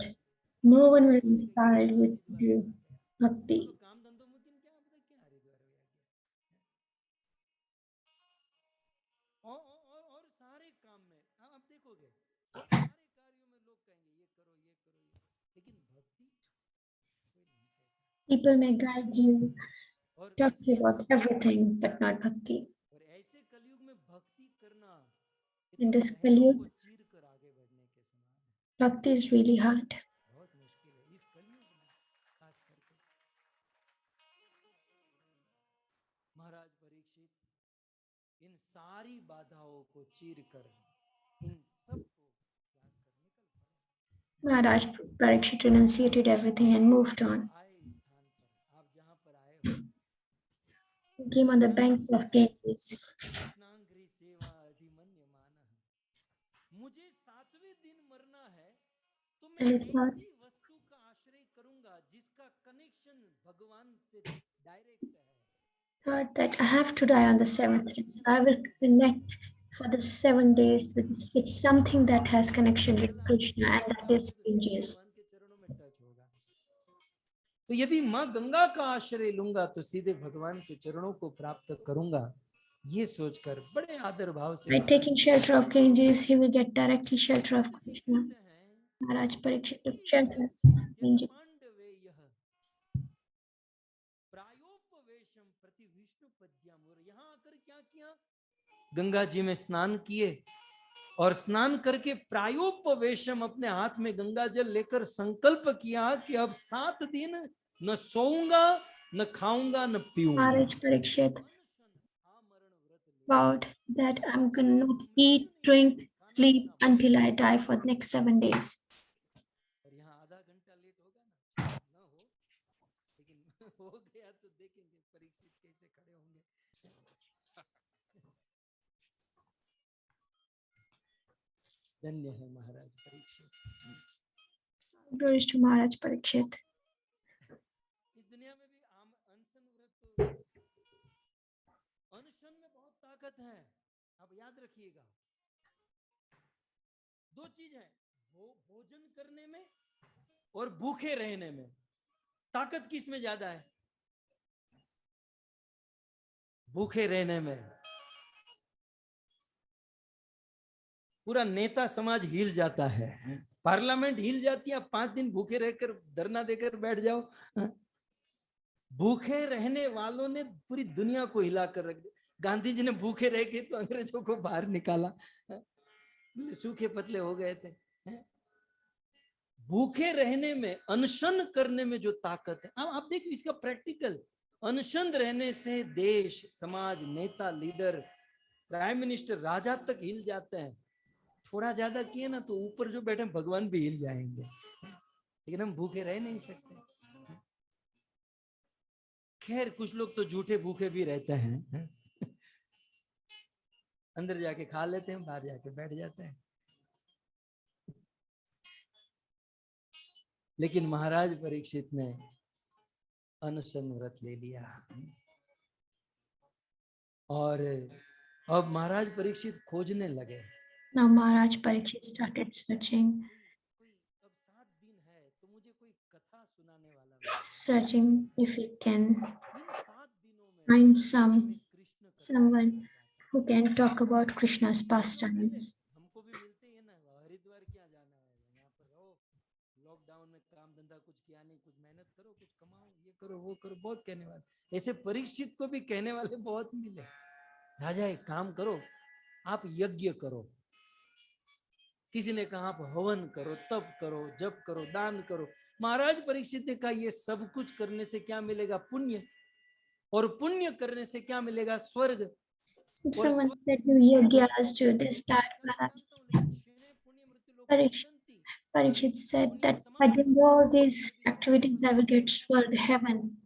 [SPEAKER 1] no one will be inspired with you bhakti.
[SPEAKER 2] बोलो काम धंधों में क्या आप क्या हरिद्वार में आ गया, और सारे काम में आप देखोगे, सारे कार्यों में लोग कहेंगे ये करो ये करो ये, लेकिन भक्ति कोई नहीं कहता।
[SPEAKER 1] People may guide you,
[SPEAKER 2] और
[SPEAKER 1] talk
[SPEAKER 2] इस
[SPEAKER 1] to you about
[SPEAKER 2] कलयुग
[SPEAKER 1] everything, but not bhakti.
[SPEAKER 2] और ऐसे कलयुग में भक्ति करना
[SPEAKER 1] In
[SPEAKER 2] इतने
[SPEAKER 1] this
[SPEAKER 2] महलों
[SPEAKER 1] Kali,
[SPEAKER 2] को चीर कर आगे बढ़ने के समान है,
[SPEAKER 1] bhakti is really hard.
[SPEAKER 2] बहुत मुश्किल है इस कलयुग में खास करके। महाराज परीक्षित इन सारी बाधाओं को चीर कर इन सब को त्याग कर निकल पड़े।
[SPEAKER 1] Maharaj Parikshit renunciated everything and moved on.
[SPEAKER 2] आए स्थान पर, आप जहाँ पर आए हो,
[SPEAKER 1] He came on the banks of Ganges.
[SPEAKER 2] कृष्णांग्री सेवा अधिमन्य मानः, मुझे 7वें दिन मरना है तो मैं
[SPEAKER 1] And it was
[SPEAKER 2] ऐसी वस्तु का आश्रय करूंगा जिसका कनेक्शन भगवान से डायरेक्ट है।
[SPEAKER 1] thought that I have to die on the 7th day. So I will connect for the 7 days with something that has connection with Krishna, and that is Ganges.
[SPEAKER 2] भगवान के चरणों में टच होगा। तो यदि माँ गंगा का आश्रय लूंगा तो सीधे भगवान के चरणों को प्राप्त करूंगा, ये सोचकर बड़े आदर भाव से
[SPEAKER 1] By taking shelter of Ganges, he will get directly shelter of Krishna. Maharaj Parikshit took shelter of Ganges.
[SPEAKER 2] प्रायोपवेशम प्रति विष्णु पद्यम, और यहाँ आकर क्या किया, गंगा जी में स्नान किए और स्नान करके प्रायोपवेशम अपने हाथ में गंगा जल लेकर संकल्प किया कि अब 7 दिन न सोऊंगा न खाऊंगा न पीऊंगा।
[SPEAKER 1] Maharaj Parikshit vowed that I'm going to not eat, drink, sleep until I die for the next 7 days.
[SPEAKER 2] और यहाँ आधा घंटा लेट होगा ना, ना हो, लेकिन हो गया तो देखेंगे परीक्षित कैसे खड़े होंगे। धन्य है महाराज Parikshit.
[SPEAKER 1] Glories to Maharaj Parikshit.
[SPEAKER 2] इस दुनिया में भी अनशन व्रत, अनशन में बहुत ताकत है, आप याद रखिएगा। 2 चीज है, भोजन करने में और भूखे रहने में। ताकत किस में ज्यादा है? भूखे रहने में। पूरा नेता समाज हिल जाता है, पार्लियामेंट हिल जाती है। 5 दिन भूखे रहकर धरना देकर बैठ जाओ, भूखे रहने वालों ने पूरी दुनिया को हिलाकर रख दिया। गांधी जी ने भूखे रह के तो अंग्रेजों को बाहर निकाला, सूखे पतले हो गए थे। भूखे रहने में, अनशन करने में जो ताकत है, आप देखिए इसका प्रैक्टिकल। अनशन रहने से देश, समाज, नेता, लीडर, प्राइम मिनिस्टर, राजा तक हिल जाते हैं। थोड़ा ज्यादा किए ना तो ऊपर जो बैठे भगवान भी हिल जाएंगे, लेकिन हम भूखे रह नहीं सकते। खैर कुछ लोग तो झूठे भूखे भी रहते हैं, अंदर जाके खा लेते हैं, बाहर जाके बैठ जाते हैं। लेकिन महाराज परीक्षित ने अनशन व्रत ले लिया और अब महाराज परीक्षित खोजने लगे।
[SPEAKER 1] Now Maharaj Parikshit started searching,
[SPEAKER 2] अब 7 दिन है तो मुझे कोई कथा सुनाने वाला,
[SPEAKER 1] searching if he can
[SPEAKER 2] इन 7 दिनों में
[SPEAKER 1] find
[SPEAKER 2] Krishna
[SPEAKER 1] someone who can talk about Krishna's pastimes.
[SPEAKER 2] हमको भी मिलते हैं ना, हरिद्वार क्या जाना है, यहाँ पर रहो, लॉकडाउन में काम धंधा कुछ किया नहीं, कुछ मेहनत करो, कुछ कमाओ, ये करो वो करो, बहुत कहने वाले। ऐसे परीक्षित को भी कहने वाले बहुत मिले, राजा एक काम करो, आप यज्ञ करो। किसी ने कहा आप हवन करो, तप करो, जप करो, दान करो। महाराज परीक्षित ने कहा ये सब कुछ करने से क्या मिलेगा? पुण्य, और पुण्य करने से क्या मिलेगा? स्वर्ग।
[SPEAKER 1] Someone said do yajnas, do this, that, Maharaj. Parikshit said that by doing all these activities, I will get sword, heaven.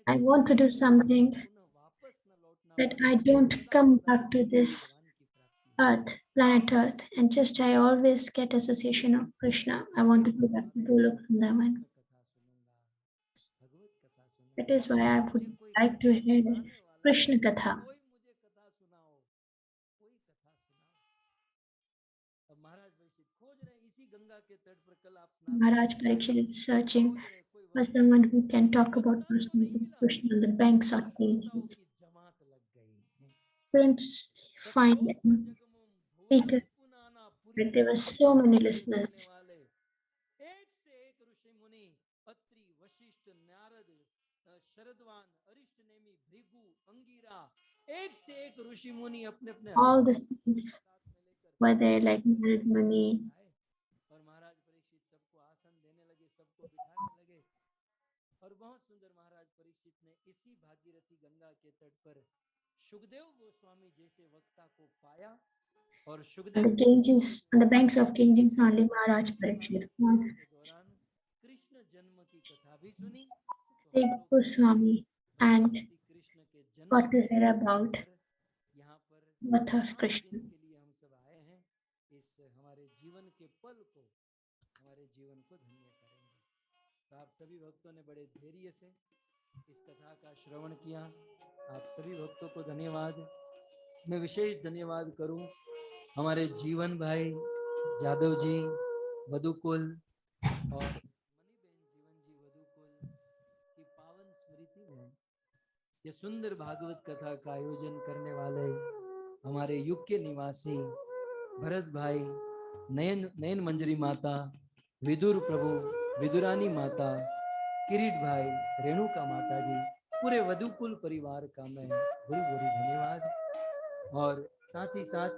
[SPEAKER 1] I want to do something that I don't come back to this earth, planet Earth, and just I always get association of Krishna. I want to go back to Golok Vrindavan. That is why I would like to hear Krishna Katha.
[SPEAKER 2] कोई मुझे कथा सुनाओ, कोई कथा सुनाओ। अब महाराज परीक्षित खोज रहे हैं इसी गंगा के तट पर, कल आप स्नान
[SPEAKER 1] Maharaj
[SPEAKER 2] करके
[SPEAKER 1] Parikshit is searching
[SPEAKER 2] खोज रहे हैं, कोई
[SPEAKER 1] for
[SPEAKER 2] Vashishtha
[SPEAKER 1] someone who can talk
[SPEAKER 2] कोई
[SPEAKER 1] about
[SPEAKER 2] बताने को
[SPEAKER 1] pastimes
[SPEAKER 2] नहीं
[SPEAKER 1] of
[SPEAKER 2] मिला।
[SPEAKER 1] Krishna on the banks of
[SPEAKER 2] देवताओं
[SPEAKER 1] Ganges.
[SPEAKER 2] की जमात लग गई है।
[SPEAKER 1] Couldn't find
[SPEAKER 2] तत्लोक
[SPEAKER 1] any
[SPEAKER 2] जगमुम
[SPEAKER 1] speaker,
[SPEAKER 2] भुवनम Punhana Puri
[SPEAKER 1] but there were so many
[SPEAKER 2] करने
[SPEAKER 1] listeners.
[SPEAKER 2] वाले एक से एक ऋषि मुनि, अत्रि, वशिष्ठ, नारद, शरद्वान, अरिष्ट नेमी, भृगु, अंगिरा, एक से एक ऋषि मुनि अपने अपने
[SPEAKER 1] All the
[SPEAKER 2] साथ
[SPEAKER 1] saints
[SPEAKER 2] में लेकर
[SPEAKER 1] were there, like Narad Muni.
[SPEAKER 2] आए और महाराज परीक्षित सबको आसन देने लगे, सबको बिठाने लगे। और बहुत सुंदर महाराज परीक्षित ने इसी भागीरथी गंगा के तट पर सुखदेव गोस्वामी जैसे वक्ता को पाया और
[SPEAKER 1] On
[SPEAKER 2] Sukhdev
[SPEAKER 1] the Ganges, on the banks of Ganges, only Maharaj Parikshit found
[SPEAKER 2] के दौरान कृष्ण जन्म की कथा भी सुनी।
[SPEAKER 1] Sri Goswami and
[SPEAKER 2] इसी कृष्ण के जन्म
[SPEAKER 1] got to
[SPEAKER 2] के
[SPEAKER 1] hear about
[SPEAKER 2] पर यहाँ पर
[SPEAKER 1] birth of
[SPEAKER 2] 5
[SPEAKER 1] Krishna.
[SPEAKER 2] दिन के लिए हम सब आए हैं। इस हमारे जीवन के पल को, हमारे जीवन को धन्य करेंगे। तो आप सभी भक्तों ने बड़े धैर्य से इस कथा का श्रवण किया। आप सभी भक्तों को धन्यवाद। मैं विशेष धन्यवाद करूं हमारे जीवन भाई जादव जी वधुकुल और मणिबेन जीवन जी वधुकुल की पावन स्मृति में ये सुंदर भागवत कथा का आयोजन करने वाले हमारे युग के निवासी भरत भाई, नयन मंजरी माता, विदुर प्रभु, विदुरानी माता, किरीट भाई, रेणुका माता जी, पूरे वधुकुल परिवार का मैं बहुत बहुत धन्यवाद। और साथ ही साथ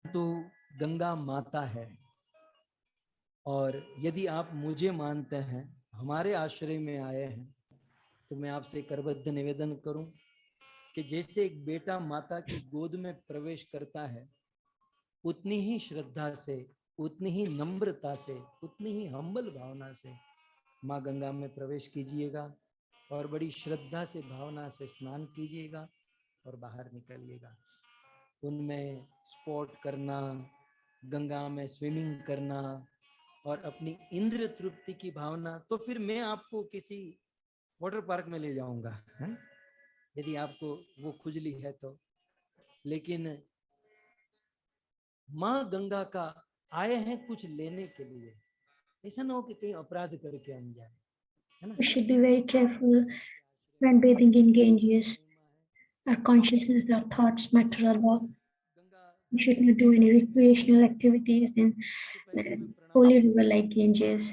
[SPEAKER 2] तो गंगा माता है और यदि आप मुझे मानते हैं, हमारे आश्रय में आए हैं, तो मैं आपसे करबद्ध निवेदन करूं कि जैसे एक बेटा माता की गोद में प्रवेश करता है, उतनी ही श्रद्धा से, उतनी ही नम्रता से, उतनी ही हम्बल भावना से माँ गंगा में प्रवेश कीजिएगा और बड़ी श्रद्धा से, भावना से स्नान कीजिएगा और बाहर निकलिएगा। उनमें स्पोर्ट करना, गंगा में स्विमिंग करना और अपनी इंद्र तृप्ति की भावना, तो फिर मैं आपको किसी वाटर पार्क में ले जाऊंगा, है? यदि आपको वो खुजली है तो। लेकिन माँ गंगा का आए हैं कुछ लेने के लिए, ऐसा ना हो कि कहीं अपराध करके हम जाए, है ना?
[SPEAKER 1] We should be very careful when bathing in Ganges. Our consciousness, our thoughts matter a lot. We should not do any recreational activities in the holy river like Ganges.